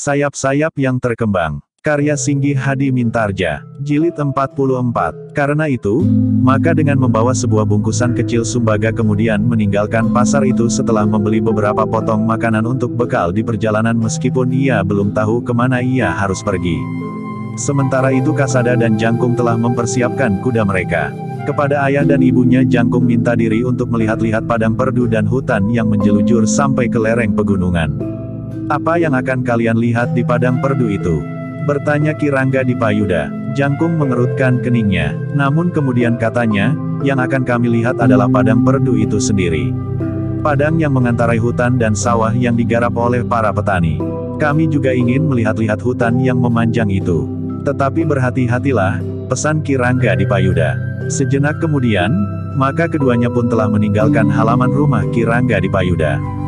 Sayap-sayap yang terkembang. Karya Singgih Hadi Mintarja, Jilid 44. Karena itu, maka dengan membawa sebuah bungkusan kecil Sumbaga kemudian meninggalkan pasar itu setelah membeli beberapa potong makanan untuk bekal di perjalanan meskipun ia belum tahu kemana ia harus pergi. Sementara itu Kasada dan Jangkung telah mempersiapkan kuda mereka. Kepada ayah dan ibunya Jangkung minta diri untuk melihat-lihat padang perdu dan hutan yang menjelujur sampai ke lereng pegunungan. Apa yang akan kalian lihat di padang perdu itu? Bertanya Ki Rangga Dipayuda. Jangkung mengerutkan keningnya, namun kemudian katanya, yang akan kami lihat adalah padang perdu itu sendiri. Padang yang mengantarai hutan dan sawah yang digarap oleh para petani. Kami juga ingin melihat-lihat hutan yang memanjang itu. Tetapi berhati-hatilah, pesan Ki Rangga Dipayuda. Sejenak kemudian, maka keduanya pun telah meninggalkan halaman rumah Ki Rangga Dipayuda.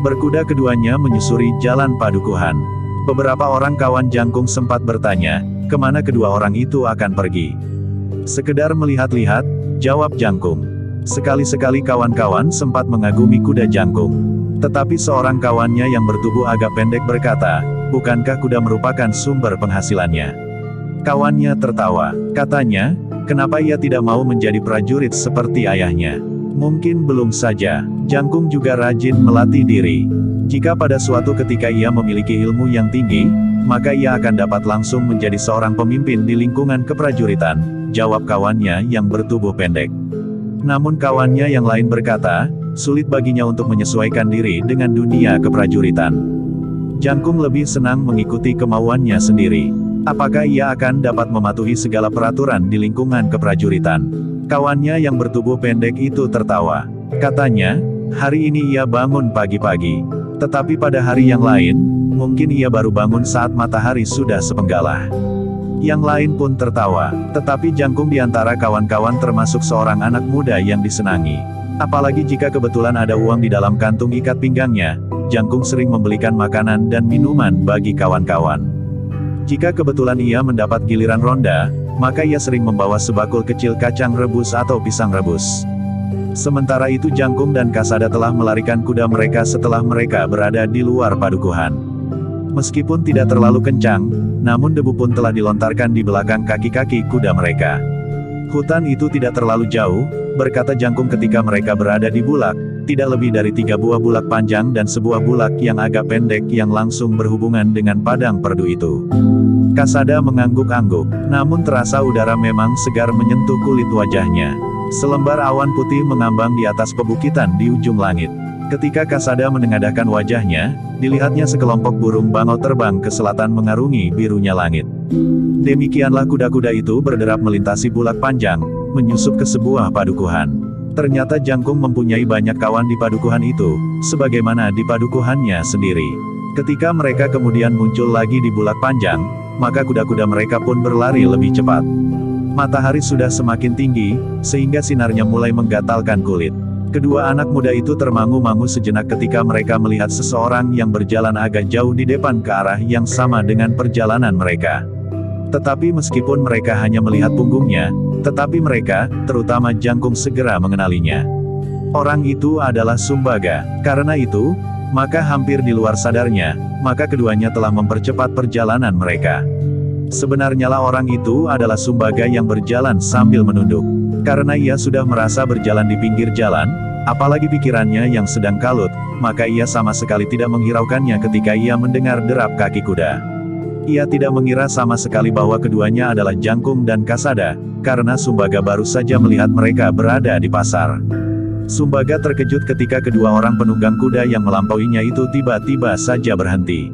Berkuda keduanya menyusuri jalan padukuhan. Beberapa orang kawan Jangkung sempat bertanya, kemana kedua orang itu akan pergi. Sekedar melihat-lihat, jawab Jangkung. Sekali-sekali kawan-kawan sempat mengagumi kuda Jangkung. Tetapi seorang kawannya yang bertubuh agak pendek berkata, bukankah kuda merupakan sumber penghasilannya? Kawannya tertawa, katanya, kenapa ia tidak mau menjadi prajurit seperti ayahnya? Mungkin belum saja, Jangkung juga rajin melatih diri. Jika pada suatu ketika ia memiliki ilmu yang tinggi, maka ia akan dapat langsung menjadi seorang pemimpin di lingkungan keprajuritan, jawab kawannya yang bertubuh pendek. Namun kawannya yang lain berkata, sulit baginya untuk menyesuaikan diri dengan dunia keprajuritan. Jangkung lebih senang mengikuti kemauannya sendiri. Apakah ia akan dapat mematuhi segala peraturan di lingkungan keprajuritan? Kawannya yang bertubuh pendek itu tertawa. Katanya, hari ini ia bangun pagi-pagi. Tetapi pada hari yang lain, mungkin ia baru bangun saat matahari sudah sepenggalah. Yang lain pun tertawa, tetapi Jangkung di antara kawan-kawan termasuk seorang anak muda yang disenangi. Apalagi jika kebetulan ada uang di dalam kantung ikat pinggangnya, Jangkung sering membelikan makanan dan minuman bagi kawan-kawan. Jika kebetulan ia mendapat giliran ronda, maka ia sering membawa sebakul kecil kacang rebus atau pisang rebus. Sementara itu Jangkung dan Kasada telah melarikan kuda mereka setelah mereka berada di luar padukuhan. Meskipun tidak terlalu kencang, namun debu pun telah dilontarkan di belakang kaki-kaki kuda mereka. Hutan itu tidak terlalu jauh, berkata Jangkung ketika mereka berada di bulak, tidak lebih dari 3 buah bulak panjang dan sebuah bulak yang agak pendek yang langsung berhubungan dengan padang perdu itu. Kasada mengangguk-angguk, namun terasa udara memang segar menyentuh kulit wajahnya. Selembar awan putih mengambang di atas pebukitan di ujung langit. Ketika Kasada menengadahkan wajahnya, dilihatnya sekelompok burung bangau terbang ke selatan mengarungi birunya langit. Demikianlah kuda-kuda itu berderap melintasi bulak panjang, menyusup ke sebuah padukuhan. Ternyata Jangkung mempunyai banyak kawan di padukuhan itu, sebagaimana di padukuhannya sendiri. Ketika mereka kemudian muncul lagi di bulak panjang, maka kuda-kuda mereka pun berlari lebih cepat. Matahari sudah semakin tinggi, sehingga sinarnya mulai menggatalkan kulit. Kedua anak muda itu termangu-mangu sejenak ketika mereka melihat seseorang yang berjalan agak jauh di depan ke arah yang sama dengan perjalanan mereka. Tetapi meskipun mereka hanya melihat punggungnya, tetapi mereka, terutama Jangkung segera mengenalinya. Orang itu adalah Sumbaga. Karena itu, maka hampir di luar sadarnya, maka keduanya telah mempercepat perjalanan mereka. Sebenarnya lah orang itu adalah Sumbaga yang berjalan sambil menunduk. Karena ia sudah merasa berjalan di pinggir jalan, apalagi pikirannya yang sedang kalut, maka ia sama sekali tidak menghiraukannya ketika ia mendengar derap kaki kuda. Ia tidak mengira sama sekali bahwa keduanya adalah Jangkung dan Kasada, karena Sumbaga baru saja melihat mereka berada di pasar. Sumbaga terkejut ketika kedua orang penunggang kuda yang melampauinya itu tiba-tiba saja berhenti.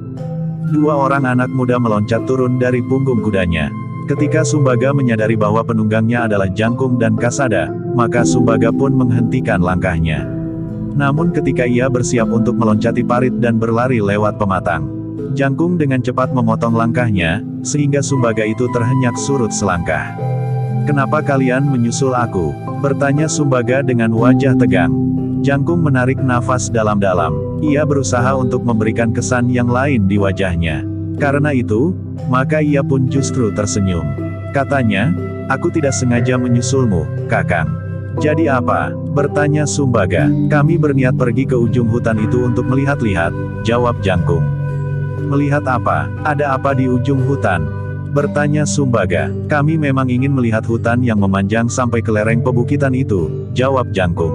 2 orang anak muda meloncat turun dari punggung kudanya. Ketika Sumbaga menyadari bahwa penunggangnya adalah Jangkung dan Kasada, maka Sumbaga pun menghentikan langkahnya. Namun ketika ia bersiap untuk meloncati parit dan berlari lewat pematang, Jangkung dengan cepat memotong langkahnya, sehingga Sumbaga itu terhenyak surut selangkah. "Kenapa kalian menyusul aku?" bertanya Sumbaga dengan wajah tegang. Jangkung menarik nafas dalam-dalam. Ia berusaha untuk memberikan kesan yang lain di wajahnya. Karena itu, maka ia pun justru tersenyum. Katanya, aku tidak sengaja menyusulmu, Kakang. Jadi apa? Bertanya Sumbaga. Kami berniat pergi ke ujung hutan itu untuk melihat-lihat, jawab Jangkung. Melihat apa? Ada apa di ujung hutan? Bertanya Sumbaga. Kami memang ingin melihat hutan yang memanjang sampai ke lereng pebukitan itu, jawab Jangkung.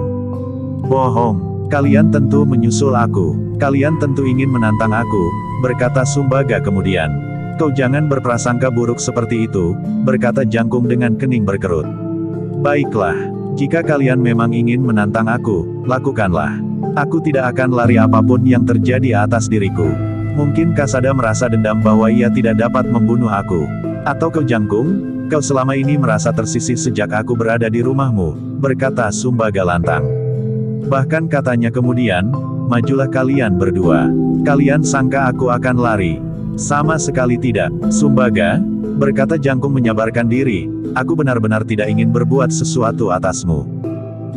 Bohong. Kalian tentu menyusul aku. Kalian tentu ingin menantang aku, berkata Sumbaga kemudian. Kau jangan berprasangka buruk seperti itu, berkata Jangkung dengan kening berkerut. Baiklah, jika kalian memang ingin menantang aku, lakukanlah. Aku tidak akan lari apapun yang terjadi atas diriku. Mungkin Kasada merasa dendam bahwa ia tidak dapat membunuh aku. Atau kau Jangkung, kau selama ini merasa tersisih sejak aku berada di rumahmu, berkata Sumbaga lantang. Bahkan katanya kemudian, majulah kalian berdua. Kalian sangka aku akan lari? Sama sekali tidak, Sumbaga, berkata Jangkung menyabarkan diri. Aku benar-benar tidak ingin berbuat sesuatu atasmu.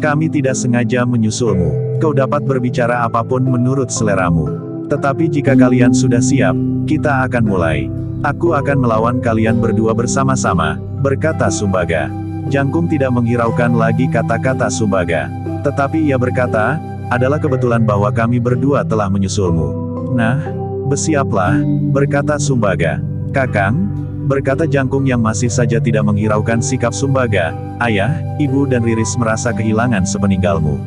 Kami tidak sengaja menyusulmu. Kau dapat berbicara apapun menurut seleramu. Tetapi jika kalian sudah siap, kita akan mulai. Aku akan melawan kalian berdua bersama-sama, berkata Sumbaga. Jangkung tidak menghiraukan lagi kata-kata Sumbaga. Tetapi ia berkata, adalah kebetulan bahwa kami berdua telah menyusulmu. Nah, bersiaplah, berkata Sumbaga. Kakang, berkata Jangkung yang masih saja tidak menghiraukan sikap Sumbaga. Ayah, ibu dan Riris merasa kehilangan sepeninggalmu.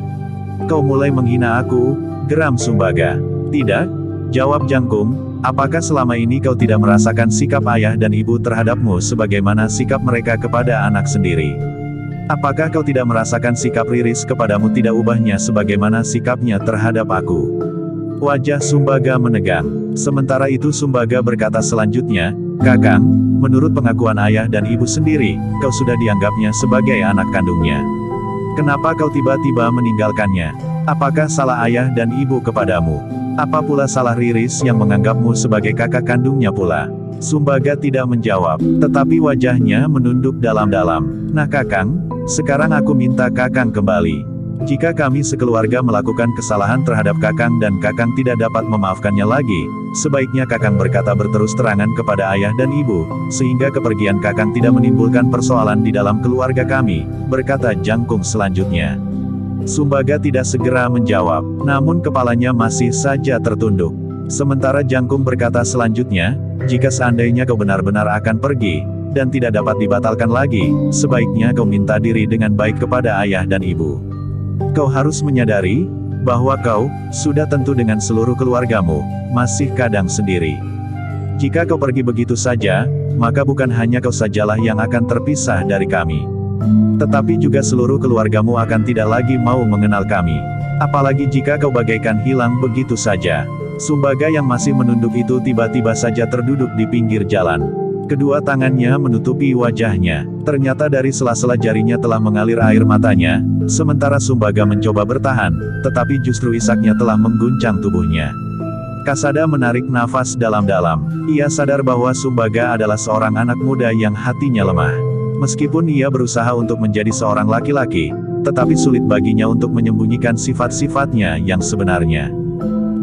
Kau mulai menghina aku, geram Sumbaga. Tidak, jawab Jangkung. Apakah selama ini kau tidak merasakan sikap ayah dan ibu terhadapmu sebagaimana sikap mereka kepada anak sendiri? Apakah kau tidak merasakan sikap Riris kepadamu tidak ubahnya sebagaimana sikapnya terhadap aku? Wajah Sumbaga menegang. Sementara itu Sumbaga berkata selanjutnya, Kakang, menurut pengakuan ayah dan ibu sendiri, kau sudah dianggapnya sebagai anak kandungnya. Kenapa kau tiba-tiba meninggalkannya? Apakah salah ayah dan ibu kepadamu? Apa pula salah Riris yang menganggapmu sebagai kakak kandungnya pula? Sumbaga tidak menjawab, tetapi wajahnya menunduk dalam-dalam. Nah Kakang, sekarang aku minta Kakang kembali. Jika kami sekeluarga melakukan kesalahan terhadap Kakang dan Kakang tidak dapat memaafkannya lagi, sebaiknya Kakang berkata berterus terangan kepada ayah dan ibu, sehingga kepergian Kakang tidak menimbulkan persoalan di dalam keluarga kami, berkata Jangkung selanjutnya. Sumbaga tidak segera menjawab, namun kepalanya masih saja tertunduk. Sementara Jangkung berkata selanjutnya, jika seandainya kau benar-benar akan pergi, dan tidak dapat dibatalkan lagi, sebaiknya kau minta diri dengan baik kepada ayah dan ibu. Kau harus menyadari, bahwa kau, sudah tentu dengan seluruh keluargamu, masih kadang sendiri. Jika kau pergi begitu saja, maka bukan hanya kau sajalah yang akan terpisah dari kami. Tetapi juga seluruh keluargamu akan tidak lagi mau mengenal kami. Apalagi jika kau bagaikan hilang begitu saja. Sumbaga yang masih menunduk itu tiba-tiba saja terduduk di pinggir jalan. Kedua tangannya menutupi wajahnya. Ternyata dari sela-sela jarinya telah mengalir air matanya, sementara Sumbaga mencoba bertahan, tetapi justru isaknya telah mengguncang tubuhnya. Kasada menarik nafas dalam-dalam. Ia sadar bahwa Sumbaga adalah seorang anak muda yang hatinya lemah. Meskipun ia berusaha untuk menjadi seorang laki-laki, tetapi sulit baginya untuk menyembunyikan sifat-sifatnya yang sebenarnya.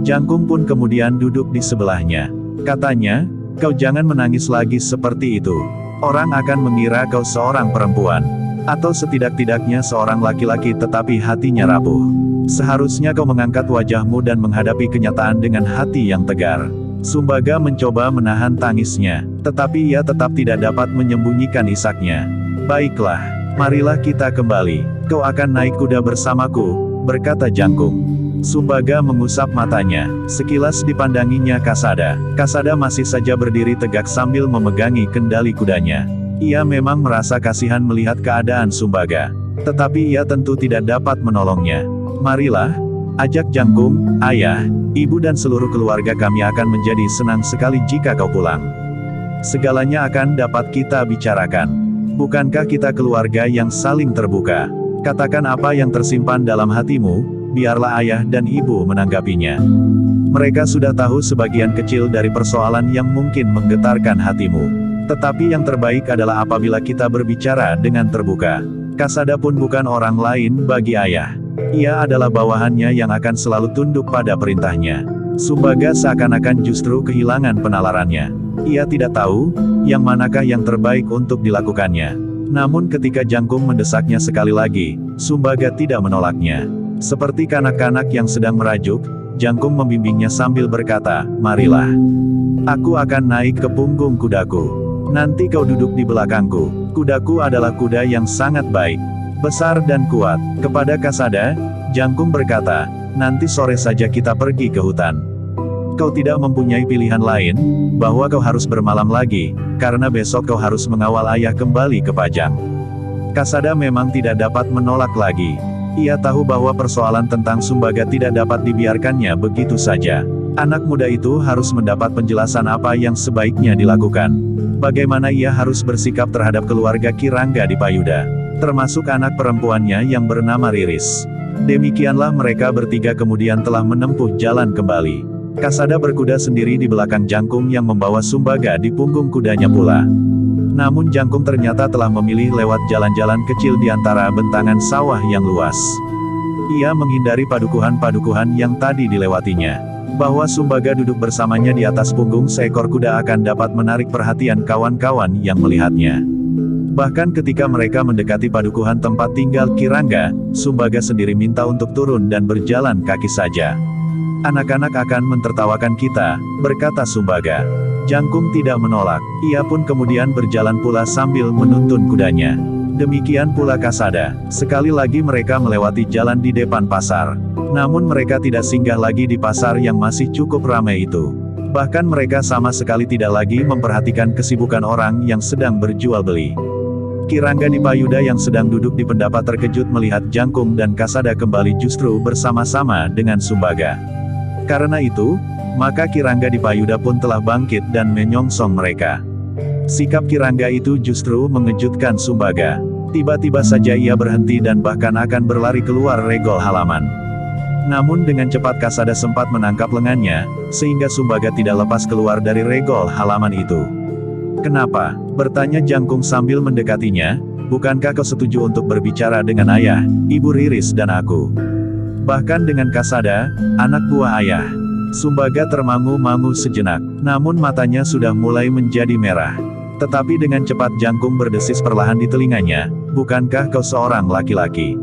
Jangkung pun kemudian duduk di sebelahnya. Katanya, kau jangan menangis lagi seperti itu. Orang akan mengira kau seorang perempuan. Atau setidak-tidaknya seorang laki-laki tetapi hatinya rapuh. Seharusnya kau mengangkat wajahmu dan menghadapi kenyataan dengan hati yang tegar. Sumbaga mencoba menahan tangisnya, tetapi ia tetap tidak dapat menyembunyikan isaknya. Baiklah, marilah kita kembali. Kau akan naik kuda bersamaku, berkata Jangkung. Sumbaga mengusap matanya. Sekilas dipandanginya Kasada. Kasada masih saja berdiri tegak sambil memegangi kendali kudanya. Ia memang merasa kasihan melihat keadaan Sumbaga. Tetapi ia tentu tidak dapat menolongnya. Marilah, ajak Jangkung, ayah, ibu dan seluruh keluarga kami akan menjadi senang sekali jika kau pulang. Segalanya akan dapat kita bicarakan. Bukankah kita keluarga yang saling terbuka? Katakan apa yang tersimpan dalam hatimu, biarlah ayah dan ibu menanggapinya. Mereka sudah tahu sebagian kecil dari persoalan yang mungkin menggetarkan hatimu. Tetapi yang terbaik adalah apabila kita berbicara dengan terbuka. Kasada pun bukan orang lain bagi ayah. Ia adalah bawahannya yang akan selalu tunduk pada perintahnya. Sumbaga seakan-akan justru kehilangan penalarannya. Ia tidak tahu, yang manakah yang terbaik untuk dilakukannya. Namun ketika Jangkung mendesaknya sekali lagi, Sumbaga tidak menolaknya. Seperti kanak-kanak yang sedang merajuk, Jangkung membimbingnya sambil berkata, marilah. Aku akan naik ke punggung kudaku. Nanti kau duduk di belakangku. Kudaku adalah kuda yang sangat baik, besar dan kuat. Kepada Kasada, Jangkung berkata, nanti sore saja kita pergi ke hutan. Kau tidak mempunyai pilihan lain, bahwa kau harus bermalam lagi, karena besok kau harus mengawal ayah kembali ke Pajang. Kasada memang tidak dapat menolak lagi. Ia tahu bahwa persoalan tentang Sumbaga tidak dapat dibiarkannya begitu saja. Anak muda itu harus mendapat penjelasan apa yang sebaiknya dilakukan. Bagaimana ia harus bersikap terhadap keluarga Kirangga di Payuda, termasuk anak perempuannya yang bernama Riris. Demikianlah mereka bertiga kemudian telah menempuh jalan kembali. Kasada berkuda sendiri di belakang Jangkung yang membawa Sumbaga di punggung kudanya pula. Namun Jangkung ternyata telah memilih lewat jalan-jalan kecil di antara bentangan sawah yang luas. Ia menghindari padukuhan-padukuhan yang tadi dilewatinya. Bahwa Sumbaga duduk bersamanya di atas punggung seekor kuda akan dapat menarik perhatian kawan-kawan yang melihatnya. Bahkan ketika mereka mendekati padukuhan tempat tinggal Kirangga, Sumbaga sendiri minta untuk turun dan berjalan kaki saja. Anak-anak akan mentertawakan kita, berkata Sumbaga. Jangkung tidak menolak, ia pun kemudian berjalan pula sambil menuntun kudanya. Demikian pula Kasada. Sekali lagi mereka melewati jalan di depan pasar. Namun mereka tidak singgah lagi di pasar yang masih cukup ramai itu. Bahkan mereka sama sekali tidak lagi memperhatikan kesibukan orang yang sedang berjual beli. Kirangga di Payuda yang sedang duduk di pendapat terkejut melihat Jangkung dan Kasada kembali justru bersama-sama dengan Sumbaga. Karena itu, maka Kirangga di Payuda pun telah bangkit dan menyongsong mereka. Sikap Kirangga itu justru mengejutkan Sumbaga. Tiba-tiba saja ia berhenti dan bahkan akan berlari keluar regol halaman. Namun dengan cepat Kasada sempat menangkap lengannya, sehingga Sumbaga tidak lepas keluar dari regol halaman itu. Kenapa? Bertanya Jangkung sambil mendekatinya, bukankah kau setuju untuk berbicara dengan ayah, ibu Riris dan aku? Bahkan dengan Kasada, anak buah ayah. Sumbaga termangu-mangu sejenak, namun matanya sudah mulai menjadi merah. Tetapi dengan cepat Jangkung berdesis perlahan di telinganya, bukankah kau seorang laki-laki?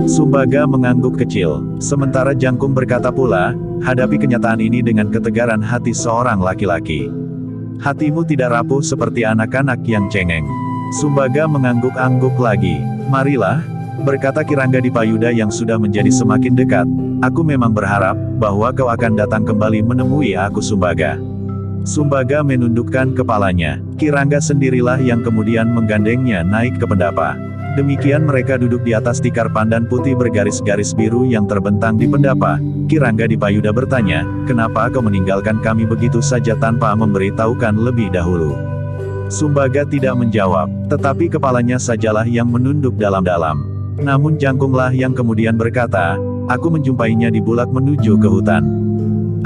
Sumbaga mengangguk kecil, sementara Jangkung berkata pula, hadapi kenyataan ini dengan ketegaran hati seorang laki-laki. Hatimu tidak rapuh seperti anak-anak yang cengeng. Sumbaga mengangguk-angguk lagi. Marilah, berkata Kirangga di Payuda yang sudah menjadi semakin dekat, aku memang berharap, bahwa kau akan datang kembali menemui aku Sumbaga. Sumbaga menundukkan kepalanya. Kirangga sendirilah yang kemudian menggandengnya naik ke pendapa. Demikian mereka duduk di atas tikar pandan putih bergaris-garis biru yang terbentang di pendapa. Kirangga di Payuda bertanya, kenapa kau meninggalkan kami begitu saja tanpa memberitahukan lebih dahulu? Sumbaga tidak menjawab, tetapi kepalanya sajalah yang menunduk dalam-dalam. Namun Jangkunglah yang kemudian berkata, aku menjumpainya di Bulak menuju ke hutan.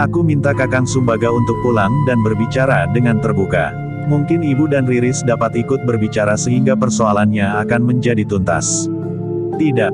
Aku minta Kakang Sumbaga untuk pulang dan berbicara dengan terbuka. Mungkin ibu dan Riris dapat ikut berbicara sehingga persoalannya akan menjadi tuntas. Tidak,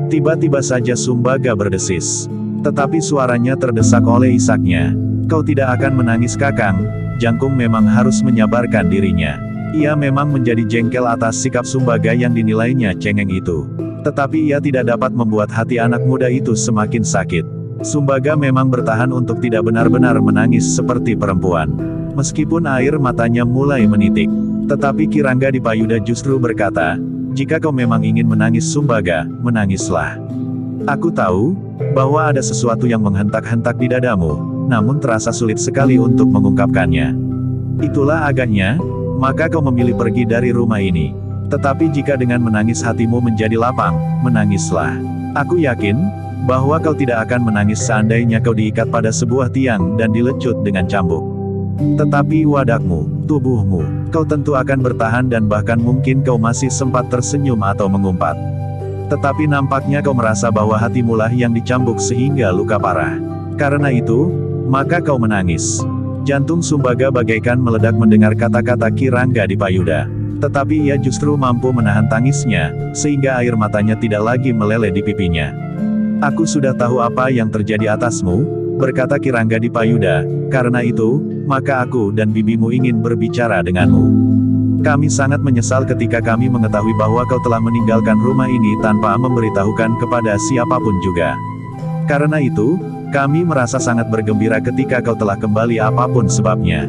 tiba-tiba saja Sumbaga berdesis. Tetapi suaranya terdesak oleh isaknya. Kau tidak akan menangis Kakang. Jangkung memang harus menyabarkan dirinya. Ia memang menjadi jengkel atas sikap Sumbaga yang dinilainya cengeng itu. Tetapi ia tidak dapat membuat hati anak muda itu semakin sakit. Sumbaga memang bertahan untuk tidak benar-benar menangis seperti perempuan. Meskipun air matanya mulai menitik. Tetapi Kirangga di Payuda justru berkata, jika kau memang ingin menangis Sumbaga, menangislah. Aku tahu, bahwa ada sesuatu yang menghentak-hentak di dadamu, namun terasa sulit sekali untuk mengungkapkannya. Itulah agaknya, maka kau memilih pergi dari rumah ini. Tetapi jika dengan menangis hatimu menjadi lapang, menangislah. Aku yakin, bahwa kau tidak akan menangis seandainya kau diikat pada sebuah tiang dan dilecut dengan cambuk. Tetapi wadahmu, tubuhmu, kau tentu akan bertahan dan bahkan mungkin kau masih sempat tersenyum atau mengumpat. Tetapi nampaknya kau merasa bahwa hatimulah yang dicambuk sehingga luka parah. Karena itu, maka kau menangis. Jantung Sumbaga bagaikan meledak mendengar kata-kata Kirangga di Payuda. Tetapi ia justru mampu menahan tangisnya, sehingga air matanya tidak lagi meleleh di pipinya. Aku sudah tahu apa yang terjadi atasmu, berkata Kirangga di Payuda, karena itu, maka aku dan bibimu ingin berbicara denganmu. Kami sangat menyesal ketika kami mengetahui bahwa kau telah meninggalkan rumah ini tanpa memberitahukan kepada siapapun juga. Karena itu, Kami merasa sangat bergembira ketika kau telah kembali apapun sebabnya.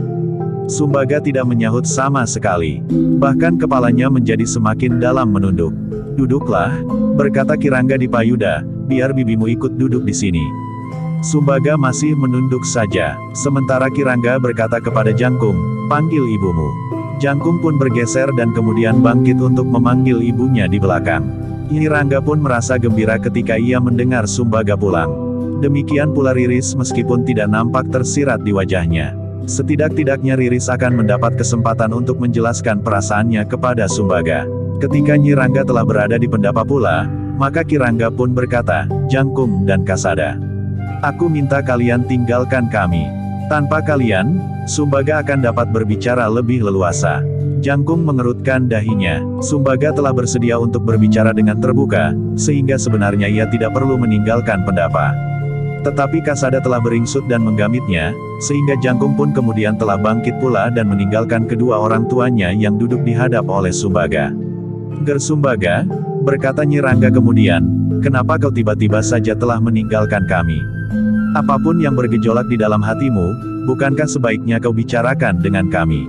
Sumbaga tidak menyahut sama sekali. Bahkan kepalanya menjadi semakin dalam menunduk. Duduklah, berkata Kirangga di Payuda, biar bibimu ikut duduk di sini. Sumbaga masih menunduk saja, sementara Kirangga berkata kepada Jangkung, panggil ibumu. Jangkung pun bergeser dan kemudian bangkit untuk memanggil ibunya di belakang. Kirangga pun merasa gembira ketika ia mendengar Sumbaga pulang. Demikian pula Riris meskipun tidak nampak tersirat di wajahnya. Setidak-tidaknya Riris akan mendapat kesempatan untuk menjelaskan perasaannya kepada Sumbaga. Ketika Nyi Rangga telah berada di pendapa pula, maka Kirangga pun berkata, Jangkung dan Kasada, aku minta kalian tinggalkan kami. Tanpa kalian, Sumbaga akan dapat berbicara lebih leluasa. Jangkung mengerutkan dahinya. Sumbaga telah bersedia untuk berbicara dengan terbuka, sehingga sebenarnya ia tidak perlu meninggalkan pendapa. Tetapi Kasada telah beringsut dan menggamitnya, sehingga Jangkung pun kemudian telah bangkit pula dan meninggalkan kedua orang tuanya yang duduk dihadap oleh Sumbaga. Ger Sumbaga, berkata Nyi Rangga kemudian, kenapa kau tiba-tiba saja telah meninggalkan kami? Apapun yang bergejolak di dalam hatimu, bukankah sebaiknya kau bicarakan dengan kami?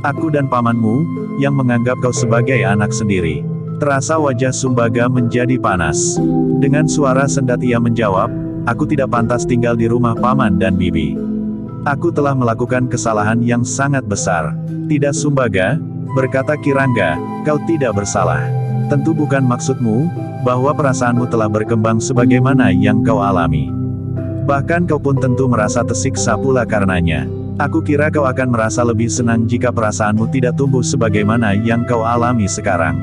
Aku dan pamanmu, yang menganggap kau sebagai anak sendiri. Terasa wajah Sumbaga menjadi panas. Dengan suara sendat ia menjawab, aku tidak pantas tinggal di rumah paman dan bibi. Aku telah melakukan kesalahan yang sangat besar. Tidak Sumbaga, berkata Kirangga, kau tidak bersalah. Tentu bukan maksudmu, bahwa perasaanmu telah berkembang sebagaimana yang kau alami. Bahkan kau pun tentu merasa tersiksa pula karenanya. Aku kira kau akan merasa lebih senang jika perasaanmu tidak tumbuh sebagaimana yang kau alami sekarang.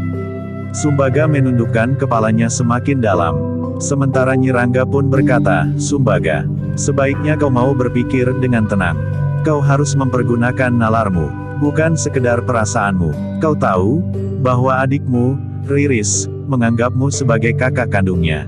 Sumbaga menundukkan kepalanya semakin dalam. Sementara Nyi Rangga pun berkata, Sumbaga, sebaiknya kau mau berpikir dengan tenang. Kau harus mempergunakan nalarmu, bukan sekedar perasaanmu. Kau tahu, bahwa adikmu, Riris, menganggapmu sebagai kakak kandungnya.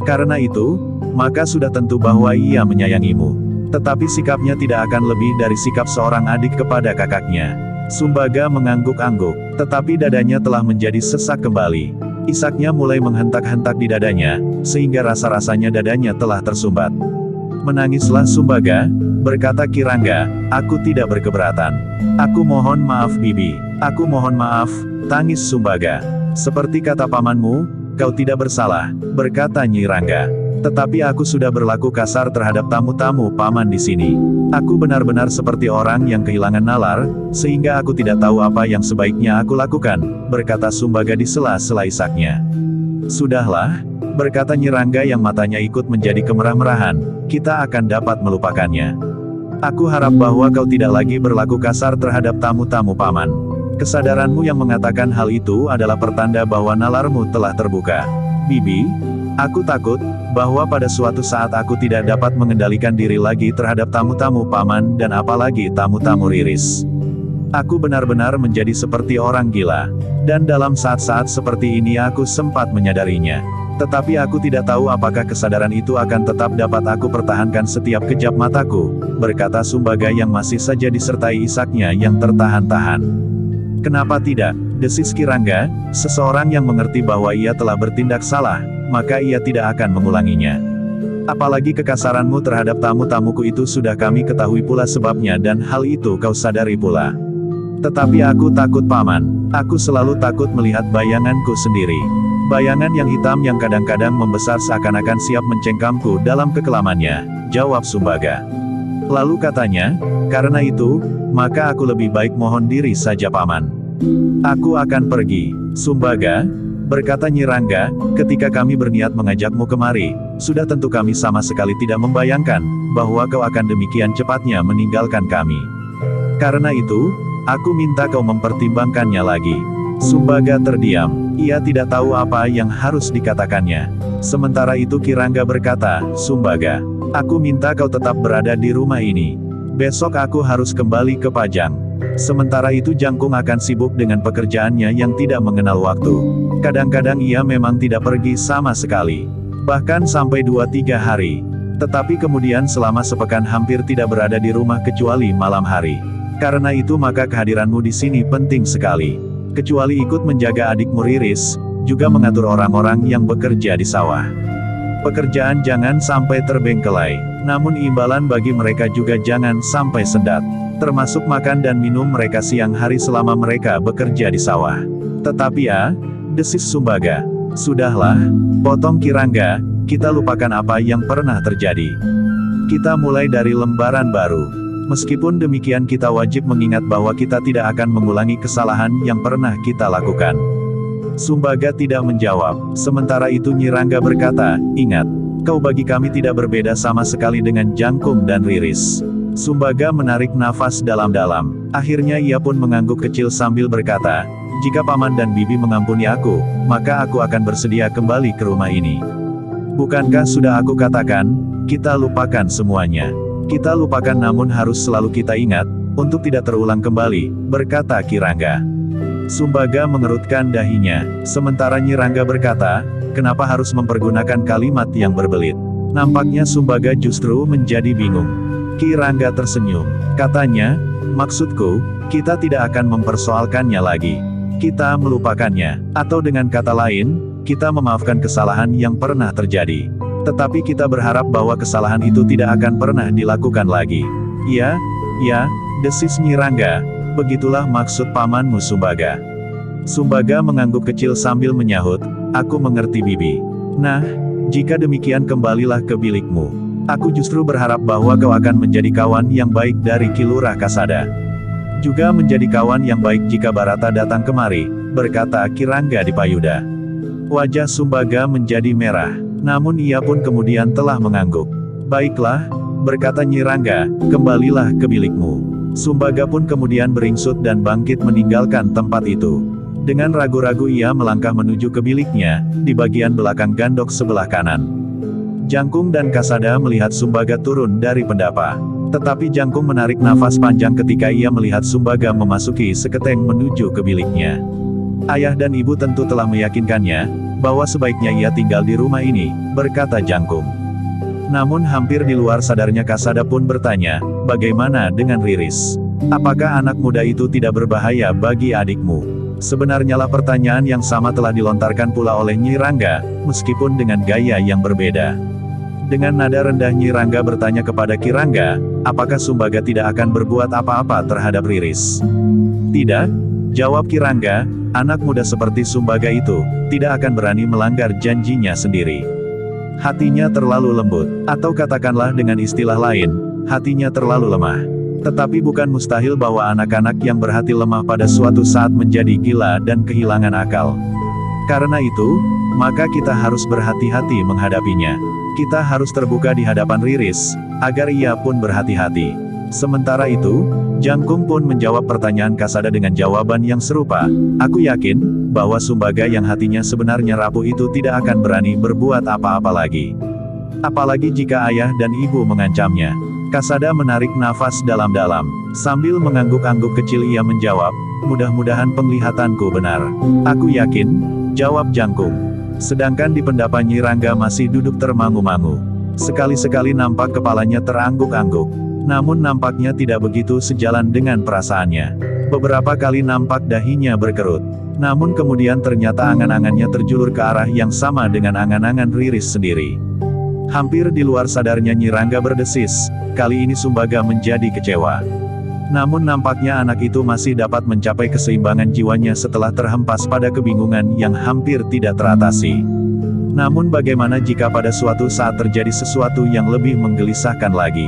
Karena itu, maka sudah tentu bahwa ia menyayangimu. Tetapi sikapnya tidak akan lebih dari sikap seorang adik kepada kakaknya. Sumbaga mengangguk-angguk, tetapi dadanya telah menjadi sesak kembali. Isaknya mulai menghentak-hentak di dadanya, sehingga rasa-rasanya dadanya telah tersumbat. Menangislah Sumbaga, berkata Kirangga, aku tidak berkeberatan. Aku mohon maaf bibi, aku mohon maaf, tangis Sumbaga. Seperti kata pamanmu, kau tidak bersalah, berkata Nyi Rangga. Tetapi aku sudah berlaku kasar terhadap tamu-tamu paman di sini. Aku benar-benar seperti orang yang kehilangan nalar, sehingga aku tidak tahu apa yang sebaiknya aku lakukan, berkata Sumbaga di sela-sela isaknya. Sudahlah, berkata Nyi Rangga yang matanya ikut menjadi kemerah-merahan, kita akan dapat melupakannya. Aku harap bahwa kau tidak lagi berlaku kasar terhadap tamu-tamu paman. Kesadaranmu yang mengatakan hal itu adalah pertanda bahwa nalarmu telah terbuka. Bibi, aku takut, bahwa pada suatu saat aku tidak dapat mengendalikan diri lagi terhadap tamu-tamu paman dan apalagi tamu-tamu Riris. Aku benar-benar menjadi seperti orang gila. Dan dalam saat-saat seperti ini aku sempat menyadarinya. Tetapi aku tidak tahu apakah kesadaran itu akan tetap dapat aku pertahankan setiap kejap mataku, berkata Sumbaga yang masih saja disertai isaknya yang tertahan-tahan. Kenapa tidak? Desis Kirangga, seseorang yang mengerti bahwa ia telah bertindak salah, maka ia tidak akan mengulanginya. Apalagi kekasaranmu terhadap tamu-tamuku itu sudah kami ketahui pula sebabnya dan hal itu kau sadari pula. Tetapi aku takut paman, aku selalu takut melihat bayanganku sendiri. Bayangan yang hitam yang kadang-kadang membesar seakan-akan siap mencengkamku dalam kekelamannya, jawab Sumbaga. Lalu katanya, karena itu, maka aku lebih baik mohon diri saja paman. Aku akan pergi, Sumbaga, berkata Nyi Rangga, ketika kami berniat mengajakmu kemari, sudah tentu kami sama sekali tidak membayangkan, bahwa kau akan demikian cepatnya meninggalkan kami. Karena itu, aku minta kau mempertimbangkannya lagi. Sumbaga terdiam, ia tidak tahu apa yang harus dikatakannya. Sementara itu Kirangga berkata, Sumbaga, aku minta kau tetap berada di rumah ini. Besok aku harus kembali ke Pajang. Sementara itu Jangkung akan sibuk dengan pekerjaannya yang tidak mengenal waktu. Kadang-kadang ia memang tidak pergi sama sekali. Bahkan sampai 2-3 hari. Tetapi kemudian selama sepekan hampir tidak berada di rumah kecuali malam hari. Karena itu maka kehadiranmu di sini penting sekali. Kecuali ikut menjaga adikmu Riris, juga mengatur orang-orang yang bekerja di sawah. Pekerjaan jangan sampai terbengkelai. Namun imbalan bagi mereka juga jangan sampai sendat. Termasuk makan dan minum mereka siang hari selama mereka bekerja di sawah. Tetapi ya, desis Sumbaga. Sudahlah, potong Ki Rangga, kita lupakan apa yang pernah terjadi. Kita mulai dari lembaran baru. Meskipun demikian kita wajib mengingat bahwa kita tidak akan mengulangi kesalahan yang pernah kita lakukan. Sumbaga tidak menjawab. Sementara itu Nyi Rangga berkata, ingat, kau bagi kami tidak berbeda sama sekali dengan Jangkung dan Riris. Sumbaga menarik nafas dalam-dalam. Akhirnya ia pun mengangguk kecil sambil berkata, jika Paman dan Bibi mengampuni aku, maka aku akan bersedia kembali ke rumah ini. Bukankah sudah aku katakan, kita lupakan semuanya. Kita lupakan namun harus selalu kita ingat, untuk tidak terulang kembali, berkata Ki Rangga. Sumbaga mengerutkan dahinya, sementara Nyi Rangga berkata, kenapa harus mempergunakan kalimat yang berbelit? Nampaknya Sumbaga justru menjadi bingung. Ki Rangga tersenyum, katanya, maksudku, kita tidak akan mempersoalkannya lagi. Kita melupakannya, atau dengan kata lain, kita memaafkan kesalahan yang pernah terjadi. Tetapi kita berharap bahwa kesalahan itu tidak akan pernah dilakukan lagi. Ya, desis Nyi Rangga. Begitulah maksud pamanmu Sumbaga. Sumbaga mengangguk kecil sambil menyahut, aku mengerti Bibi. Nah, jika demikian kembalilah ke bilikmu. Aku justru berharap bahwa kau akan menjadi kawan yang baik dari Ki Lurah Kasada. Juga menjadi kawan yang baik jika Barata datang kemari, berkata Ki Rangga Dipayuda. Wajah Sumbaga menjadi merah, namun ia pun kemudian telah mengangguk. Baiklah, berkata Nyi Rangga, kembalilah ke bilikmu. Sumbaga pun kemudian beringsut dan bangkit meninggalkan tempat itu. Dengan ragu-ragu ia melangkah menuju ke biliknya, di bagian belakang gandok sebelah kanan. Jangkung dan Kasada melihat Sumbaga turun dari pendapa. Tetapi Jangkung menarik nafas panjang ketika ia melihat Sumbaga memasuki seketeng menuju ke biliknya. Ayah dan ibu tentu telah meyakinkannya, bahwa sebaiknya ia tinggal di rumah ini, berkata Jangkung. Namun hampir di luar sadarnya Kasada pun bertanya, bagaimana dengan Riris? Apakah anak muda itu tidak berbahaya bagi adikmu? Sebenarnya lah pertanyaan yang sama telah dilontarkan pula oleh Nyi Rangga, meskipun dengan gaya yang berbeda. Dengan nada rendah Nyi Rangga bertanya kepada Ki Rangga, apakah Sumbaga tidak akan berbuat apa-apa terhadap Riris? Tidak, jawab Ki Rangga, anak muda seperti Sumbaga itu, tidak akan berani melanggar janjinya sendiri. Hatinya terlalu lembut, atau katakanlah dengan istilah lain, hatinya terlalu lemah. Tetapi bukan mustahil bahwa anak-anak yang berhati lemah pada suatu saat menjadi gila dan kehilangan akal. Karena itu, maka kita harus berhati-hati menghadapinya. Kita harus terbuka di hadapan Riris, agar ia pun berhati-hati. Sementara itu, Jangkung pun menjawab pertanyaan Kasada dengan jawaban yang serupa, aku yakin, bahwa Sumbaga yang hatinya sebenarnya rapuh itu tidak akan berani berbuat apa-apa lagi. Apalagi jika ayah dan ibu mengancamnya. Kasada menarik nafas dalam-dalam. Sambil mengangguk-angguk kecil ia menjawab, mudah-mudahan penglihatanku benar. Aku yakin, jawab Jangkung. Sedangkan di pendapa Nyi Rangga masih duduk termangu-mangu. Sekali-sekali nampak kepalanya terangguk-angguk. Namun nampaknya tidak begitu sejalan dengan perasaannya. Beberapa kali nampak dahinya berkerut. Namun kemudian ternyata angan-angannya terjulur ke arah yang sama dengan angan-angan Riris sendiri. Hampir di luar sadarnya Nyi Rangga berdesis, kali ini Sumbaga menjadi kecewa. Namun nampaknya anak itu masih dapat mencapai keseimbangan jiwanya setelah terhempas pada kebingungan yang hampir tidak teratasi. Namun bagaimana jika pada suatu saat terjadi sesuatu yang lebih menggelisahkan lagi?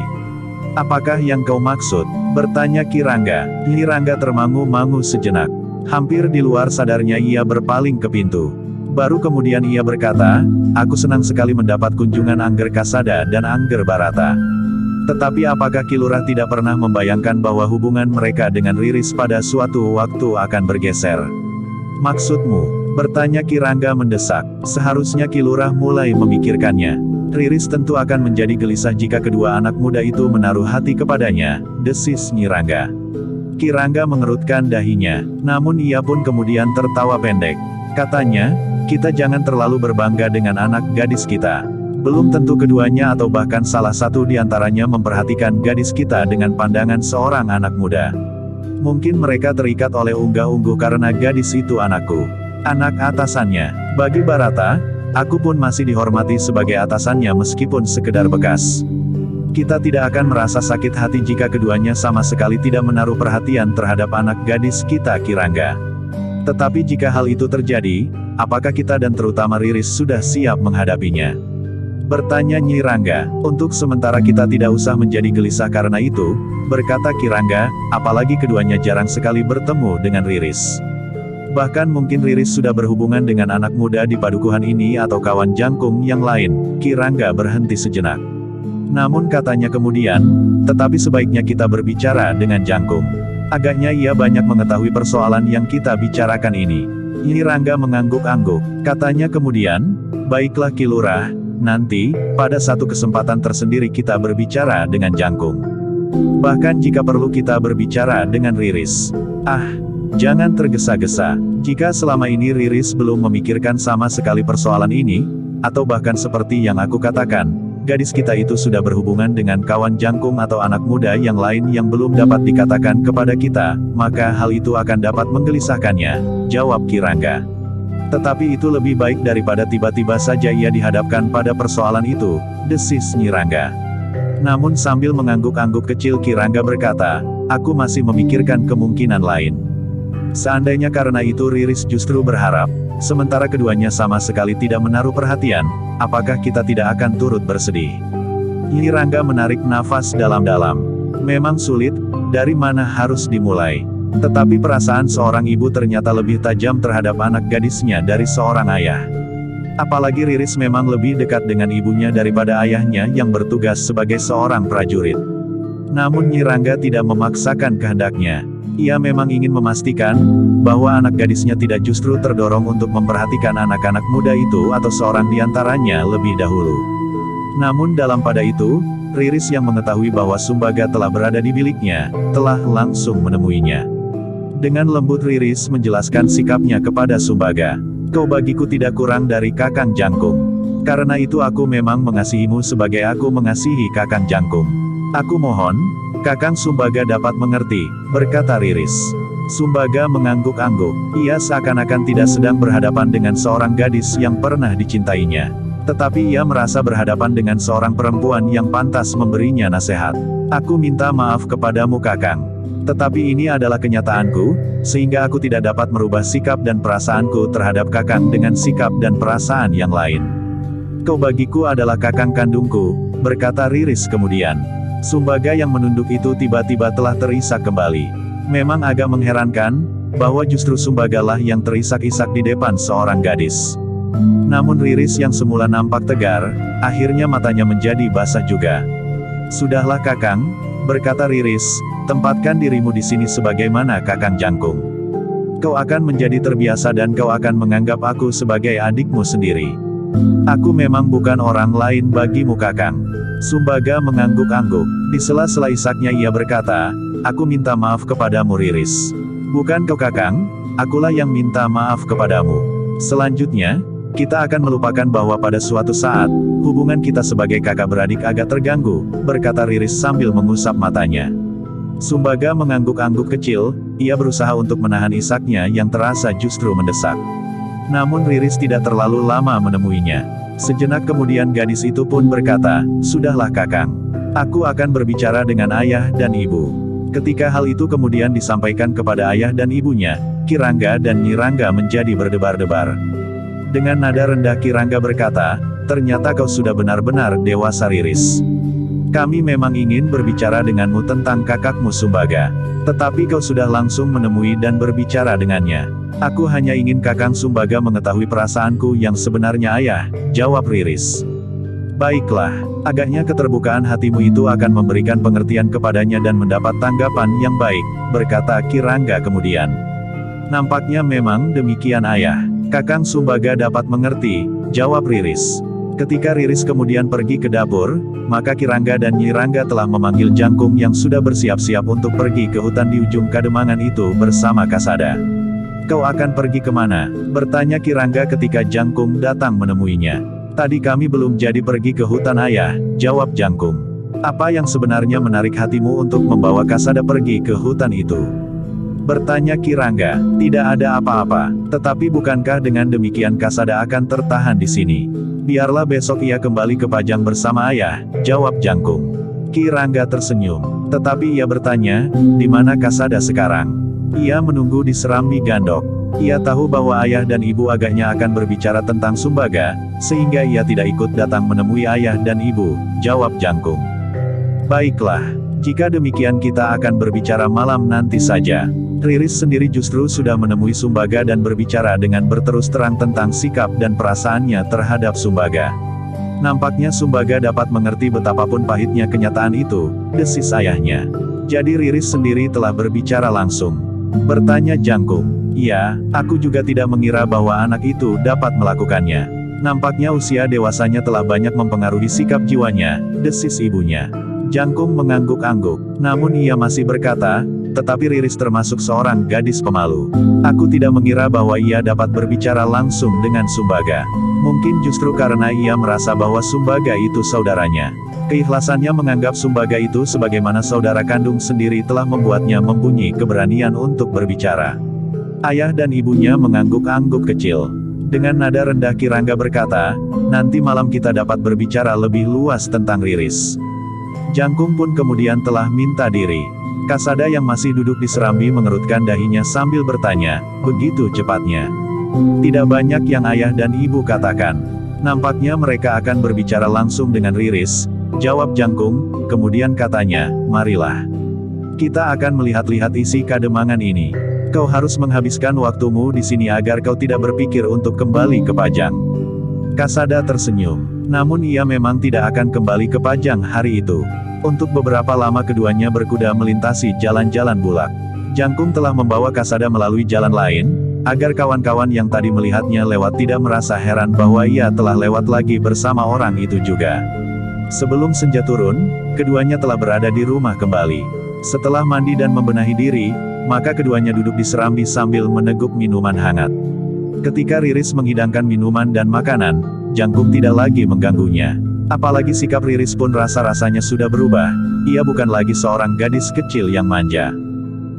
Apakah yang kau maksud? Bertanya Ki Rangga. Nyi Rangga termangu-mangu sejenak. Hampir di luar sadarnya ia berpaling ke pintu. Baru kemudian ia berkata, aku senang sekali mendapat kunjungan Angger Kasada dan Angger Barata. Tetapi apakah Ki Lurah tidak pernah membayangkan bahwa hubungan mereka dengan Riris pada suatu waktu akan bergeser? Maksudmu? Bertanya Ki Rangga mendesak. Seharusnya Ki Lurah mulai memikirkannya. Riris tentu akan menjadi gelisah jika kedua anak muda itu menaruh hati kepadanya, desis Nyi Rangga. Ki Rangga mengerutkan dahinya, namun ia pun kemudian tertawa pendek. Katanya, kita jangan terlalu berbangga dengan anak gadis kita. Belum tentu keduanya atau bahkan salah satu di antaranya memperhatikan gadis kita dengan pandangan seorang anak muda. Mungkin mereka terikat oleh unggah-ungguh karena gadis itu anakku. Anak atasannya. Bagi Barata, Aku pun masih dihormati sebagai atasannya meskipun sekedar bekas. Kita tidak akan merasa sakit hati jika keduanya sama sekali tidak menaruh perhatian terhadap anak gadis kita Kirangga. Tetapi jika hal itu terjadi, apakah kita dan terutama Riris sudah siap menghadapinya? Bertanya Nyi Rangga. Untuk sementara kita tidak usah menjadi gelisah karena itu, berkata Kirangga, apalagi keduanya jarang sekali bertemu dengan Riris. Bahkan mungkin Riris sudah berhubungan dengan anak muda di padukuhan ini atau kawan jangkung yang lain. Kirangga berhenti sejenak. Namun katanya kemudian, tetapi sebaiknya kita berbicara dengan jangkung. Agaknya ia banyak mengetahui persoalan yang kita bicarakan ini. Nyi Rangga mengangguk-angguk. Katanya kemudian, baiklah Ki Lurah, nanti, pada satu kesempatan tersendiri kita berbicara dengan jangkung. Bahkan jika perlu kita berbicara dengan Riris. Ah, jangan tergesa-gesa. Jika selama ini Riris belum memikirkan sama sekali persoalan ini, atau bahkan seperti yang aku katakan, gadis kita itu sudah berhubungan dengan kawan jangkung atau anak muda yang lain yang belum dapat dikatakan kepada kita, maka hal itu akan dapat menggelisahkannya, jawab Ki Rangga. Tetapi itu lebih baik daripada tiba-tiba saja ia dihadapkan pada persoalan itu, desis Nyi Rangga. Namun sambil mengangguk-angguk kecil Ki Rangga berkata, aku masih memikirkan kemungkinan lain. Seandainya karena itu Riris justru berharap, sementara keduanya sama sekali tidak menaruh perhatian, apakah kita tidak akan turut bersedih? Nyi Rangga menarik nafas dalam-dalam. Memang sulit, dari mana harus dimulai? Tetapi perasaan seorang ibu ternyata lebih tajam terhadap anak gadisnya dari seorang ayah. Apalagi Riris memang lebih dekat dengan ibunya daripada ayahnya yang bertugas sebagai seorang prajurit. Namun Nyi Rangga tidak memaksakan kehendaknya. Ia memang ingin memastikan, bahwa anak gadisnya tidak justru terdorong untuk memperhatikan anak-anak muda itu atau seorang diantaranya lebih dahulu. Namun dalam pada itu, Riris yang mengetahui bahwa Sumbaga telah berada di biliknya, telah langsung menemuinya. Dengan lembut Riris menjelaskan sikapnya kepada Sumbaga. Kau bagiku tidak kurang dari Kakang Jangkung. Karena itu aku memang mengasihimu sebagai aku mengasihi Kakang Jangkung. Aku mohon, Kakang Sumbaga dapat mengerti, berkata Riris. Sumbaga mengangguk-angguk. Ia seakan-akan tidak sedang berhadapan dengan seorang gadis yang pernah dicintainya. Tetapi ia merasa berhadapan dengan seorang perempuan yang pantas memberinya nasihat. Aku minta maaf kepadamu Kakang. Tetapi ini adalah kenyataanku, sehingga aku tidak dapat merubah sikap dan perasaanku terhadap Kakang dengan sikap dan perasaan yang lain. Kau bagiku adalah Kakang kandungku, berkata Riris kemudian. Sumbaga yang menunduk itu tiba-tiba telah terisak kembali. Memang agak mengherankan, bahwa justru Sumbagalah yang terisak-isak di depan seorang gadis. Namun Riris yang semula nampak tegar, akhirnya matanya menjadi basah juga. Sudahlah Kakang, berkata Riris, tempatkan dirimu di sini sebagaimana Kakang Jangkung. Kau akan menjadi terbiasa dan kau akan menganggap aku sebagai adikmu sendiri. Aku memang bukan orang lain bagimu Kakang. Sumbaga mengangguk-angguk. Di sela-sela isaknya ia berkata, aku minta maaf kepadamu Riris. Bukan kau Kakang, akulah yang minta maaf kepadamu. Selanjutnya, kita akan melupakan bahwa pada suatu saat, hubungan kita sebagai kakak beradik agak terganggu, berkata Riris sambil mengusap matanya. Sumbaga mengangguk-angguk kecil, ia berusaha untuk menahan isaknya yang terasa justru mendesak. Namun Riris tidak terlalu lama menemuinya. Sejenak kemudian gadis itu pun berkata, sudahlah Kakang. Aku akan berbicara dengan ayah dan ibu. Ketika hal itu kemudian disampaikan kepada ayah dan ibunya, Ki Rangga dan Nyi Rangga menjadi berdebar-debar. Dengan nada rendah Ki Rangga berkata, ternyata kau sudah benar-benar dewasa Riris. Kami memang ingin berbicara denganmu tentang kakakmu Sumbaga. Tetapi kau sudah langsung menemui dan berbicara dengannya. Aku hanya ingin Kakang Sumbaga mengetahui perasaanku yang sebenarnya ayah, jawab Riris. Baiklah, agaknya keterbukaan hatimu itu akan memberikan pengertian kepadanya dan mendapat tanggapan yang baik, berkata Ki Rangga kemudian. Nampaknya memang demikian ayah. Kakang Sumbaga dapat mengerti, jawab Riris. Ketika Riris kemudian pergi ke dapur, maka Ki Rangga dan Nyi Rangga telah memanggil Jangkung yang sudah bersiap-siap untuk pergi ke hutan di ujung Kademangan itu bersama Kasada. Kau akan pergi kemana? Bertanya Ki Rangga ketika Jangkung datang menemuinya. Tadi kami belum jadi pergi ke hutan ayah, jawab Jangkung. Apa yang sebenarnya menarik hatimu untuk membawa Kasada pergi ke hutan itu? Bertanya Kirangga. Tidak ada apa-apa. Tetapi bukankah dengan demikian Kasada akan tertahan di sini? Biarlah besok ia kembali ke Pajang bersama ayah, jawab Jangkung. Kirangga tersenyum. Tetapi ia bertanya, di mana Kasada sekarang? Ia menunggu di Serambi Gandok. Ia tahu bahwa ayah dan ibu agaknya akan berbicara tentang Sumbaga, sehingga ia tidak ikut datang menemui ayah dan ibu, jawab Jangkung. Baiklah, jika demikian kita akan berbicara malam nanti saja. Riris sendiri justru sudah menemui Sumbaga dan berbicara dengan berterus terang tentang sikap dan perasaannya terhadap Sumbaga. Nampaknya Sumbaga dapat mengerti betapapun pahitnya kenyataan itu, desis ayahnya. Jadi Riris sendiri telah berbicara langsung. Bertanya Jangkung. Iya, aku juga tidak mengira bahwa anak itu dapat melakukannya. Nampaknya usia dewasanya telah banyak mempengaruhi sikap jiwanya, desis ibunya. Jangkung mengangguk-angguk. Namun ia masih berkata, tetapi Riris termasuk seorang gadis pemalu. Aku tidak mengira bahwa ia dapat berbicara langsung dengan Sumbaga. Mungkin justru karena ia merasa bahwa Sumbaga itu saudaranya. Keikhlasannya menganggap Sumbaga itu sebagaimana saudara kandung sendiri telah membuatnya mempunyai keberanian untuk berbicara. Ayah dan ibunya mengangguk-angguk kecil. Dengan nada rendah Kirangga berkata, nanti malam kita dapat berbicara lebih luas tentang Riris. Jangkung pun kemudian telah minta diri. Kasada yang masih duduk di Serambi mengerutkan dahinya sambil bertanya, begitu cepatnya. Tidak banyak yang ayah dan ibu katakan. Nampaknya mereka akan berbicara langsung dengan Riris, jawab Jangkung, kemudian katanya, marilah. Kita akan melihat-lihat isi kademangan ini. Kau harus menghabiskan waktumu di sini agar kau tidak berpikir untuk kembali ke Pajang. Kasada tersenyum. Namun ia memang tidak akan kembali ke Pajang hari itu. Untuk beberapa lama keduanya berkuda melintasi jalan-jalan bulak. Jangkung telah membawa Kasada melalui jalan lain, agar kawan-kawan yang tadi melihatnya lewat tidak merasa heran bahwa ia telah lewat lagi bersama orang itu juga. Sebelum senja turun, keduanya telah berada di rumah kembali. Setelah mandi dan membenahi diri, maka keduanya duduk di Serambi sambil meneguk minuman hangat. Ketika Riris menghidangkan minuman dan makanan, Jangkung tidak lagi mengganggunya. Apalagi sikap Riris pun rasa-rasanya sudah berubah, ia bukan lagi seorang gadis kecil yang manja.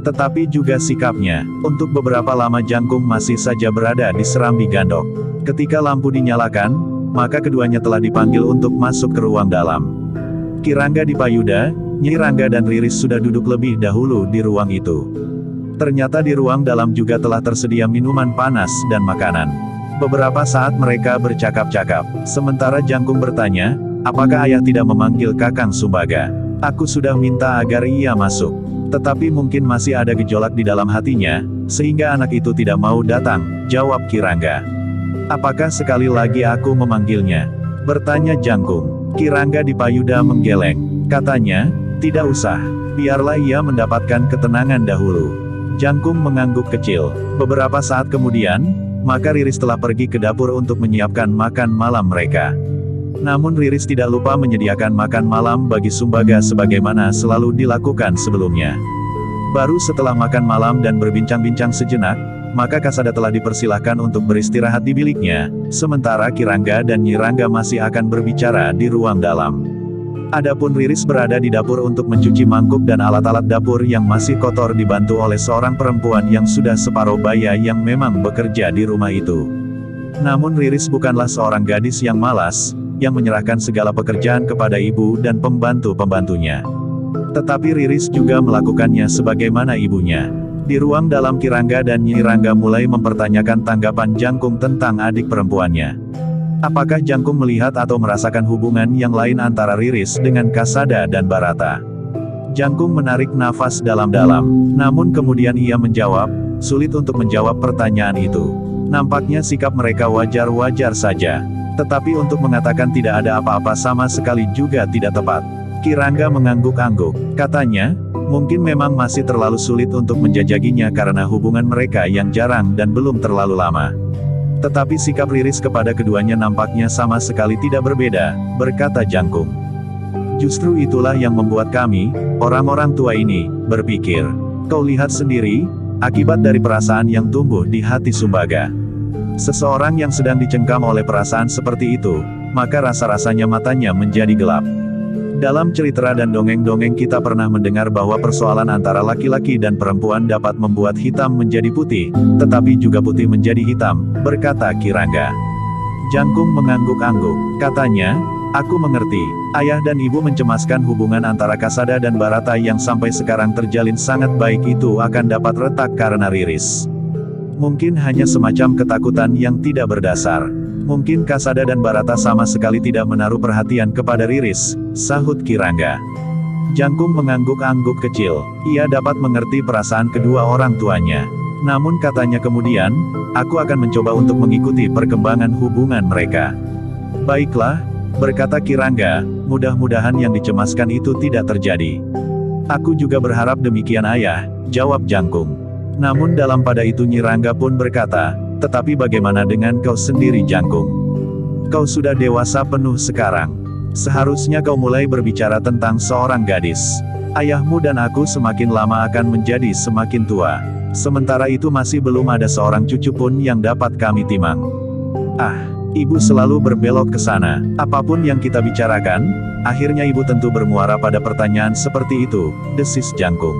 Tetapi juga sikapnya. Untuk beberapa lama Jangkung masih saja berada di Serambi Gandok. Ketika lampu dinyalakan, maka keduanya telah dipanggil untuk masuk ke ruang dalam. Kirangga Dipayuda, Nyi Rangga dan Riris sudah duduk lebih dahulu di ruang itu. Ternyata di ruang dalam juga telah tersedia minuman panas dan makanan. Beberapa saat mereka bercakap-cakap. Sementara Jangkung bertanya, apakah ayah tidak memanggil Kakang Sumbaga? Aku sudah minta agar ia masuk. Tetapi mungkin masih ada gejolak di dalam hatinya, sehingga anak itu tidak mau datang, jawab Kirangga. Apakah sekali lagi aku memanggilnya? Bertanya Jangkung. Kirangga Dipayuda menggeleng. Katanya, tidak usah. Biarlah ia mendapatkan ketenangan dahulu. Jangkung mengangguk kecil. Beberapa saat kemudian, maka Riris telah pergi ke dapur untuk menyiapkan makan malam mereka. Namun Riris tidak lupa menyediakan makan malam bagi Sumbaga sebagaimana selalu dilakukan sebelumnya. Baru setelah makan malam dan berbincang-bincang sejenak, maka Kasada telah dipersilahkan untuk beristirahat di biliknya, sementara Kirangga dan Nyi Rangga masih akan berbicara di ruang dalam. Adapun Riris berada di dapur untuk mencuci mangkuk dan alat-alat dapur yang masih kotor dibantu oleh seorang perempuan yang sudah separuh baya yang memang bekerja di rumah itu. Namun Riris bukanlah seorang gadis yang malas, yang menyerahkan segala pekerjaan kepada ibu dan pembantu-pembantunya. Tetapi Riris juga melakukannya sebagaimana ibunya. Di ruang dalam Kirangga dan Nyi Rangga mulai mempertanyakan tanggapan Jangkung tentang adik perempuannya. Apakah Jangkung melihat atau merasakan hubungan yang lain antara Riris dengan Kasada dan Barata? Jangkung menarik nafas dalam-dalam, namun kemudian ia menjawab, sulit untuk menjawab pertanyaan itu. Nampaknya sikap mereka wajar-wajar saja. Tetapi untuk mengatakan tidak ada apa-apa sama sekali juga tidak tepat. Kirangga mengangguk-angguk. Katanya, mungkin memang masih terlalu sulit untuk menjajaginya karena hubungan mereka yang jarang dan belum terlalu lama. Tetapi sikap Riris kepada keduanya nampaknya sama sekali tidak berbeda, berkata Jangkung. Justru itulah yang membuat kami, orang-orang tua ini, berpikir. Kau lihat sendiri, akibat dari perasaan yang tumbuh di hati Sumbaga. Seseorang yang sedang dicengkam oleh perasaan seperti itu, maka rasa-rasanya matanya menjadi gelap. Dalam cerita dan dongeng-dongeng kita pernah mendengar bahwa persoalan antara laki-laki dan perempuan dapat membuat hitam menjadi putih, tetapi juga putih menjadi hitam, berkata Kirangga. Jangkung mengangguk-angguk, katanya, aku mengerti, ayah dan ibu mencemaskan hubungan antara Kasada dan Barata yang sampai sekarang terjalin sangat baik itu akan dapat retak karena Riris. Mungkin hanya semacam ketakutan yang tidak berdasar. Mungkin Kasada dan Barata sama sekali tidak menaruh perhatian kepada Riris, sahut Kirangga. Jangkung mengangguk-angguk kecil, ia dapat mengerti perasaan kedua orang tuanya. Namun katanya kemudian, aku akan mencoba untuk mengikuti perkembangan hubungan mereka. Baiklah, berkata Kirangga, mudah-mudahan yang dicemaskan itu tidak terjadi. Aku juga berharap demikian ayah, jawab Jangkung. Namun dalam pada itu Nyi Rangga pun berkata, tetapi bagaimana dengan kau sendiri Jangkung? Kau sudah dewasa penuh sekarang. Seharusnya kau mulai berbicara tentang seorang gadis. Ayahmu dan aku semakin lama akan menjadi semakin tua. Sementara itu masih belum ada seorang cucu pun yang dapat kami timang. Ah, ibu selalu berbelok ke sana. Apapun yang kita bicarakan, akhirnya ibu tentu bermuara pada pertanyaan seperti itu, desis Jangkung.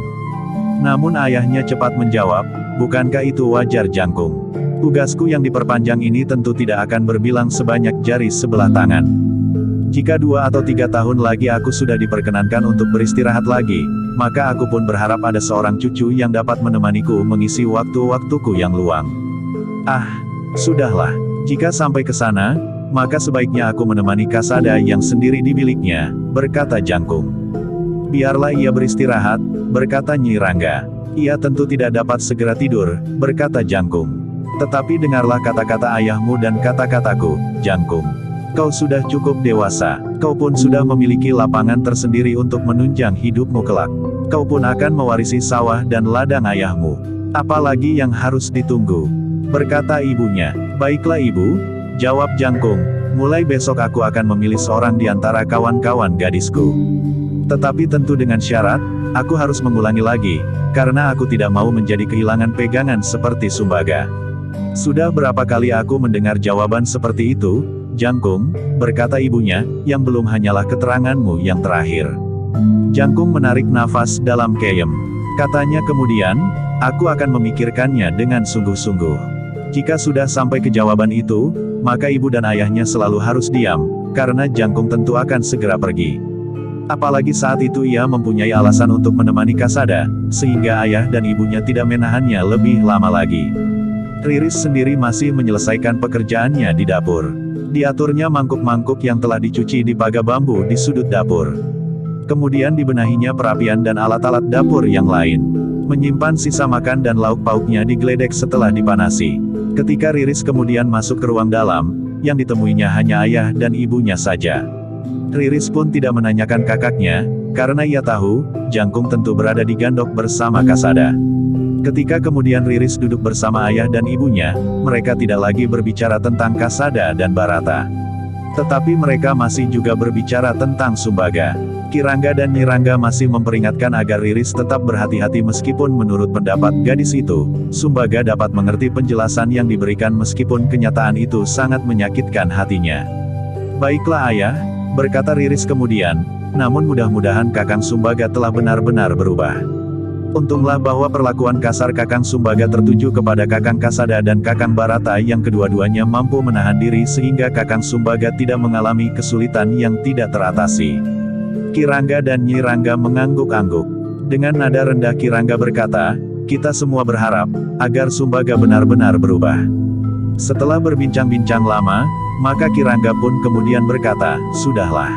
Namun ayahnya cepat menjawab, bukankah itu wajar Jangkung? Tugasku yang diperpanjang ini tentu tidak akan berbilang sebanyak jari sebelah tangan. Jika 2 atau 3 tahun lagi aku sudah diperkenankan untuk beristirahat lagi, maka aku pun berharap ada seorang cucu yang dapat menemaniku mengisi waktu-waktuku yang luang. Ah, sudahlah. Jika sampai ke sana, maka sebaiknya aku menemani Kasada yang sendiri di biliknya, berkata Jangkung. Biarlah ia beristirahat, berkata Nyi Rangga. Ia tentu tidak dapat segera tidur, berkata Jangkung. Tetapi dengarlah kata-kata ayahmu dan kata-kataku, Jangkung. Kau sudah cukup dewasa, kau pun sudah memiliki lapangan tersendiri untuk menunjang hidupmu kelak. Kau pun akan mewarisi sawah dan ladang ayahmu. Apalagi yang harus ditunggu? Berkata ibunya. Baiklah ibu, jawab Jangkung. Mulai besok aku akan memilih seorang di antara kawan-kawan gadisku. Tetapi tentu dengan syarat, aku harus mengulangi lagi, karena aku tidak mau menjadi kehilangan pegangan seperti Sumbaga. Sudah berapa kali aku mendengar jawaban seperti itu, Jangkung, berkata ibunya, yang belum hanyalah keteranganmu yang terakhir. Jangkung menarik nafas dalam keyem. Katanya kemudian, aku akan memikirkannya dengan sungguh-sungguh. Jika sudah sampai ke jawaban itu, maka ibu dan ayahnya selalu harus diam, karena Jangkung tentu akan segera pergi. Apalagi saat itu ia mempunyai alasan untuk menemani Kasada, sehingga ayah dan ibunya tidak menahannya lebih lama lagi. Riris sendiri masih menyelesaikan pekerjaannya di dapur. Diaturnya mangkuk-mangkuk yang telah dicuci di paga bambu di sudut dapur. Kemudian dibenahinya perapian dan alat-alat dapur yang lain. Menyimpan sisa makan dan lauk pauknya di geledek setelah dipanasi. Ketika Riris kemudian masuk ke ruang dalam, yang ditemuinya hanya ayah dan ibunya saja. Riris pun tidak menanyakan kakaknya, karena ia tahu, Jangkung tentu berada di gandok bersama Kasada. Ketika kemudian Riris duduk bersama ayah dan ibunya, mereka tidak lagi berbicara tentang Kasada dan Barata. Tetapi mereka masih juga berbicara tentang Sumbaga. Kirangga dan Nyi Rangga masih memperingatkan agar Riris tetap berhati-hati meskipun menurut pendapat gadis itu, Sumbaga dapat mengerti penjelasan yang diberikan meskipun kenyataan itu sangat menyakitkan hatinya. Baiklah ayah, berkata Riris kemudian, namun mudah-mudahan Kakang Sumbaga telah benar-benar berubah. Untunglah bahwa perlakuan kasar Kakang Sumbaga tertuju kepada Kakang Kasada dan Kakang Barata yang kedua-duanya mampu menahan diri sehingga Kakang Sumbaga tidak mengalami kesulitan yang tidak teratasi. Kirangga dan Nyi Rangga mengangguk-angguk. Dengan nada rendah Kirangga berkata, kita semua berharap, agar Sumbaga benar-benar berubah. Setelah berbincang-bincang lama, maka Kirangga pun kemudian berkata, sudahlah.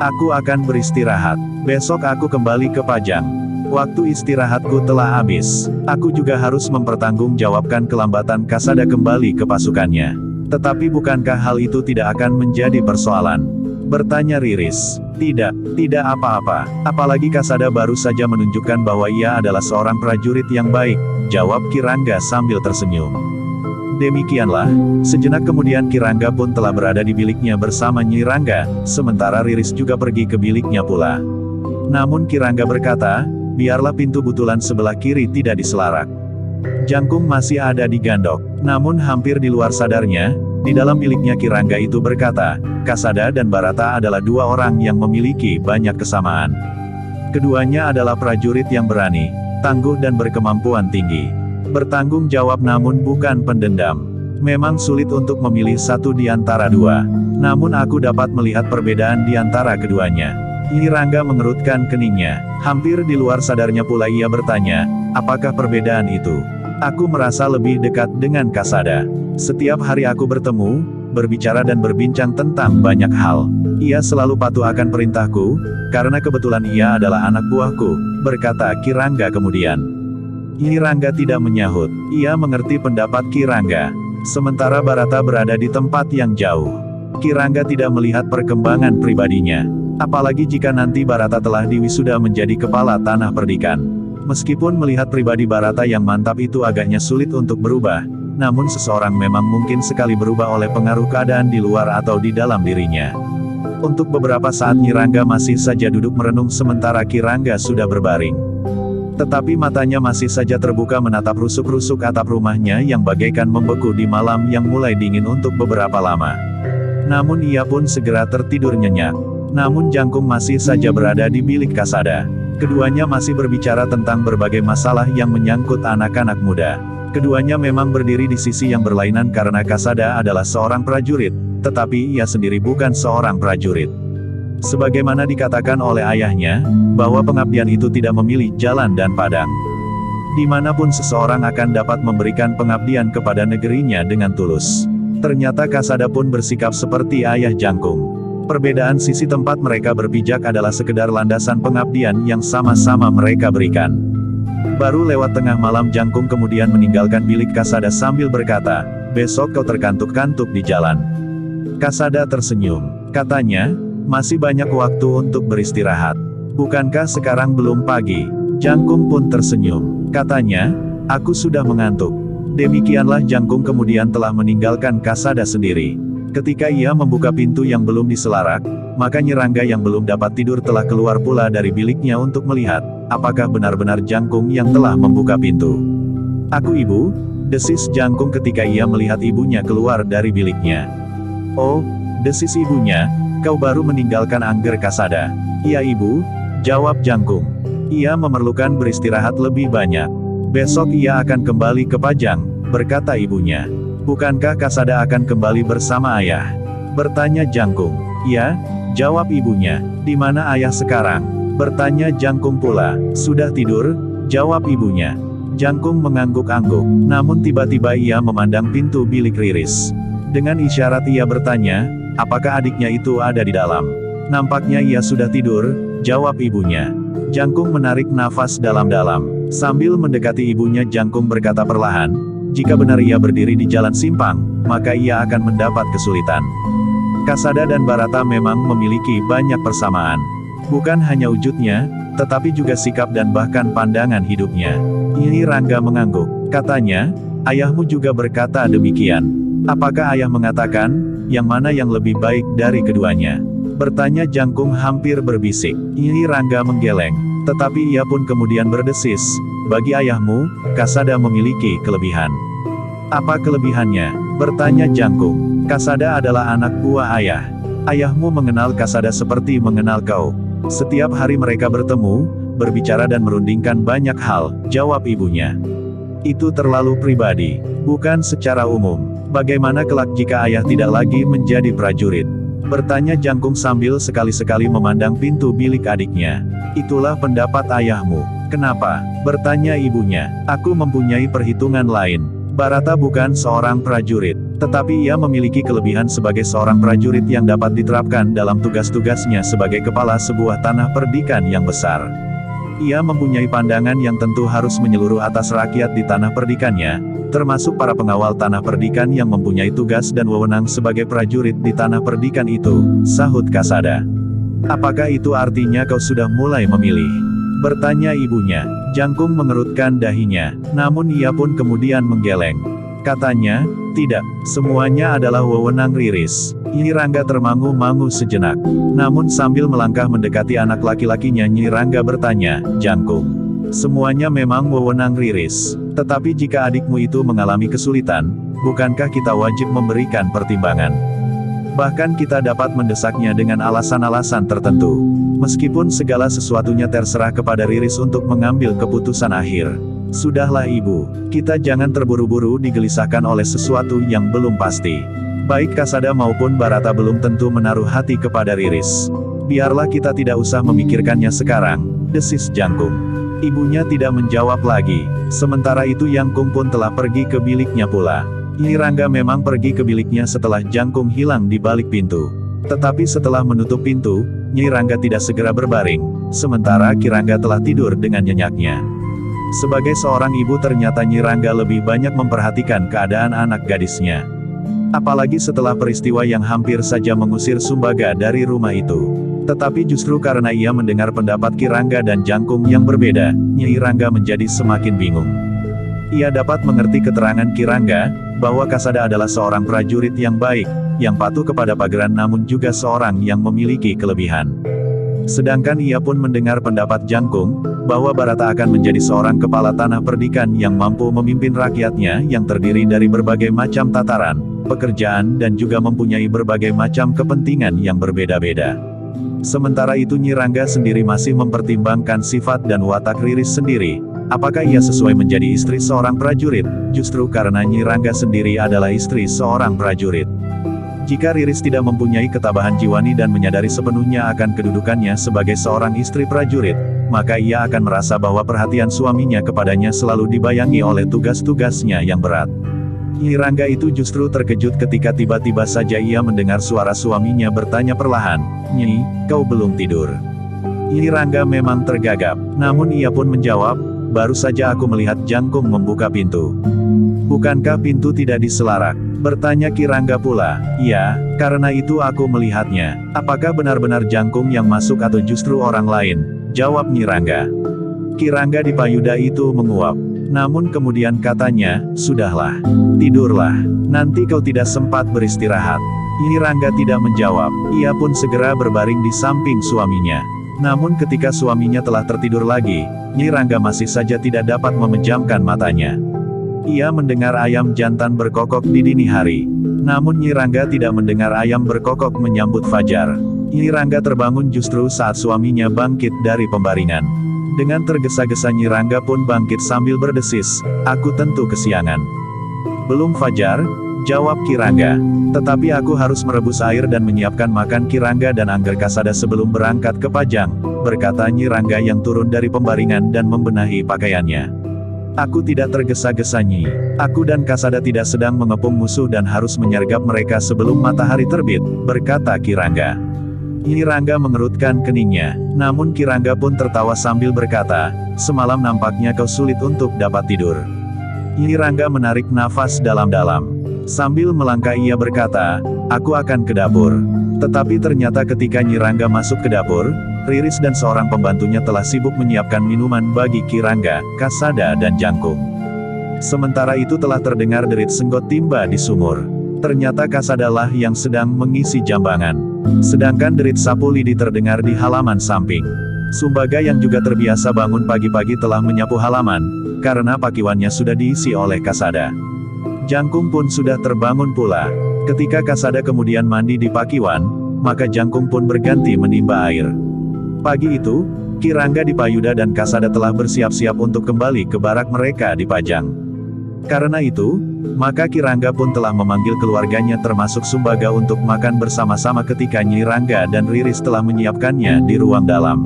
Aku akan beristirahat. Besok aku kembali ke Pajang. Waktu istirahatku telah habis. Aku juga harus mempertanggungjawabkan kelambatan Kasada kembali ke pasukannya. Tetapi bukankah hal itu tidak akan menjadi persoalan? Bertanya Riris. Tidak apa-apa. Apalagi Kasada baru saja menunjukkan bahwa ia adalah seorang prajurit yang baik, jawab Kirangga sambil tersenyum. Demikianlah, sejenak kemudian Kirangga pun telah berada di biliknya bersama Nyi Rangga, sementara Riris juga pergi ke biliknya pula. Namun Kirangga berkata, biarlah pintu butulan sebelah kiri tidak diselarak. Jangkung masih ada di gandok. Namun hampir di luar sadarnya, Di dalam biliknya Ki Rangga itu berkata, Kasada dan Barata adalah dua orang yang memiliki banyak kesamaan. Keduanya adalah prajurit yang berani, tangguh dan berkemampuan tinggi. Bertanggung jawab namun bukan pendendam. Memang sulit untuk memilih satu di antara dua. Namun aku dapat melihat perbedaan di antara keduanya. Ki Rangga mengerutkan keningnya. Hampir di luar sadarnya pula ia bertanya, apakah perbedaan itu? Aku merasa lebih dekat dengan Kasada. Setiap hari aku bertemu, berbicara dan berbincang tentang banyak hal. Ia selalu patuh akan perintahku, karena kebetulan ia adalah anak buahku, berkata Ki Rangga kemudian. Ki Rangga tidak menyahut. Ia mengerti pendapat Ki Rangga. Sementara Barata berada di tempat yang jauh. Ki Rangga tidak melihat perkembangan pribadinya. Apalagi jika nanti Barata telah diwisuda menjadi kepala tanah perdikan. Meskipun melihat pribadi Barata yang mantap itu agaknya sulit untuk berubah, namun seseorang memang mungkin sekali berubah oleh pengaruh keadaan di luar atau di dalam dirinya. Untuk beberapa saat Ki Rangga masih saja duduk merenung sementara Ki Rangga sudah berbaring. Tetapi matanya masih saja terbuka menatap rusuk-rusuk atap rumahnya yang bagaikan membeku di malam yang mulai dingin untuk beberapa lama. Namun ia pun segera tertidur nyenyak. Namun Jangkung masih saja berada di bilik Kasada. Keduanya masih berbicara tentang berbagai masalah yang menyangkut anak-anak muda. Keduanya memang berdiri di sisi yang berlainan karena Kasada adalah seorang prajurit, tetapi ia sendiri bukan seorang prajurit. Sebagaimana dikatakan oleh ayahnya, bahwa pengabdian itu tidak memilih jalan dan padang. Dimanapun seseorang akan dapat memberikan pengabdian kepada negerinya dengan tulus. Ternyata Kasada pun bersikap seperti ayah Jangkung. Perbedaan sisi tempat mereka berpijak adalah sekedar landasan pengabdian yang sama-sama mereka berikan. Baru lewat tengah malam Jangkung kemudian meninggalkan bilik Kasada sambil berkata, besok kau terkantuk-kantuk di jalan. Kasada tersenyum. Katanya, masih banyak waktu untuk beristirahat. Bukankah sekarang belum pagi? Jangkung pun tersenyum. Katanya, aku sudah mengantuk. Demikianlah Jangkung kemudian telah meninggalkan Kasada sendiri. Ketika ia membuka pintu yang belum diselarak, maka Nyi Rangga yang belum dapat tidur telah keluar pula dari biliknya untuk melihat, apakah benar-benar Jangkung yang telah membuka pintu. Aku ibu, desis Jangkung ketika ia melihat ibunya keluar dari biliknya. Oh, desis ibunya, kau baru meninggalkan Angger Kasada. Iya ibu, jawab Jangkung. Ia memerlukan beristirahat lebih banyak. Besok ia akan kembali ke Pajang, berkata ibunya. Bukankah Kasada akan kembali bersama ayah? Bertanya Jangkung. Ya, jawab ibunya. Di mana ayah sekarang? Bertanya Jangkung pula. Sudah tidur? Jawab ibunya. Jangkung mengangguk-angguk. Namun tiba-tiba ia memandang pintu bilik Riris. Dengan isyarat ia bertanya, apakah adiknya itu ada di dalam? Nampaknya ia sudah tidur, jawab ibunya. Jangkung menarik nafas dalam-dalam. Sambil mendekati ibunya Jangkung berkata perlahan, jika benar ia berdiri di jalan simpang, maka ia akan mendapat kesulitan. Kasada dan Barata memang memiliki banyak persamaan. Bukan hanya wujudnya, tetapi juga sikap dan bahkan pandangan hidupnya. Nyi Rangga mengangguk. Katanya, ayahmu juga berkata demikian. Apakah ayah mengatakan, yang mana yang lebih baik dari keduanya? Bertanya Jangkung hampir berbisik. Nyi Rangga menggeleng. Tetapi ia pun kemudian berdesis, bagi ayahmu, Kasada memiliki kelebihan. Apa kelebihannya? Bertanya Jangkung. Kasada adalah anak buah ayah. Ayahmu mengenal Kasada seperti mengenal kau. Setiap hari mereka bertemu, berbicara dan merundingkan banyak hal, jawab ibunya. Itu terlalu pribadi, bukan secara umum. Bagaimana kelak jika ayah tidak lagi menjadi prajurit? Bertanya Jangkung sambil sekali-sekali memandang pintu bilik adiknya. Itulah pendapat ayahmu. Kenapa? Bertanya ibunya. Aku mempunyai perhitungan lain. Barata bukan seorang prajurit, tetapi ia memiliki kelebihan sebagai seorang prajurit yang dapat diterapkan dalam tugas-tugasnya sebagai kepala sebuah tanah perdikan yang besar. Ia mempunyai pandangan yang tentu harus menyeluruh atas rakyat di tanah perdikannya, termasuk para pengawal tanah perdikan yang mempunyai tugas dan wewenang sebagai prajurit di tanah perdikan itu, sahut Kasada. Apakah itu artinya kau sudah mulai memilih? Bertanya ibunya. Jangkung mengerutkan dahinya, namun ia pun kemudian menggeleng. Katanya, tidak, semuanya adalah wewenang Riris. Nyi Rangga termangu-mangu sejenak. Namun sambil melangkah mendekati anak laki-lakinya Nyi Rangga bertanya, Jangkung, semuanya memang wewenang Riris. Tetapi jika adikmu itu mengalami kesulitan, bukankah kita wajib memberikan pertimbangan? Bahkan kita dapat mendesaknya dengan alasan-alasan tertentu. Meskipun segala sesuatunya terserah kepada Riris untuk mengambil keputusan akhir. Sudahlah ibu, kita jangan terburu-buru digelisahkan oleh sesuatu yang belum pasti. Baik Kasada maupun Barata belum tentu menaruh hati kepada Riris. Biarlah kita tidak usah memikirkannya sekarang, desis Jangkung. Ibunya tidak menjawab lagi. Sementara itu Yangkung pun telah pergi ke biliknya pula. Nyi Rangga memang pergi ke biliknya setelah Jangkung hilang di balik pintu. Tetapi setelah menutup pintu, Nyi Rangga tidak segera berbaring, sementara Ki Rangga telah tidur dengan nyenyaknya. Sebagai seorang ibu ternyata Nyi Rangga lebih banyak memperhatikan keadaan anak gadisnya. Apalagi setelah peristiwa yang hampir saja mengusir Sumbaga dari rumah itu. Tetapi justru karena ia mendengar pendapat Ki Rangga dan Jangkung yang berbeda, Nyi Rangga menjadi semakin bingung. Ia dapat mengerti keterangan Ki Rangga, bahwa Kasada adalah seorang prajurit yang baik, yang patuh kepada Pageran namun juga seorang yang memiliki kelebihan. Sedangkan ia pun mendengar pendapat Jangkung, bahwa Barata akan menjadi seorang kepala tanah perdikan yang mampu memimpin rakyatnya yang terdiri dari berbagai macam tataran, pekerjaan dan juga mempunyai berbagai macam kepentingan yang berbeda-beda. Sementara itu Nyi Rangga sendiri masih mempertimbangkan sifat dan watak Riris sendiri. Apakah ia sesuai menjadi istri seorang prajurit, justru karena Nyi Rangga sendiri adalah istri seorang prajurit. Jika Riris tidak mempunyai ketabahan jiwani dan menyadari sepenuhnya akan kedudukannya sebagai seorang istri prajurit, maka ia akan merasa bahwa perhatian suaminya kepadanya selalu dibayangi oleh tugas-tugasnya yang berat. Nyi Rangga itu justru terkejut ketika tiba-tiba saja ia mendengar suara suaminya bertanya perlahan, "Nyi, kau belum tidur?" Nyi Rangga memang tergagap, namun ia pun menjawab, "Baru saja aku melihat Jangkung membuka pintu." "Bukankah pintu tidak diselarak?" bertanya Ki Rangga pula. "Iya, karena itu aku melihatnya." "Apakah benar-benar Jangkung yang masuk atau justru orang lain?" jawab Nyi Rangga. Ki Rangga di payuda itu menguap. Namun kemudian katanya, "Sudahlah. Tidurlah. Nanti kau tidak sempat beristirahat." Nyi Rangga tidak menjawab, ia pun segera berbaring di samping suaminya. Namun ketika suaminya telah tertidur lagi, Nyi Rangga masih saja tidak dapat memejamkan matanya. Ia mendengar ayam jantan berkokok di dini hari. Namun Nyi Rangga tidak mendengar ayam berkokok menyambut fajar. Nyi Rangga terbangun justru saat suaminya bangkit dari pembaringan. Dengan tergesa-gesa Nyi Rangga pun bangkit sambil berdesis, "Aku tentu kesiangan." "Belum fajar," jawab Ki Rangga. "Tetapi aku harus merebus air dan menyiapkan makan Ki Rangga dan Angger Kasada sebelum berangkat ke Pajang," berkata Nyi Rangga yang turun dari pembaringan dan membenahi pakaiannya. "Aku tidak tergesa-gesa Nyi. Aku dan Kasada tidak sedang mengepung musuh dan harus menyergap mereka sebelum matahari terbit," berkata Ki Rangga. Nyi Rangga mengerutkan keningnya, namun Ki Rangga pun tertawa sambil berkata, "Semalam nampaknya kau sulit untuk dapat tidur." Nyi Rangga menarik nafas dalam-dalam. Sambil melangkah ia berkata, "Aku akan ke dapur." Tetapi ternyata ketika Nyi Rangga masuk ke dapur, Riris dan seorang pembantunya telah sibuk menyiapkan minuman bagi Ki Rangga, Kasada dan Jangkung. Sementara itu telah terdengar derit senggot timba di sumur. Ternyata Kasadalah yang sedang mengisi jambangan. Sedangkan derit sapu lidi terdengar di halaman samping. Sumbaga yang juga terbiasa bangun pagi-pagi telah menyapu halaman, karena pakiwannya sudah diisi oleh Kasada. Jangkung pun sudah terbangun pula. Ketika Kasada kemudian mandi di pakiwan, maka Jangkung pun berganti menimba air. Pagi itu, Ki Rangga di payuda dan Kasada telah bersiap-siap untuk kembali ke barak mereka di Pajang. Karena itu, maka Ki Rangga pun telah memanggil keluarganya termasuk Sumbaga untuk makan bersama-sama ketika Nyi Rangga dan Riris telah menyiapkannya di ruang dalam.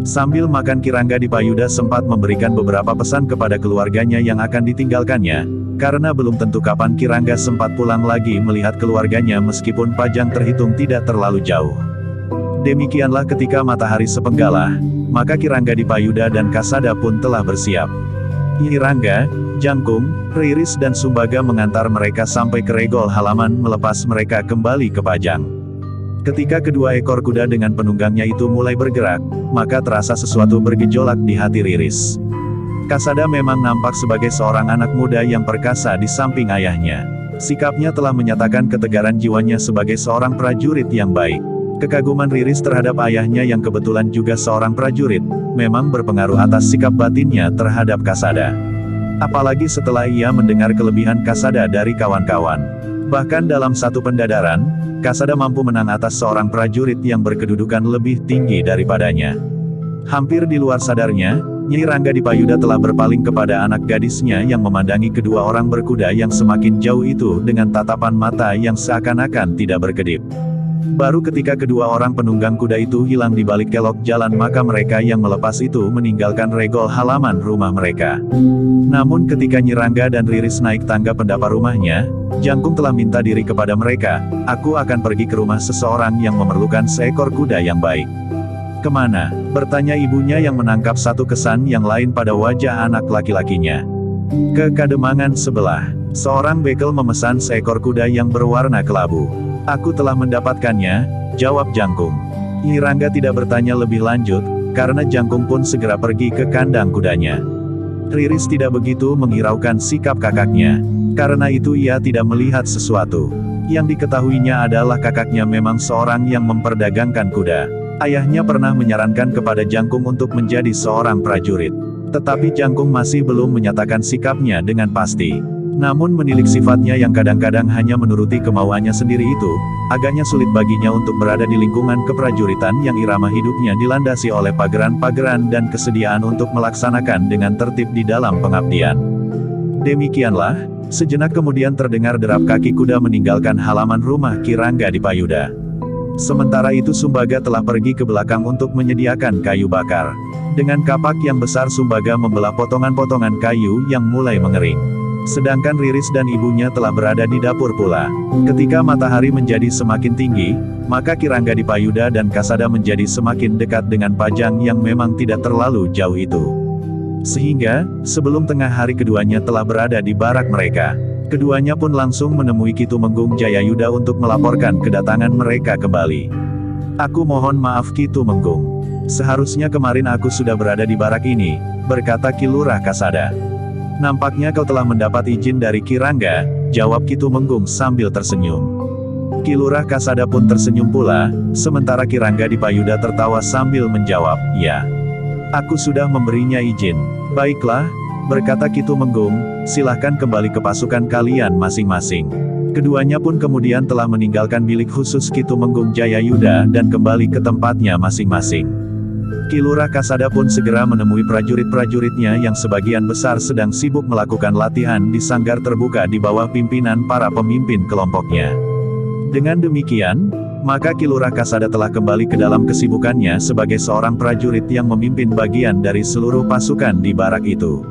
Sambil makan Ki Rangga di payuda sempat memberikan beberapa pesan kepada keluarganya yang akan ditinggalkannya, karena belum tentu kapan Ki Rangga sempat pulang lagi melihat keluarganya meskipun Pajang terhitung tidak terlalu jauh. Demikianlah ketika matahari sepenggalah, maka Ki Rangga di payuda dan Kasada pun telah bersiap. Nyi Rangga, Jangkung, Riris dan Sumbaga mengantar mereka sampai ke regol halaman melepas mereka kembali ke Pajang. Ketika kedua ekor kuda dengan penunggangnya itu mulai bergerak, maka terasa sesuatu bergejolak di hati Riris. Kasada memang nampak sebagai seorang anak muda yang perkasa di samping ayahnya. Sikapnya telah menyatakan ketegaran jiwanya sebagai seorang prajurit yang baik. Kekaguman Riris terhadap ayahnya yang kebetulan juga seorang prajurit, memang berpengaruh atas sikap batinnya terhadap Kasada. Apalagi setelah ia mendengar kelebihan Kasada dari kawan-kawan. Bahkan dalam satu pendadaran, Kasada mampu menang atas seorang prajurit yang berkedudukan lebih tinggi daripadanya. Hampir di luar sadarnya, Nyi Ranggadipayuda telah berpaling kepada anak gadisnya yang memandangi kedua orang berkuda yang semakin jauh itu dengan tatapan mata yang seakan-akan tidak berkedip. Baru ketika kedua orang penunggang kuda itu hilang di balik kelok jalan maka mereka yang melepas itu meninggalkan regol halaman rumah mereka. Namun ketika Nyi Rangga dan Riris naik tangga pendapa rumahnya, Jangkung telah minta diri kepada mereka, "Aku akan pergi ke rumah seseorang yang memerlukan seekor kuda yang baik." "Kemana?" bertanya ibunya yang menangkap satu kesan yang lain pada wajah anak laki-lakinya. "Ke Kademangan sebelah. Seorang bekel memesan seekor kuda yang berwarna kelabu." "Aku telah mendapatkannya," jawab Jangkung. Nyi Rangga tidak bertanya lebih lanjut, karena Jangkung pun segera pergi ke kandang kudanya. Riris tidak begitu menghiraukan sikap kakaknya. Karena itu ia tidak melihat sesuatu. Yang diketahuinya adalah kakaknya memang seorang yang memperdagangkan kuda. Ayahnya pernah menyarankan kepada Jangkung untuk menjadi seorang prajurit. Tetapi Jangkung masih belum menyatakan sikapnya dengan pasti. Namun menilik sifatnya yang kadang-kadang hanya menuruti kemauannya sendiri itu, agaknya sulit baginya untuk berada di lingkungan keprajuritan yang irama hidupnya dilandasi oleh pageran-pageran dan kesediaan untuk melaksanakan dengan tertib di dalam pengabdian. Demikianlah, sejenak kemudian terdengar derap kaki kuda meninggalkan halaman rumah Ki Ranggadipayuda. Sementara itu Sumbaga telah pergi ke belakang untuk menyediakan kayu bakar. Dengan kapak yang besar Sumbaga membelah potongan-potongan kayu yang mulai mengering. Sedangkan Riris dan ibunya telah berada di dapur pula. Ketika matahari menjadi semakin tinggi, maka Ki Ranggadipayuda dan Kasada menjadi semakin dekat dengan Pajang yang memang tidak terlalu jauh itu. Sehingga, sebelum tengah hari keduanya telah berada di barak mereka. Keduanya pun langsung menemui Ki Tumenggung Jayayuda untuk melaporkan kedatangan mereka kembali. "Aku mohon maaf Ki Tumenggung. Seharusnya kemarin aku sudah berada di barak ini," berkata Ki Lurah Kasada. "Nampaknya kau telah mendapat izin dari Ki Rangga," jawab Ki Tumenggung sambil tersenyum. Ki Lurah Kasada pun tersenyum pula, sementara Ki Ranggadipayuda tertawa sambil menjawab, "Ya. Aku sudah memberinya izin." "Baiklah," berkata Ki Tumenggung, "silahkan kembali ke pasukan kalian masing-masing." Keduanya pun kemudian telah meninggalkan bilik khusus Ki Tumenggung Jayayuda dan kembali ke tempatnya masing-masing. Ki Lurah Kasada pun segera menemui prajurit-prajuritnya yang sebagian besar sedang sibuk melakukan latihan di sanggar terbuka di bawah pimpinan para pemimpin kelompoknya. Dengan demikian, maka Ki Lurah Kasada telah kembali ke dalam kesibukannya sebagai seorang prajurit yang memimpin bagian dari seluruh pasukan di barak itu.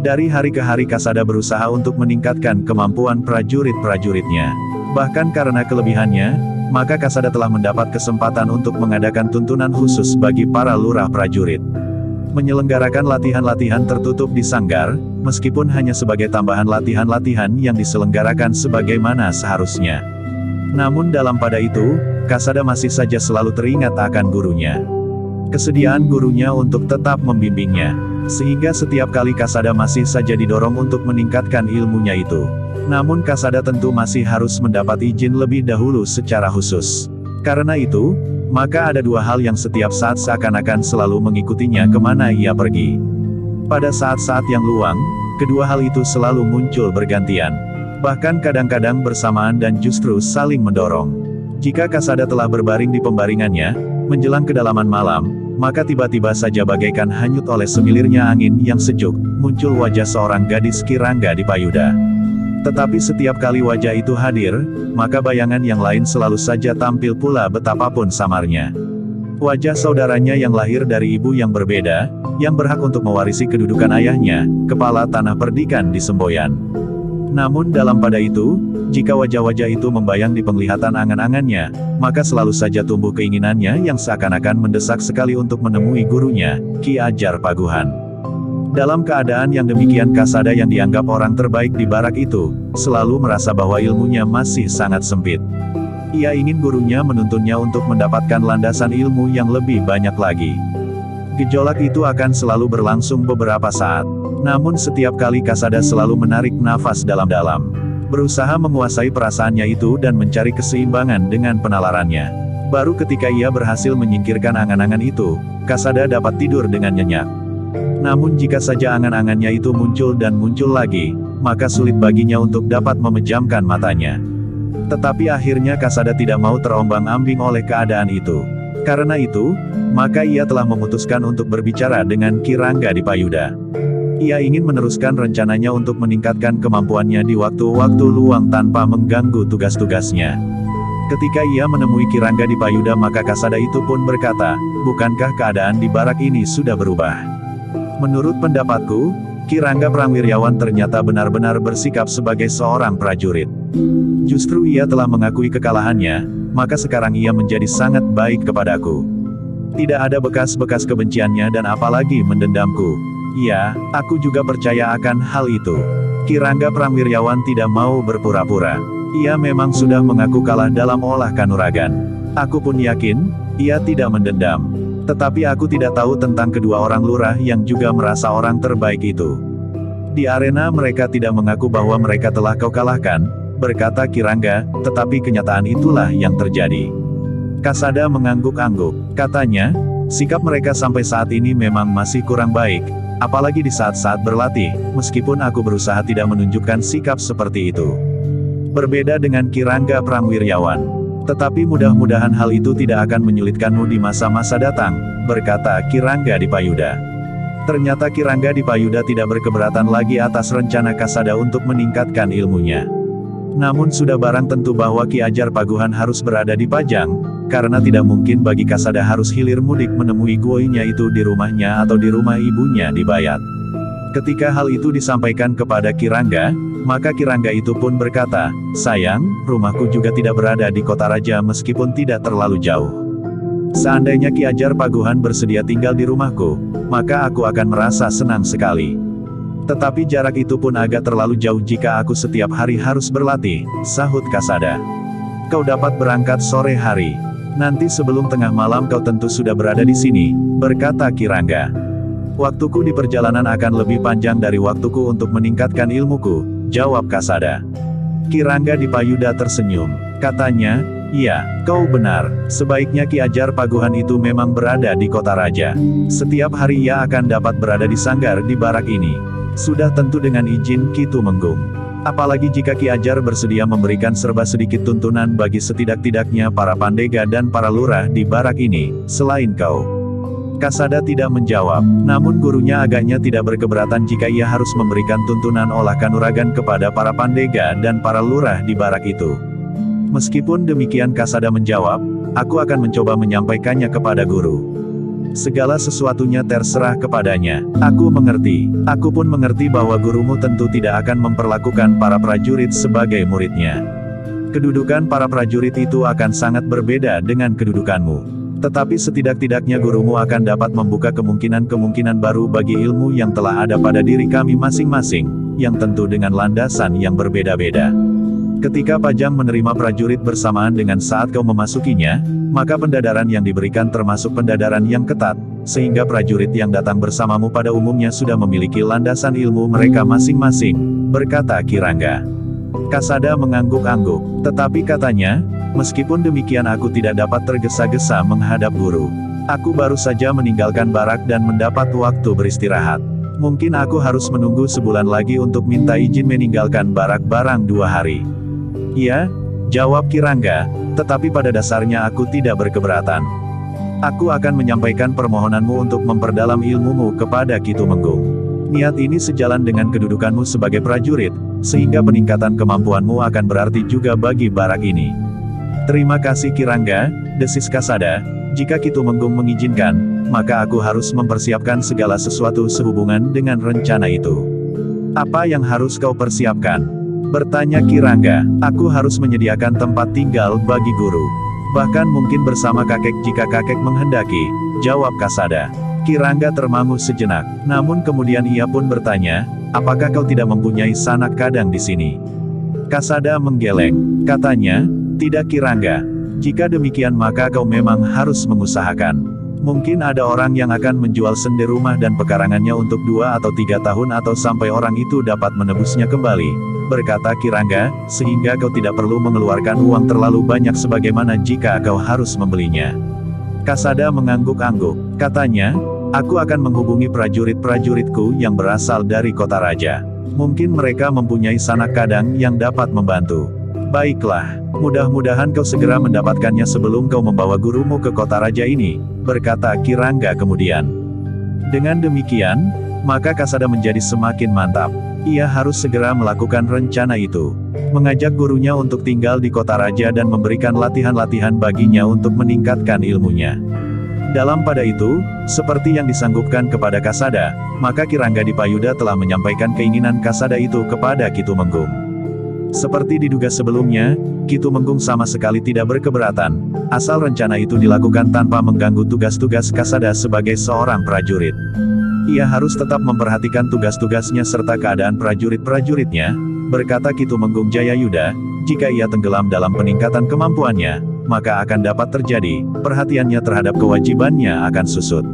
Dari hari ke hari Kasada berusaha untuk meningkatkan kemampuan prajurit-prajuritnya. Bahkan karena kelebihannya, maka Kasada telah mendapat kesempatan untuk mengadakan tuntunan khusus bagi para lurah prajurit. Menyelenggarakan latihan-latihan tertutup di sanggar, meskipun hanya sebagai tambahan latihan-latihan yang diselenggarakan sebagaimana seharusnya. Namun dalam pada itu, Kasada masih saja selalu teringat akan gurunya. Kesediaan gurunya untuk tetap membimbingnya. Sehingga setiap kali Kasada masih saja didorong untuk meningkatkan ilmunya itu. Namun Kasada tentu masih harus mendapat izin lebih dahulu secara khusus. Karena itu, maka ada dua hal yang setiap saat seakan-akan selalu mengikutinya kemana ia pergi. Pada saat-saat yang luang, kedua hal itu selalu muncul bergantian. Bahkan kadang-kadang bersamaan dan justru saling mendorong. Jika Kasada telah berbaring di pembaringannya, menjelang kedalaman malam, maka tiba-tiba saja bagaikan hanyut oleh semilirnya angin yang sejuk, muncul wajah seorang gadis Ki Ranggadipayuda. Tetapi setiap kali wajah itu hadir, maka bayangan yang lain selalu saja tampil pula betapapun samarnya. Wajah saudaranya yang lahir dari ibu yang berbeda, yang berhak untuk mewarisi kedudukan ayahnya, kepala tanah perdikan di semboyan. Namun dalam pada itu, jika wajah-wajah itu membayang di penglihatan angan-angannya, maka selalu saja tumbuh keinginannya yang seakan-akan mendesak sekali untuk menemui gurunya, Ki Ajar Paguhan. Dalam keadaan yang demikian Kasada yang dianggap orang terbaik di barak itu, selalu merasa bahwa ilmunya masih sangat sempit. Ia ingin gurunya menuntunnya untuk mendapatkan landasan ilmu yang lebih banyak lagi. Gejolak itu akan selalu berlangsung beberapa saat. Namun setiap kali Kasada selalu menarik nafas dalam-dalam. Berusaha menguasai perasaannya itu dan mencari keseimbangan dengan penalarannya. Baru ketika ia berhasil menyingkirkan angan-angan itu, Kasada dapat tidur dengan nyenyak. Namun jika saja angan-angannya itu muncul dan muncul lagi, maka sulit baginya untuk dapat memejamkan matanya. Tetapi akhirnya Kasada tidak mau terombang-ambing oleh keadaan itu. Karena itu, maka ia telah memutuskan untuk berbicara dengan Ki Rangga Dipayudha. Ia ingin meneruskan rencananya untuk meningkatkan kemampuannya di waktu-waktu luang tanpa mengganggu tugas-tugasnya. Ketika ia menemui Ki Rangga Dipayudha, maka Kasada itu pun berkata, "Bukankah keadaan di barak ini sudah berubah? Menurut pendapatku, Ki Rangga Prangwiryawan ternyata benar-benar bersikap sebagai seorang prajurit. Justru ia telah mengakui kekalahannya, maka sekarang ia menjadi sangat baik kepadaku. Tidak ada bekas-bekas kebenciannya dan apalagi mendendamku. Ya, aku juga percaya akan hal itu." Ki Rangga Prangwiryawan tidak mau berpura-pura. Ia memang sudah mengaku kalah dalam olah kanuragan. Aku pun yakin, ia tidak mendendam. Tetapi aku tidak tahu tentang kedua orang lurah yang juga merasa orang terbaik itu. Di arena mereka tidak mengaku bahwa mereka telah kau kalahkan, berkata Ki Rangga, tetapi kenyataan itulah yang terjadi. Kasada mengangguk-angguk. Katanya, sikap mereka sampai saat ini memang masih kurang baik. Apalagi di saat-saat berlatih, meskipun aku berusaha tidak menunjukkan sikap seperti itu. Berbeda dengan Ki Rangga Prangwiryawan. Tetapi mudah-mudahan hal itu tidak akan menyulitkanmu di masa-masa datang, berkata Ki Rangga Dipayudha. Ternyata Ki Rangga Dipayudha tidak berkeberatan lagi atas rencana Kasada untuk meningkatkan ilmunya. Namun sudah barang tentu bahwa Ki Ajar Paguhan harus berada di Pajang, karena tidak mungkin bagi Kasada harus hilir mudik menemui guoinya itu di rumahnya atau di rumah ibunya di Bayat. Ketika hal itu disampaikan kepada Ki Rangga, maka Ki Rangga itu pun berkata, "Sayang, rumahku juga tidak berada di kota raja meskipun tidak terlalu jauh. Seandainya Ki Ajar Paguhan bersedia tinggal di rumahku, maka aku akan merasa senang sekali. Tetapi jarak itu pun agak terlalu jauh jika aku setiap hari harus berlatih," sahut Kasada. "Kau dapat berangkat sore hari. Nanti sebelum tengah malam kau tentu sudah berada di sini," berkata Ki Rangga. "Waktuku di perjalanan akan lebih panjang dari waktuku untuk meningkatkan ilmuku," jawab Kasada. Ki Rangga Dipayudha tersenyum. Katanya, "Iya, kau benar. Sebaiknya Ki Ajar Paguhan itu memang berada di kota raja. Setiap hari ia akan dapat berada di sanggar di barak ini. Sudah tentu dengan izin Ki Tumenggung. Apalagi jika Ki Ajar bersedia memberikan serba sedikit tuntunan bagi setidak-tidaknya para pandega dan para lurah di barak ini, selain kau." Kasada tidak menjawab, namun gurunya agaknya tidak berkeberatan jika ia harus memberikan tuntunan olah kanuragan kepada para pandega dan para lurah di barak itu. Meskipun demikian Kasada menjawab, "Aku akan mencoba menyampaikannya kepada guru. Segala sesuatunya terserah kepadanya. Aku mengerti. Aku pun mengerti bahwa gurumu tentu tidak akan memperlakukan para prajurit sebagai muridnya. Kedudukan para prajurit itu akan sangat berbeda dengan kedudukanmu. Tetapi setidak-tidaknya gurumu akan dapat membuka kemungkinan-kemungkinan baru bagi ilmu yang telah ada pada diri kami masing-masing, yang tentu dengan landasan yang berbeda-beda. Ketika Pajang menerima prajurit bersamaan dengan saat kau memasukinya, maka pendadaran yang diberikan termasuk pendadaran yang ketat, sehingga prajurit yang datang bersamamu pada umumnya sudah memiliki landasan ilmu mereka masing-masing," berkata Ki Rangga. Kasada mengangguk-angguk, tetapi katanya, "Meskipun demikian aku tidak dapat tergesa-gesa menghadap guru. Aku baru saja meninggalkan barak dan mendapat waktu beristirahat. Mungkin aku harus menunggu sebulan lagi untuk minta izin meninggalkan barak barang 2 hari. "Iya," jawab Ki Rangga, "tetapi pada dasarnya aku tidak berkeberatan. Aku akan menyampaikan permohonanmu untuk memperdalam ilmumu kepada Ki Tumenggung. Niat ini sejalan dengan kedudukanmu sebagai prajurit, sehingga peningkatan kemampuanmu akan berarti juga bagi barak ini." "Terima kasih Ki Rangga," desis Kasada, "jika Ki Tumenggung mengizinkan, maka aku harus mempersiapkan segala sesuatu sehubungan dengan rencana itu." "Apa yang harus kau persiapkan?" bertanya Ki Rangga. "Aku harus menyediakan tempat tinggal bagi guru. Bahkan mungkin bersama kakek jika kakek menghendaki," jawab Kasada. Ki Rangga termangu sejenak, namun kemudian ia pun bertanya, "Apakah kau tidak mempunyai sanak kadang di sini?" Kasada menggeleng. Katanya, "Tidak Ki Rangga. Jika demikian maka kau memang harus mengusahakan. Mungkin ada orang yang akan menjual sende rumah dan pekarangannya untuk 2 atau 3 tahun atau sampai orang itu dapat menebusnya kembali," berkata Ki Rangga, "sehingga kau tidak perlu mengeluarkan uang terlalu banyak sebagaimana jika kau harus membelinya." Kasada mengangguk-angguk. Katanya, Aku akan menghubungi prajurit-prajuritku yang berasal dari kota raja. Mungkin mereka mempunyai sanak kadang yang dapat membantu. Baiklah, mudah-mudahan kau segera mendapatkannya sebelum kau membawa gurumu ke kota raja ini, berkata Kirangga kemudian. Dengan demikian, maka Kasada menjadi semakin mantap. Ia harus segera melakukan rencana itu. Mengajak gurunya untuk tinggal di kota raja dan memberikan latihan-latihan baginya untuk meningkatkan ilmunya. Dalam pada itu, seperti yang disanggupkan kepada Kasada, maka Kirangga Dipayuda telah menyampaikan keinginan Kasada itu kepada Ki Tumenggung. Seperti diduga sebelumnya, Ki Tumenggung sama sekali tidak berkeberatan, asal rencana itu dilakukan tanpa mengganggu tugas-tugas Kasada sebagai seorang prajurit. Ia harus tetap memperhatikan tugas-tugasnya serta keadaan prajurit-prajuritnya, berkata Ki Tumenggung Jayayuda, jika ia tenggelam dalam peningkatan kemampuannya, maka akan dapat terjadi, perhatiannya terhadap kewajibannya akan susut.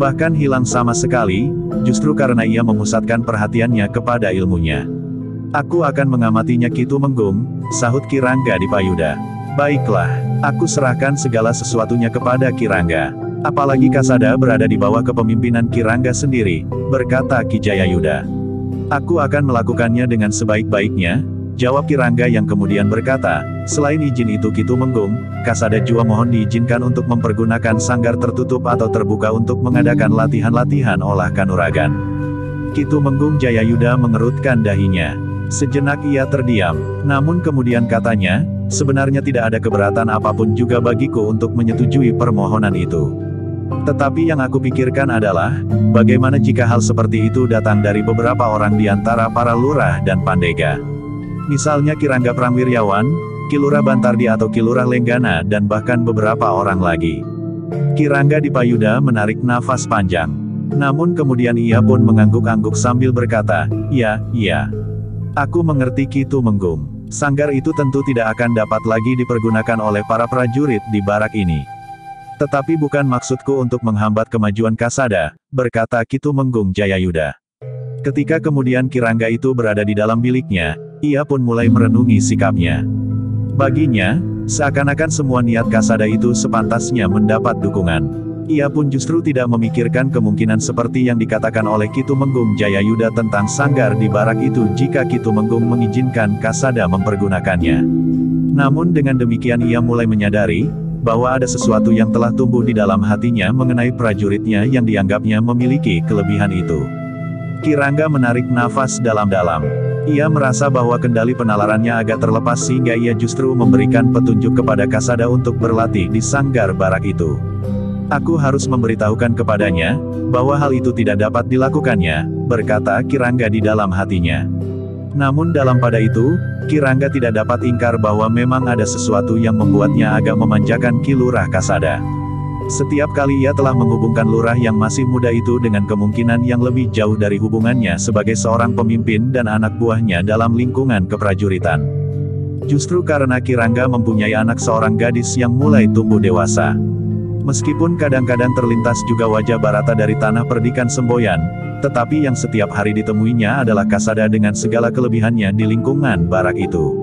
Bahkan hilang sama sekali, justru karena ia memusatkan perhatiannya kepada ilmunya. Aku akan mengamatinya Ki Tumenggung, sahut Kirangga Dipayuda. Baiklah, aku serahkan segala sesuatunya kepada Kirangga. Apalagi Kasada berada di bawah kepemimpinan Kirangga sendiri, berkata Ki Jayayuda. Aku akan melakukannya dengan sebaik-baiknya, jawab Kirangga yang kemudian berkata, selain izin itu Ki Tumenggung, Kasada juga mohon diizinkan untuk mempergunakan sanggar tertutup atau terbuka untuk mengadakan latihan-latihan olah kanuragan. Ki Tumenggung Jayayuda mengerutkan dahinya. Sejenak ia terdiam, namun kemudian katanya, sebenarnya tidak ada keberatan apapun juga bagiku untuk menyetujui permohonan itu. Tetapi yang aku pikirkan adalah, bagaimana jika hal seperti itu datang dari beberapa orang di antara para lurah dan pandega. Misalnya Kirangga Prangwiryawan, Ki Lurah Bantardi atau Ki Lurah Lenggana dan bahkan beberapa orang lagi. Kirangga Dipayuda menarik nafas panjang. Namun kemudian ia pun mengangguk-angguk sambil berkata, iya. Aku mengerti Ki Tumenggung. Sanggar itu tentu tidak akan dapat lagi dipergunakan oleh para prajurit di barak ini. Tetapi bukan maksudku untuk menghambat kemajuan Kasada, berkata Ki Tumenggung Jayayuda. Ketika kemudian Kirangga itu berada di dalam biliknya, ia pun mulai merenungi sikapnya. Baginya, seakan-akan semua niat Kasada itu sepantasnya mendapat dukungan. Ia pun justru tidak memikirkan kemungkinan seperti yang dikatakan oleh Ki Tumenggung Jayayuda tentang sanggar di barak itu jika Ki Tumenggung mengizinkan Kasada mempergunakannya. Namun dengan demikian ia mulai menyadari, bahwa ada sesuatu yang telah tumbuh di dalam hatinya mengenai prajuritnya yang dianggapnya memiliki kelebihan itu. Kirangga menarik nafas dalam-dalam. Ia merasa bahwa kendali penalarannya agak terlepas sehingga ia justru memberikan petunjuk kepada Kasada untuk berlatih di sanggar barak itu. Aku harus memberitahukan kepadanya, bahwa hal itu tidak dapat dilakukannya, berkata Kirangga di dalam hatinya. Namun dalam pada itu, Kirangga tidak dapat ingkar bahwa memang ada sesuatu yang membuatnya agak memanjakan Ki Lurah Kasada. Setiap kali ia telah menghubungkan lurah yang masih muda itu dengan kemungkinan yang lebih jauh dari hubungannya sebagai seorang pemimpin dan anak buahnya dalam lingkungan keprajuritan. Justru karena Kirangga mempunyai anak seorang gadis yang mulai tumbuh dewasa. Meskipun kadang-kadang terlintas juga wajah Barata dari tanah perdikan Semboyan, tetapi yang setiap hari ditemuinya adalah Kasada dengan segala kelebihannya di lingkungan barak itu.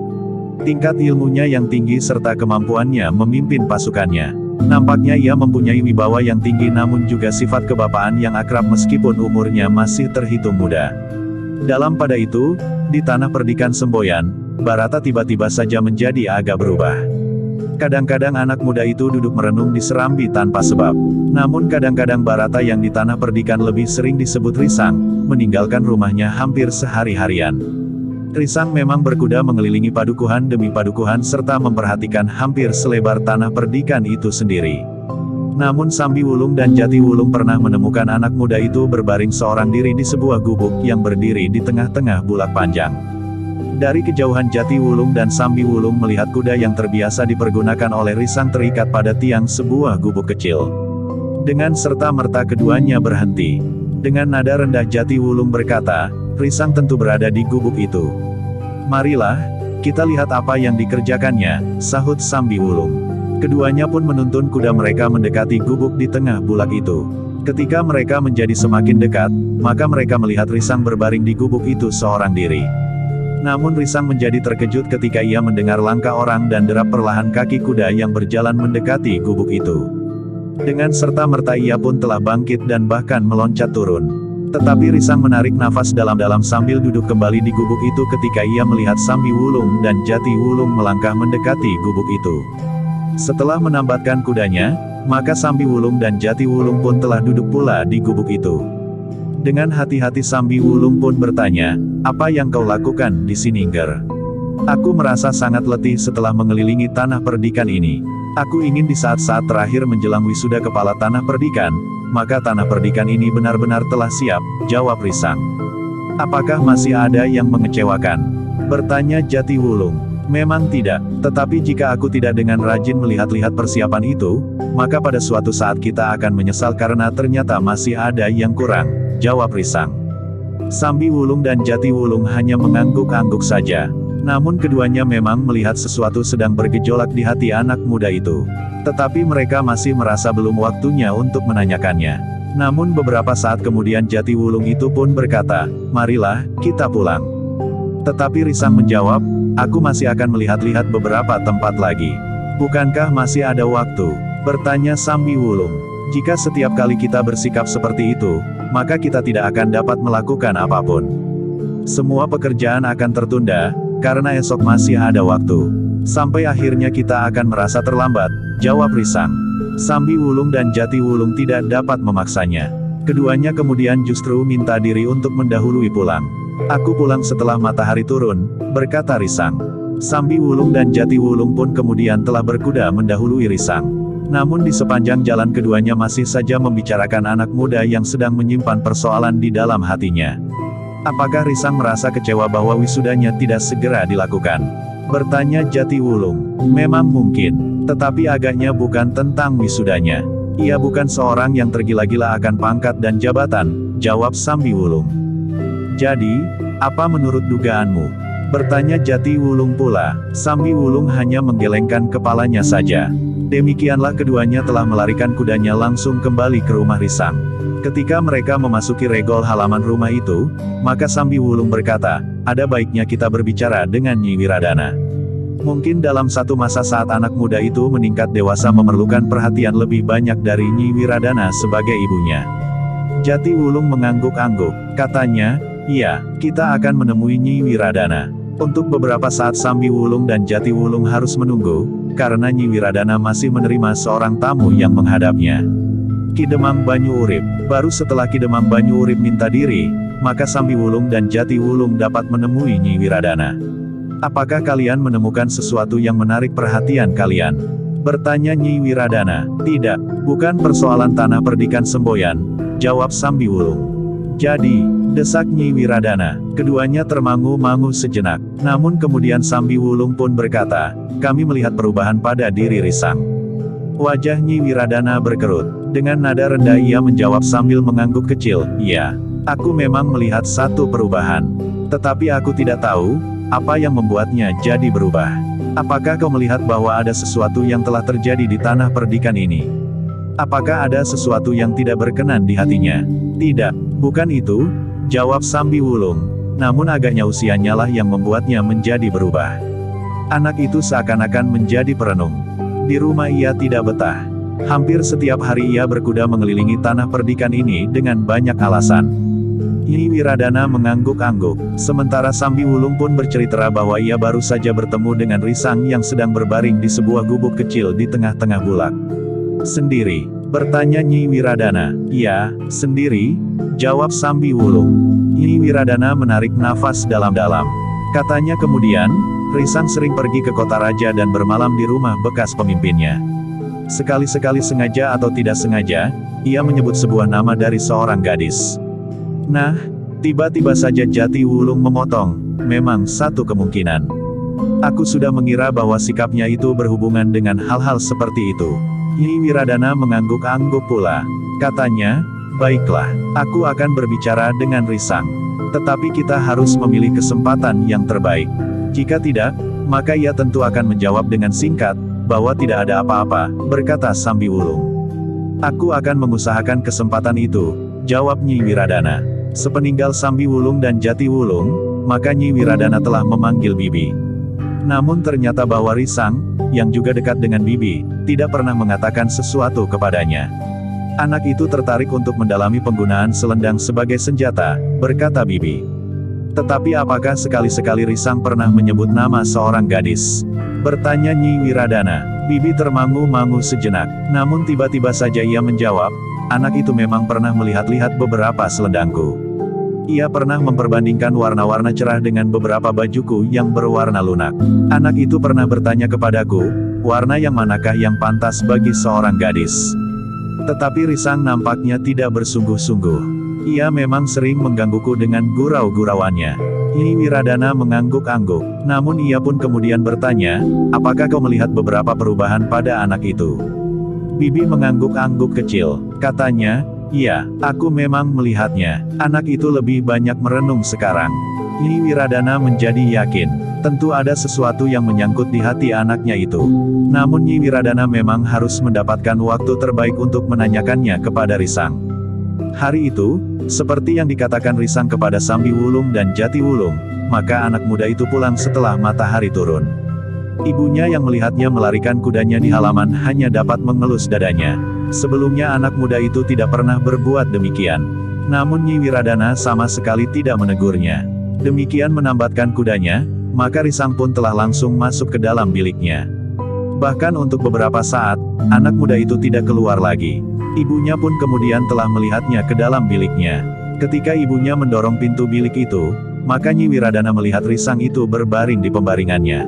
Tingkat ilmunya yang tinggi serta kemampuannya memimpin pasukannya. Nampaknya ia mempunyai wibawa yang tinggi namun juga sifat kebapaan yang akrab meskipun umurnya masih terhitung muda. Dalam pada itu, di tanah perdikan Semboyan, Barata tiba-tiba saja menjadi agak berubah. Kadang-kadang anak muda itu duduk merenung di serambi tanpa sebab. Namun kadang-kadang Barata yang di tanah perdikan lebih sering disebut Risang, meninggalkan rumahnya hampir sehari-harian. Risang memang berkuda mengelilingi padukuhan demi padukuhan serta memperhatikan hampir selebar tanah perdikan itu sendiri. Namun Sambi Wulung dan Jati Wulung pernah menemukan anak muda itu berbaring seorang diri di sebuah gubuk yang berdiri di tengah-tengah bulak panjang. Dari kejauhan Jati Wulung dan Sambi Wulung melihat kuda yang terbiasa dipergunakan oleh Risang terikat pada tiang sebuah gubuk kecil. Dengan serta-merta keduanya berhenti. Dengan nada rendah Jati Wulung berkata, Risang tentu berada di gubuk itu. Marilah, kita lihat apa yang dikerjakannya, sahut Sambi Wulung. Keduanya pun menuntun kuda mereka mendekati gubuk di tengah bulak itu. Ketika mereka menjadi semakin dekat, maka mereka melihat Risang berbaring di gubuk itu seorang diri. Namun Risang menjadi terkejut ketika ia mendengar langkah orang dan derap perlahan kaki kuda yang berjalan mendekati gubuk itu. Dengan serta-merta ia pun telah bangkit dan bahkan meloncat turun. Tetapi Risang menarik nafas dalam-dalam sambil duduk kembali di gubuk itu ketika ia melihat Sambi Wulung dan Jati Wulung melangkah mendekati gubuk itu. Setelah menambatkan kudanya, maka Sambi Wulung dan Jati Wulung pun telah duduk pula di gubuk itu. Dengan hati-hati Sambi Wulung pun bertanya, "Apa yang kau lakukan di sini, Ger? Aku merasa sangat letih setelah mengelilingi tanah perdikan ini. Aku ingin di saat-saat terakhir menjelang wisuda kepala tanah perdikan, maka tanah perdikan ini benar-benar telah siap," jawab Risang. "Apakah masih ada yang mengecewakan?" bertanya Jati Wulung. "Memang tidak, tetapi jika aku tidak dengan rajin melihat-lihat persiapan itu, maka pada suatu saat kita akan menyesal karena ternyata masih ada yang kurang," jawab Risang. Sambi Wulung dan Jati Wulung hanya mengangguk-angguk saja. Namun keduanya memang melihat sesuatu sedang bergejolak di hati anak muda itu. Tetapi mereka masih merasa belum waktunya untuk menanyakannya. Namun beberapa saat kemudian Jati Wulung itu pun berkata, "Marilah, kita pulang." Tetapi Risang menjawab, "Aku masih akan melihat-lihat beberapa tempat lagi." "Bukankah masih ada waktu?" bertanya Sambi Wulung. "Jika setiap kali kita bersikap seperti itu, maka kita tidak akan dapat melakukan apapun. Semua pekerjaan akan tertunda, karena esok masih ada waktu. Sampai akhirnya kita akan merasa terlambat," jawab Risang. Sambi Wulung dan Jati Wulung tidak dapat memaksanya. Keduanya kemudian justru minta diri untuk mendahului pulang. "Aku pulang setelah matahari turun," berkata Risang. Sambi Wulung dan Jati Wulung pun kemudian telah berkuda mendahului Risang. Namun di sepanjang jalan keduanya masih saja membicarakan anak muda yang sedang menyimpan persoalan di dalam hatinya. "Apakah Risang merasa kecewa bahwa wisudanya tidak segera dilakukan?" bertanya Jati Wulung. "Memang mungkin, tetapi agaknya bukan tentang wisudanya. Ia bukan seorang yang tergila-gila akan pangkat dan jabatan," jawab Sambi Wulung. "Jadi, apa menurut dugaanmu?" bertanya Jati Wulung pula. Sambi Wulung hanya menggelengkan kepalanya saja. Demikianlah keduanya telah melarikan kudanya langsung kembali ke rumah Risang. Ketika mereka memasuki regol halaman rumah itu, maka Sambi Wulung berkata, "Ada baiknya kita berbicara dengan Nyi Wiradana. Mungkin dalam satu masa saat anak muda itu meningkat dewasa memerlukan perhatian lebih banyak dari Nyi Wiradana sebagai ibunya." Jati Wulung mengangguk-angguk. Katanya, "Iya, kita akan menemui Nyi Wiradana." Untuk beberapa saat Sambi Wulung dan Jati Wulung harus menunggu, karena Nyi Wiradana masih menerima seorang tamu yang menghadapnya. Ki Demang Banyu Urip. Baru setelah Ki Demang Banyu Urip minta diri, maka Sambi Wulung dan Jati Wulung dapat menemui Nyi Wiradana. "Apakah kalian menemukan sesuatu yang menarik perhatian kalian?" bertanya Nyi Wiradana. "Tidak, bukan persoalan tanah perdikan semboyan," jawab Sambi Wulung. "Jadi," desak Nyi Wiradana. Keduanya termangu-mangu sejenak. Namun kemudian Sambi Wulung pun berkata, "Kami melihat perubahan pada diri Risang." Wajah Nyi Wiradana berkerut. Dengan nada rendah ia menjawab sambil mengangguk kecil, "Iya, aku memang melihat satu perubahan. Tetapi aku tidak tahu, apa yang membuatnya jadi berubah. Apakah kau melihat bahwa ada sesuatu yang telah terjadi di tanah perdikan ini? Apakah ada sesuatu yang tidak berkenan di hatinya?" "Tidak, bukan itu," jawab Sambi Wulung. "Namun agaknya usianya lah yang membuatnya menjadi berubah." Anak itu seakan-akan menjadi perenung. Di rumah ia tidak betah. Hampir setiap hari ia berkuda mengelilingi tanah perdikan ini dengan banyak alasan. Nyi Wiradana mengangguk-angguk. Sementara Sambi Wulung pun bercerita bahwa ia baru saja bertemu dengan Risang yang sedang berbaring di sebuah gubuk kecil di tengah-tengah bulak. "Sendiri?" bertanya Nyi Wiradana. "Iya, sendiri," jawab Sambi Wulung. Nyi Wiradana menarik nafas dalam-dalam. Katanya kemudian, Risang sering pergi ke kota raja dan bermalam di rumah bekas pemimpinnya. Sekali-sekali sengaja atau tidak sengaja, ia menyebut sebuah nama dari seorang gadis. Nah, tiba-tiba saja Jati Wulung memotong, "Memang satu kemungkinan. Aku sudah mengira bahwa sikapnya itu berhubungan dengan hal-hal seperti itu." Nyi Wiradana mengangguk-angguk pula. Katanya, "Baiklah, aku akan berbicara dengan Risang. Tetapi kita harus memilih kesempatan yang terbaik. Jika tidak, maka ia tentu akan menjawab dengan singkat, bahwa tidak ada apa-apa," berkata Sambi Wulung. "Aku akan mengusahakan kesempatan itu," jawab Nyi Wiradana. Sepeninggal Sambi Wulung dan Jati Wulung, maka Nyi Wiradana telah memanggil bibi. Namun ternyata bahwa Risang, yang juga dekat dengan Bibi, tidak pernah mengatakan sesuatu kepadanya. Anak itu tertarik untuk mendalami penggunaan selendang sebagai senjata, berkata Bibi. Tetapi apakah sekali-sekali Risang pernah menyebut nama seorang gadis? Bertanya Nyi Wiradana. Bibi termangu-mangu sejenak, namun tiba-tiba saja ia menjawab, anak itu memang pernah melihat-lihat beberapa selendangku. Ia pernah memperbandingkan warna-warna cerah dengan beberapa bajuku yang berwarna lunak. Anak itu pernah bertanya kepadaku, warna yang manakah yang pantas bagi seorang gadis? Tetapi Risang nampaknya tidak bersungguh-sungguh. Ia memang sering menggangguku dengan gurau-gurauannya. Nyi Wiradana mengangguk-angguk, namun ia pun kemudian bertanya, apakah kau melihat beberapa perubahan pada anak itu? Bibi mengangguk-angguk kecil, katanya, iya, aku memang melihatnya. Anak itu lebih banyak merenung sekarang. Nyi Wiradana menjadi yakin, tentu ada sesuatu yang menyangkut di hati anaknya itu. Namun Nyi Wiradana memang harus mendapatkan waktu terbaik untuk menanyakannya kepada Risang. Hari itu, seperti yang dikatakan Risang kepada Sambi Wulung dan Jati Wulung, maka anak muda itu pulang setelah matahari turun. Ibunya yang melihatnya melarikan kudanya di halaman hanya dapat mengelus dadanya. Sebelumnya anak muda itu tidak pernah berbuat demikian. Namun Nyi Wiradana sama sekali tidak menegurnya. Demikian menambatkan kudanya, maka Risang pun telah langsung masuk ke dalam biliknya. Bahkan untuk beberapa saat, anak muda itu tidak keluar lagi. Ibunya pun kemudian telah melihatnya ke dalam biliknya. Ketika ibunya mendorong pintu bilik itu, maka Nyi Wiradana melihat Risang itu berbaring di pembaringannya.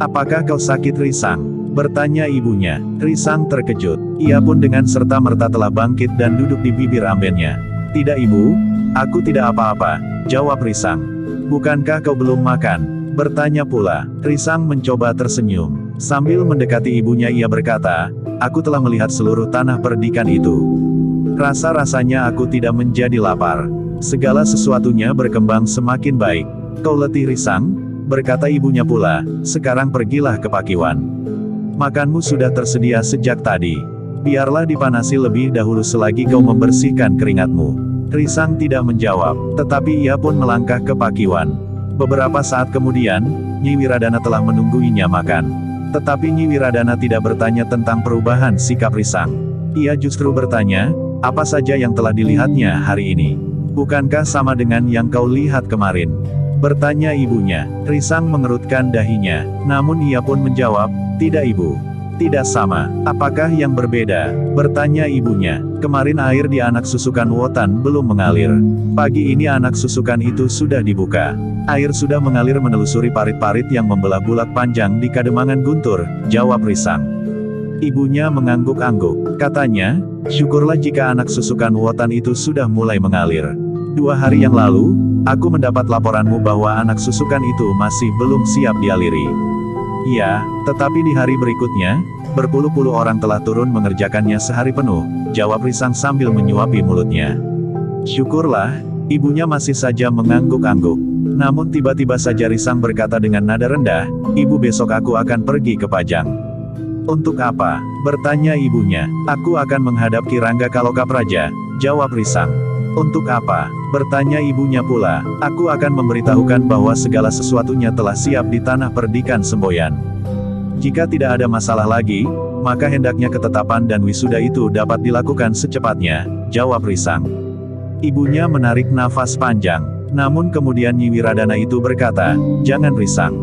Apakah kau sakit Risang? Bertanya ibunya. Risang terkejut. Ia pun dengan serta-merta telah bangkit dan duduk di bibir ambennya. Tidak ibu, aku tidak apa-apa, jawab Risang. Bukankah kau belum makan? Bertanya pula. Risang mencoba tersenyum. Sambil mendekati ibunya ia berkata, aku telah melihat seluruh tanah perdikan itu. Rasa-rasanya aku tidak menjadi lapar. Segala sesuatunya berkembang semakin baik. Kau letih Risang? Berkata ibunya pula, sekarang pergilah ke Pakiwan. Makanmu sudah tersedia sejak tadi. Biarlah dipanasi lebih dahulu selagi kau membersihkan keringatmu. Risang tidak menjawab, tetapi ia pun melangkah ke Pakiwan. Beberapa saat kemudian, Nyi Wiradana telah menungguinya makan. Tetapi Nyi Wiradana tidak bertanya tentang perubahan sikap Risang. Ia justru bertanya, apa saja yang telah dilihatnya hari ini? Bukankah sama dengan yang kau lihat kemarin? Bertanya ibunya. Risang mengerutkan dahinya, namun ia pun menjawab, tidak ibu. Tidak sama. Apakah yang berbeda? Bertanya ibunya. Kemarin air di anak susukan Wotan belum mengalir. Pagi ini anak susukan itu sudah dibuka. Air sudah mengalir menelusuri parit-parit yang membelah bulak panjang di Kademangan Guntur, jawab Risang. Ibunya mengangguk-angguk. Katanya, syukurlah jika anak susukan Wotan itu sudah mulai mengalir. 2 hari yang lalu, aku mendapat laporanmu bahwa anak susukan itu masih belum siap dialiri. Ya, tetapi di hari berikutnya, berpuluh-puluh orang telah turun mengerjakannya sehari penuh, jawab Risang sambil menyuapi mulutnya. Syukurlah, ibunya masih saja mengangguk-angguk. Namun tiba-tiba saja Risang berkata dengan nada rendah, ibu besok aku akan pergi ke Pajang. Untuk apa? Bertanya ibunya. Aku akan menghadap Ki Rangga Kalokapraja, jawab Risang. Untuk apa? Bertanya ibunya pula. Aku akan memberitahukan bahwa segala sesuatunya telah siap di tanah perdikan Semboyan. Jika tidak ada masalah lagi, maka hendaknya ketetapan dan wisuda itu dapat dilakukan secepatnya, jawab Risang. Ibunya menarik nafas panjang. Namun kemudian Nyi Wiradana itu berkata, jangan Risang.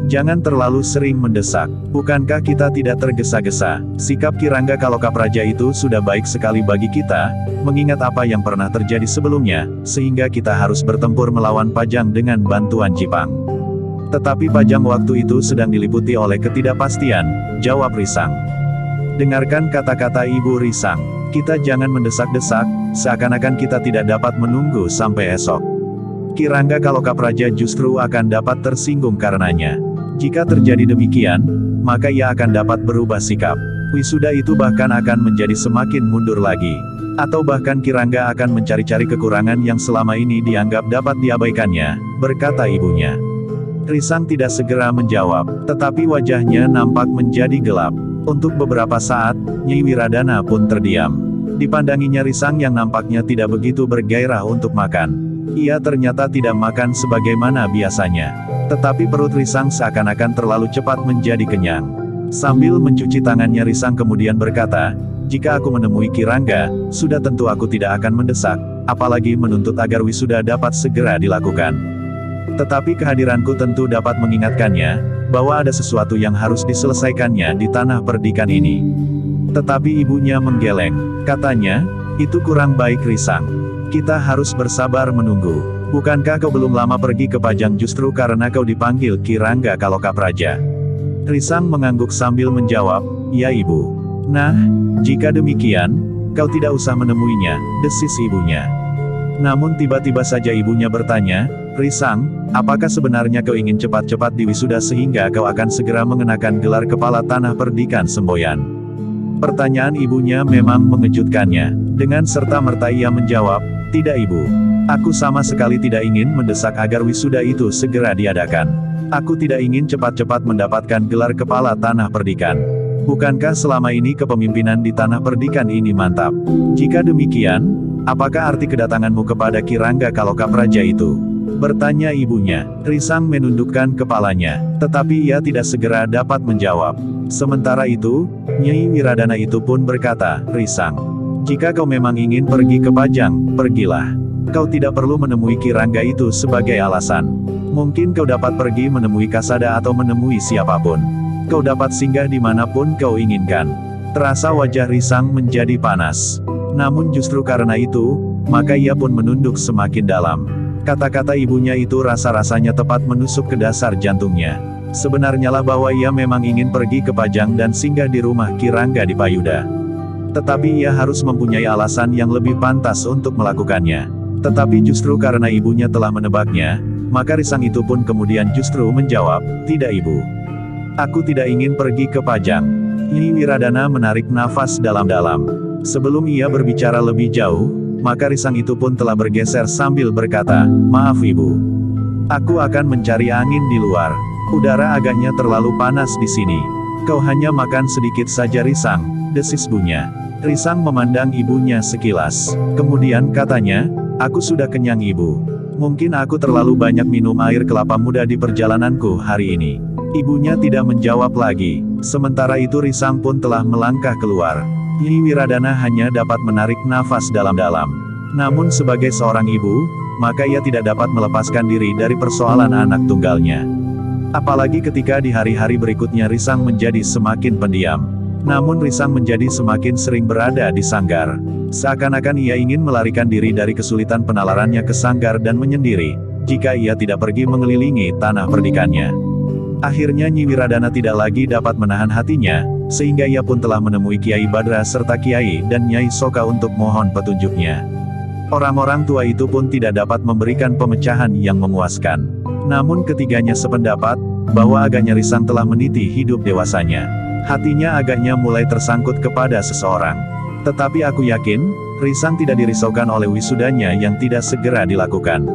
Jangan terlalu sering mendesak. Bukankah kita tidak tergesa-gesa? Sikap Ki Rangga Kalokapraja itu sudah baik sekali bagi kita, mengingat apa yang pernah terjadi sebelumnya, sehingga kita harus bertempur melawan Pajang dengan bantuan Jipang. Tetapi Pajang waktu itu sedang diliputi oleh ketidakpastian, jawab Risang. Dengarkan kata-kata Ibu Risang. Kita jangan mendesak-desak, seakan-akan kita tidak dapat menunggu sampai esok. Ki Rangga Kalokapraja justru akan dapat tersinggung karenanya. Jika terjadi demikian, maka ia akan dapat berubah sikap. Wisuda itu bahkan akan menjadi semakin mundur lagi. Atau bahkan Ki Rangga akan mencari-cari kekurangan yang selama ini dianggap dapat diabaikannya, berkata ibunya. Risang tidak segera menjawab, tetapi wajahnya nampak menjadi gelap. Untuk beberapa saat, Nyi Wiradana pun terdiam. Dipandanginya Risang yang nampaknya tidak begitu bergairah untuk makan. Ia ternyata tidak makan sebagaimana biasanya. Tetapi perut Risang seakan-akan terlalu cepat menjadi kenyang. Sambil mencuci tangannya Risang kemudian berkata, jika aku menemui Kirangga, sudah tentu aku tidak akan mendesak, apalagi menuntut agar wisuda dapat segera dilakukan. Tetapi kehadiranku tentu dapat mengingatkannya, bahwa ada sesuatu yang harus diselesaikannya di tanah perdikan ini. Tetapi ibunya menggeleng, katanya, itu kurang baik Risang. Kita harus bersabar menunggu. Bukankah kau belum lama pergi ke Pajang justru karena kau dipanggil Kirangga Kalokapraja? Risang mengangguk sambil menjawab, ya ibu. Nah, jika demikian, kau tidak usah menemuinya, desis ibunya. Namun tiba-tiba saja ibunya bertanya, Risang, apakah sebenarnya kau ingin cepat-cepat diwisuda sehingga kau akan segera mengenakan gelar kepala tanah perdikan semboyan? Pertanyaan ibunya memang mengejutkannya. Dengan serta-merta ia menjawab, tidak ibu. Aku sama sekali tidak ingin mendesak agar wisuda itu segera diadakan. Aku tidak ingin cepat-cepat mendapatkan gelar kepala tanah perdikan. Bukankah selama ini kepemimpinan di tanah perdikan ini mantap? Jika demikian, apakah arti kedatanganmu kepada Kirangga Kalokapraja itu? Bertanya ibunya. Risang menundukkan kepalanya, tetapi ia tidak segera dapat menjawab. Sementara itu, Nyai Wiradana itu pun berkata, Risang, jika kau memang ingin pergi ke Pajang, pergilah. Kau tidak perlu menemui Kirangga itu sebagai alasan. Mungkin kau dapat pergi menemui Kasada atau menemui siapapun. Kau dapat singgah dimanapun kau inginkan. Terasa wajah Risang menjadi panas. Namun justru karena itu, maka ia pun menunduk semakin dalam. Kata-kata ibunya itu rasa-rasanya tepat menusuk ke dasar jantungnya. Sebenarnya lah bahwa ia memang ingin pergi ke Pajang dan singgah di rumah Kirangga di Payuda. Tetapi ia harus mempunyai alasan yang lebih pantas untuk melakukannya. Tetapi justru karena ibunya telah menebaknya, maka Risang itu pun kemudian justru menjawab, tidak ibu. Aku tidak ingin pergi ke Pajang. Nyai Wiradana menarik nafas dalam-dalam. Sebelum ia berbicara lebih jauh, maka Risang itu pun telah bergeser sambil berkata, maaf ibu. Aku akan mencari angin di luar. Udara agaknya terlalu panas di sini. Kau hanya makan sedikit saja Risang, desis ibunya. Risang memandang ibunya sekilas. Kemudian katanya, aku sudah kenyang ibu. Mungkin aku terlalu banyak minum air kelapa muda di perjalananku hari ini. Ibunya tidak menjawab lagi. Sementara itu Risang pun telah melangkah keluar. Nyai Wiradana hanya dapat menarik nafas dalam-dalam. Namun sebagai seorang ibu, maka ia tidak dapat melepaskan diri dari persoalan anak tunggalnya. Apalagi ketika di hari-hari berikutnya Risang menjadi semakin pendiam. Namun Risang menjadi semakin sering berada di sanggar. Seakan-akan ia ingin melarikan diri dari kesulitan penalarannya ke sanggar dan menyendiri, jika ia tidak pergi mengelilingi tanah perdikannya. Akhirnya Nyi Wiradana tidak lagi dapat menahan hatinya, sehingga ia pun telah menemui Kiai Badra serta Kiai dan Nyai Soka untuk mohon petunjuknya. Orang-orang tua itu pun tidak dapat memberikan pemecahan yang memuaskan. Namun ketiganya sependapat, bahwa agaknya Risang telah meniti hidup dewasanya. Hatinya agaknya mulai tersangkut kepada seseorang. Tetapi aku yakin, Risang tidak dirisaukan oleh wisudanya yang tidak segera dilakukan.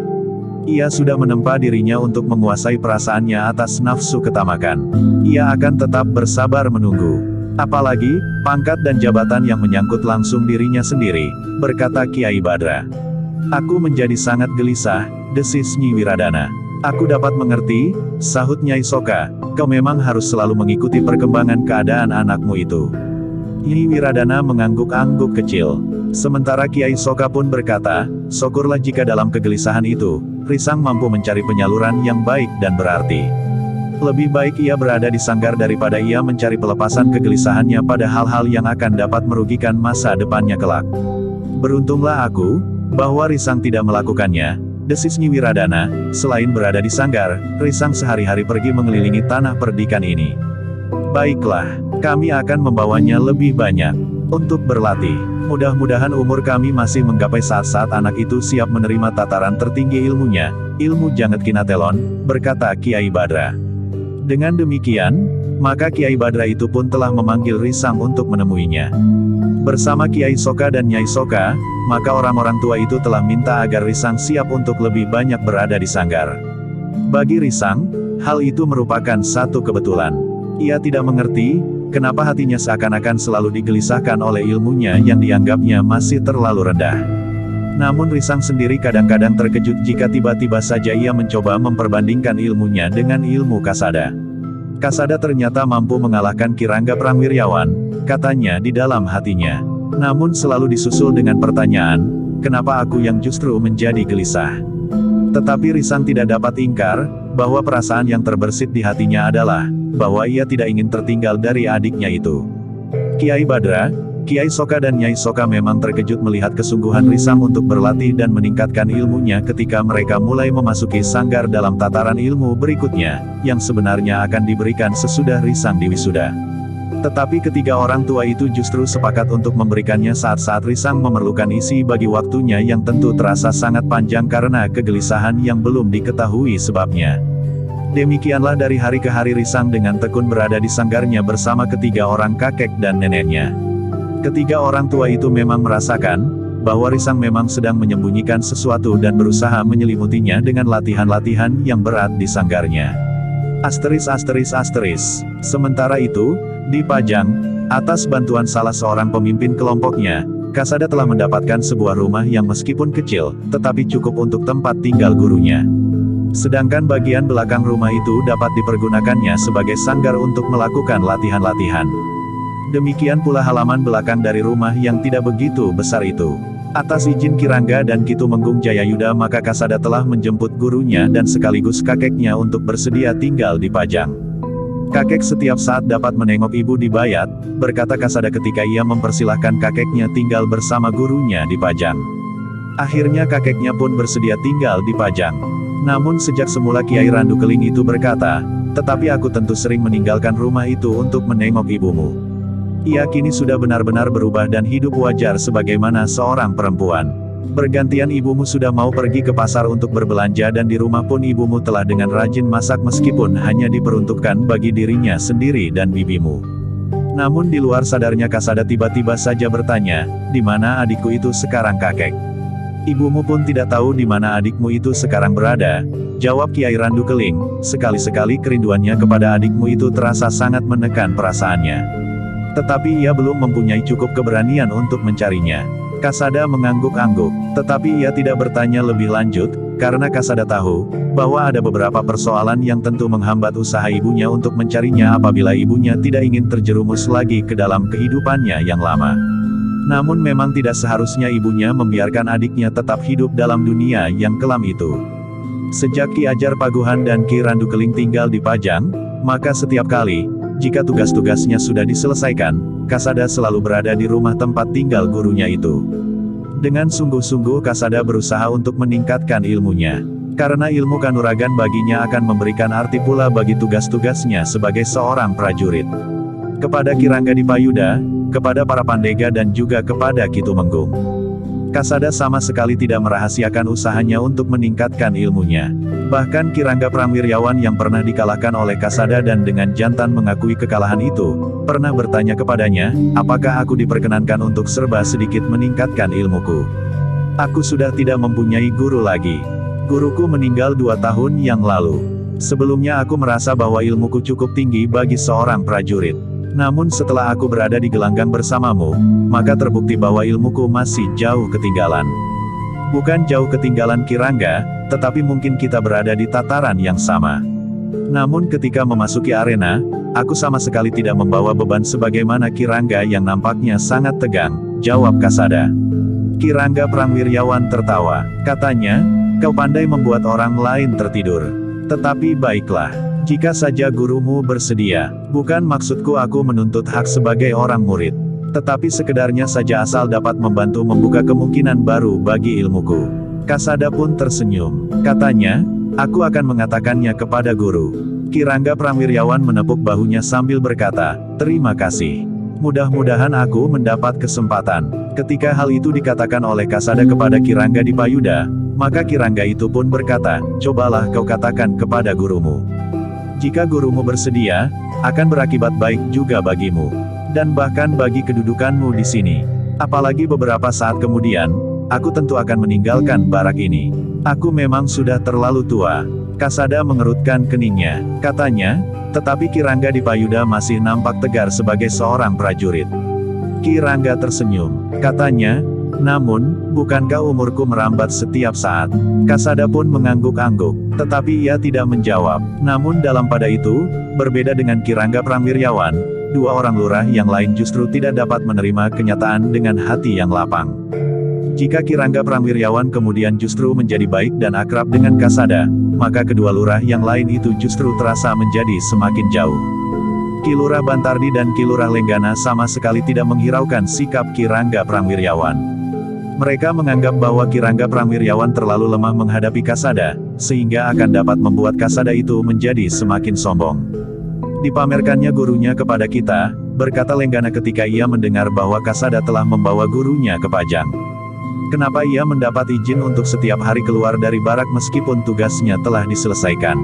Ia sudah menempa dirinya untuk menguasai perasaannya atas nafsu ketamakan. Ia akan tetap bersabar menunggu. Apalagi, pangkat dan jabatan yang menyangkut langsung dirinya sendiri, berkata Kiai Badra. Aku menjadi sangat gelisah, desis Nyi Wiradana. Aku dapat mengerti, sahut Nyai Soka, kau memang harus selalu mengikuti perkembangan keadaan anakmu itu. Nyi Wiradana mengangguk-angguk kecil. Sementara Kiai Soka pun berkata, syukurlah jika dalam kegelisahan itu, Risang mampu mencari penyaluran yang baik dan berarti. Lebih baik ia berada di sanggar daripada ia mencari pelepasan kegelisahannya pada hal-hal yang akan dapat merugikan masa depannya kelak. Beruntunglah aku, bahwa Risang tidak melakukannya, desis Nyi Wiradana. Selain berada di sanggar, Risang sehari-hari pergi mengelilingi tanah perdikan ini. Baiklah, kami akan membawanya lebih banyak untuk berlatih. Mudah-mudahan umur kami masih menggapai saat-saat anak itu siap menerima tataran tertinggi ilmunya, ilmu Janget Kinatelon, berkata Kiai Badra. Dengan demikian, maka Kiai Badra itu pun telah memanggil Risang untuk menemuinya. Bersama Kiai Soka dan Nyai Soka, maka orang-orang tua itu telah minta agar Risang siap untuk lebih banyak berada di sanggar. Bagi Risang, hal itu merupakan satu kebetulan. Ia tidak mengerti, kenapa hatinya seakan-akan selalu digelisahkan oleh ilmunya yang dianggapnya masih terlalu rendah. Namun Risang sendiri kadang-kadang terkejut jika tiba-tiba saja ia mencoba memperbandingkan ilmunya dengan ilmu Kasada. Kasada ternyata mampu mengalahkan Kirangga Prangwiryawan, katanya di dalam hatinya. Namun selalu disusul dengan pertanyaan, kenapa aku yang justru menjadi gelisah? Tetapi Risang tidak dapat ingkar, bahwa perasaan yang terbersit di hatinya adalah, bahwa ia tidak ingin tertinggal dari adiknya itu. Kiai Badra, Kiai Soka dan Nyai Soka memang terkejut melihat kesungguhan Risang untuk berlatih dan meningkatkan ilmunya ketika mereka mulai memasuki sanggar dalam tataran ilmu berikutnya, yang sebenarnya akan diberikan sesudah Risang diwisuda. Tetapi ketiga orang tua itu justru sepakat untuk memberikannya saat-saat Risang memerlukan isi bagi waktunya yang tentu terasa sangat panjang karena kegelisahan yang belum diketahui sebabnya. Demikianlah dari hari ke hari Risang dengan tekun berada di sanggarnya bersama ketiga orang kakek dan neneknya. Ketiga orang tua itu memang merasakan, bahwa Risang memang sedang menyembunyikan sesuatu dan berusaha menyelimutinya dengan latihan-latihan yang berat di sanggarnya. Asteris. Sementara itu, di Pajang, atas bantuan salah seorang pemimpin kelompoknya, Kasada telah mendapatkan sebuah rumah yang meskipun kecil, tetapi cukup untuk tempat tinggal gurunya. Sedangkan bagian belakang rumah itu dapat dipergunakannya sebagai sanggar untuk melakukan latihan-latihan. Demikian pula halaman belakang dari rumah yang tidak begitu besar itu. Atas izin Kirangga dan Ki Tumenggung Jayayuda maka Kasada telah menjemput gurunya dan sekaligus kakeknya untuk bersedia tinggal di Pajang. Kakek setiap saat dapat menengok ibu di Bayat, berkata Kasada ketika ia mempersilahkan kakeknya tinggal bersama gurunya di Pajang. Akhirnya kakeknya pun bersedia tinggal di Pajang. Namun sejak semula Kiai Randu Keling itu berkata, tetapi aku tentu sering meninggalkan rumah itu untuk menengok ibumu. Ia kini sudah benar-benar berubah dan hidup wajar sebagaimana seorang perempuan. Bergantian ibumu sudah mau pergi ke pasar untuk berbelanja dan di rumah pun ibumu telah dengan rajin masak meskipun hanya diperuntukkan bagi dirinya sendiri dan bibimu. Namun di luar sadarnya Kasada tiba-tiba saja bertanya, di mana adikku itu sekarang kakek? Ibumu pun tidak tahu di mana adikmu itu sekarang berada, jawab Kiai Randu Keling, sekali-sekali kerinduannya kepada adikmu itu terasa sangat menekan perasaannya. Tetapi ia belum mempunyai cukup keberanian untuk mencarinya. Kasada mengangguk-angguk, tetapi ia tidak bertanya lebih lanjut, karena Kasada tahu, bahwa ada beberapa persoalan yang tentu menghambat usaha ibunya untuk mencarinya apabila ibunya tidak ingin terjerumus lagi ke dalam kehidupannya yang lama. Namun memang tidak seharusnya ibunya membiarkan adiknya tetap hidup dalam dunia yang kelam itu. Sejak Ki Ajar Paguhan dan Ki Randu Keling tinggal di Pajang, maka setiap kali, jika tugas-tugasnya sudah diselesaikan, Kasada selalu berada di rumah tempat tinggal gurunya itu. Dengan sungguh-sungguh Kasada berusaha untuk meningkatkan ilmunya. Karena ilmu kanuragan baginya akan memberikan arti pula bagi tugas-tugasnya sebagai seorang prajurit. Kepada Kirangga Dipayuda, kepada para pandega dan juga kepada Ki Tumenggung. Kasada sama sekali tidak merahasiakan usahanya untuk meningkatkan ilmunya. Bahkan Kirangga Prangwiryawan yang pernah dikalahkan oleh Kasada dan dengan jantan mengakui kekalahan itu, pernah bertanya kepadanya, apakah aku diperkenankan untuk serba sedikit meningkatkan ilmuku? Aku sudah tidak mempunyai guru lagi. Guruku meninggal 2 tahun yang lalu. Sebelumnya aku merasa bahwa ilmuku cukup tinggi bagi seorang prajurit. Namun setelah aku berada di gelanggang bersamamu, maka terbukti bahwa ilmuku masih jauh ketinggalan. Bukan jauh ketinggalan Kirangga, tetapi mungkin kita berada di tataran yang sama. Namun ketika memasuki arena, aku sama sekali tidak membawa beban sebagaimana Kirangga yang nampaknya sangat tegang, jawab Kasada. Kirangga Prangwiryawan tertawa, katanya, kau pandai membuat orang lain tertidur. Tetapi baiklah. Jika saja gurumu bersedia, bukan maksudku aku menuntut hak sebagai orang murid. Tetapi sekedarnya saja asal dapat membantu membuka kemungkinan baru bagi ilmuku. Kasada pun tersenyum. Katanya, aku akan mengatakannya kepada guru. Kirangga Prangwiryawan menepuk bahunya sambil berkata, terima kasih. Mudah-mudahan aku mendapat kesempatan. Ketika hal itu dikatakan oleh Kasada kepada Kirangga Dipayuda, maka Kirangga itu pun berkata, cobalah kau katakan kepada gurumu. Jika gurumu bersedia, akan berakibat baik juga bagimu. Dan bahkan bagi kedudukanmu di sini. Apalagi beberapa saat kemudian, aku tentu akan meninggalkan barak ini. Aku memang sudah terlalu tua. Kasada mengerutkan keningnya. Katanya, tetapi Kirangga Dipayuda masih nampak tegar sebagai seorang prajurit. Kirangga tersenyum. Katanya, Namun, bukankah umurku merambat setiap saat? Kasada pun mengangguk-angguk, tetapi ia tidak menjawab. Namun dalam pada itu, berbeda dengan Kirangga Prangwiryawan, dua orang lurah yang lain justru tidak dapat menerima kenyataan dengan hati yang lapang. Jika Kirangga Prangwiryawan kemudian justru menjadi baik dan akrab dengan Kasada, maka kedua lurah yang lain itu justru terasa menjadi semakin jauh. Ki Lurah Bantardi dan Ki Lurah Lenggana sama sekali tidak menghiraukan sikap Kirangga Prangwiryawan. Mereka menganggap bahwa Kirangga Prangwiryawan terlalu lemah menghadapi Kasada, sehingga akan dapat membuat Kasada itu menjadi semakin sombong. Dipamerkannya gurunya kepada kita, berkata Lenggana ketika ia mendengar bahwa Kasada telah membawa gurunya ke Pajang. Kenapa ia mendapat izin untuk setiap hari keluar dari barak meskipun tugasnya telah diselesaikan?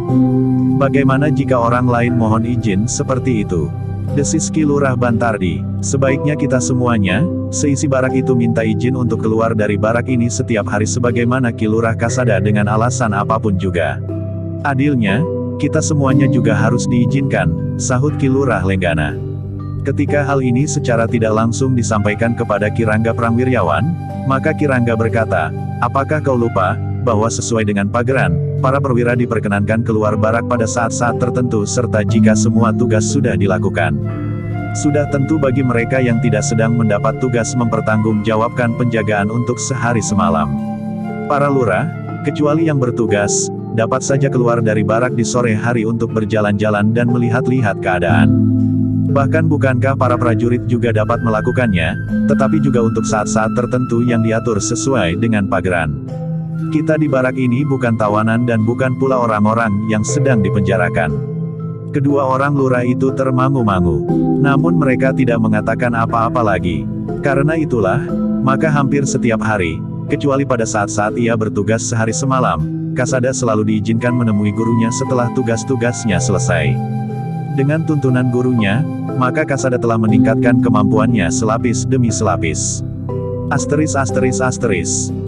Bagaimana jika orang lain mohon izin seperti itu? Desis Ki Lurah Bantardi, sebaiknya kita semuanya, seisi barak itu minta izin untuk keluar dari barak ini setiap hari sebagaimana Ki Lurah Kasada dengan alasan apapun juga. Adilnya, kita semuanya juga harus diizinkan, sahut Ki Lurah Lenggana. Ketika hal ini secara tidak langsung disampaikan kepada Kirangga Prangwiryawan, maka Kirangga berkata, apakah kau lupa, bahwa sesuai dengan pageran, para perwira diperkenankan keluar barak pada saat-saat tertentu serta jika semua tugas sudah dilakukan. Sudah tentu bagi mereka yang tidak sedang mendapat tugas mempertanggungjawabkan penjagaan untuk sehari semalam. Para lurah, kecuali yang bertugas, dapat saja keluar dari barak di sore hari untuk berjalan-jalan dan melihat-lihat keadaan. Bahkan bukankah para prajurit juga dapat melakukannya, tetapi juga untuk saat-saat tertentu yang diatur sesuai dengan pageran. Kita di barak ini bukan tawanan dan bukan pula orang-orang yang sedang dipenjarakan. Kedua orang lurah itu termangu-mangu. Namun mereka tidak mengatakan apa-apa lagi. Karena itulah, maka hampir setiap hari, kecuali pada saat-saat ia bertugas sehari semalam, Kasada selalu diizinkan menemui gurunya setelah tugas-tugasnya selesai. Dengan tuntunan gurunya, maka Kasada telah meningkatkan kemampuannya selapis demi selapis.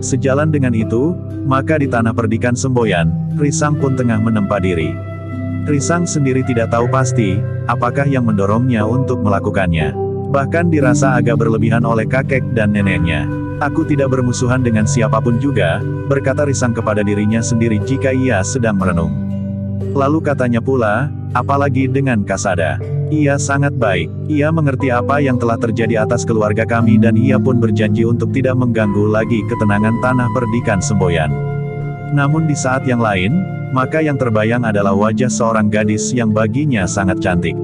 Sejalan dengan itu, maka di tanah perdikan Semboyan, Risang pun tengah menempa diri. Risang sendiri tidak tahu pasti, apakah yang mendorongnya untuk melakukannya. Bahkan dirasa agak berlebihan oleh kakek dan neneknya. Aku tidak bermusuhan dengan siapapun juga, berkata Risang kepada dirinya sendiri jika ia sedang merenung. Lalu katanya pula, apalagi dengan Kasada. Ia sangat baik, ia mengerti apa yang telah terjadi atas keluarga kami dan ia pun berjanji untuk tidak mengganggu lagi ketenangan tanah perdikan Semboyan. Namun di saat yang lain, maka yang terbayang adalah wajah seorang gadis yang baginya sangat cantik.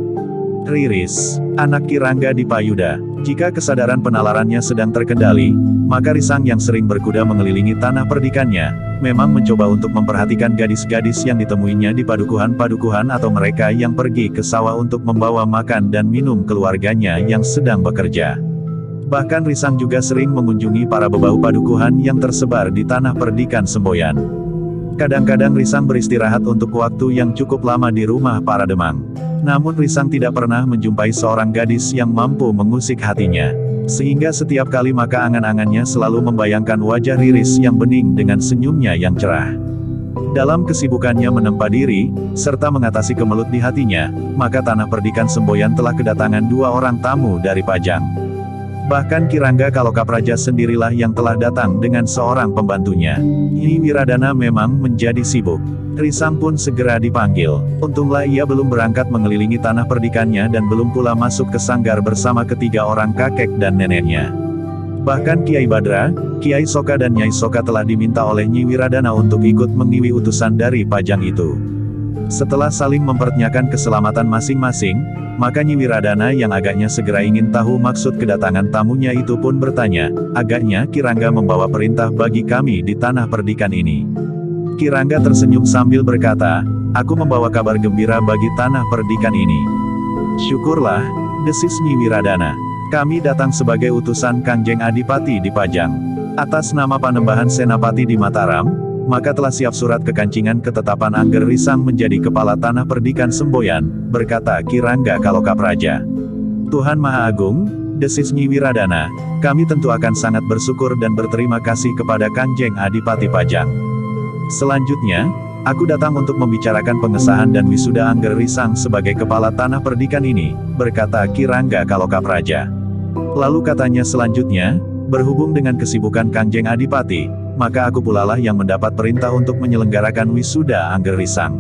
Riris, anak Kirangga Dipayuda. Jika kesadaran penalarannya sedang terkendali, maka Risang yang sering berkuda mengelilingi tanah perdikannya, memang mencoba untuk memperhatikan gadis-gadis yang ditemuinya di padukuhan-padukuhan atau mereka yang pergi ke sawah untuk membawa makan dan minum keluarganya yang sedang bekerja. Bahkan Risang juga sering mengunjungi para bebahu padukuhan yang tersebar di tanah perdikan Semboyan. Kadang-kadang Risang beristirahat untuk waktu yang cukup lama di rumah para demang. Namun Risang tidak pernah menjumpai seorang gadis yang mampu mengusik hatinya. Sehingga setiap kali maka angan-angannya selalu membayangkan wajah Riris yang bening dengan senyumnya yang cerah. Dalam kesibukannya menempa diri, serta mengatasi kemelut di hatinya, maka tanah perdikan Semboyan telah kedatangan dua orang tamu dari Pajang. Bahkan Kirangga Kalokapraja sendirilah yang telah datang dengan seorang pembantunya. Nyi Wiradana memang menjadi sibuk. Risang pun segera dipanggil. Untunglah ia belum berangkat mengelilingi tanah perdikannya dan belum pula masuk ke sanggar bersama ketiga orang kakek dan neneknya. Bahkan Kiai Badra, Kiai Soka dan Nyai Soka telah diminta oleh Nyi Wiradana untuk ikut mengiwi utusan dari Pajang itu. Setelah saling mempertanyakan keselamatan masing-masing, maka Nyi Wiradana yang agaknya segera ingin tahu maksud kedatangan tamunya itu pun bertanya, agaknya Kirangga membawa perintah bagi kami di tanah perdikan ini. Kirangga tersenyum sambil berkata, aku membawa kabar gembira bagi tanah perdikan ini. Syukurlah, desis Nyi Wiradana. Kami datang sebagai utusan Kangjeng Adipati di Pajang. Atas nama Panembahan Senapati di Mataram, maka telah siap surat kekancingan ketetapan Angger Risang menjadi kepala tanah perdikan Semboyan, berkata Kirangga Kalokapraja. Tuhan Maha Agung, desis Nyi Wiradana, kami tentu akan sangat bersyukur dan berterima kasih kepada Kangjeng Adipati Pajang. Selanjutnya, aku datang untuk membicarakan pengesahan dan wisuda Angger Risang sebagai kepala tanah perdikan ini, berkata Kirangga Kalokapraja. Lalu katanya selanjutnya, Berhubung dengan kesibukan Kangjeng Adipati, maka aku pulalah yang mendapat perintah untuk menyelenggarakan wisuda Angger Risang.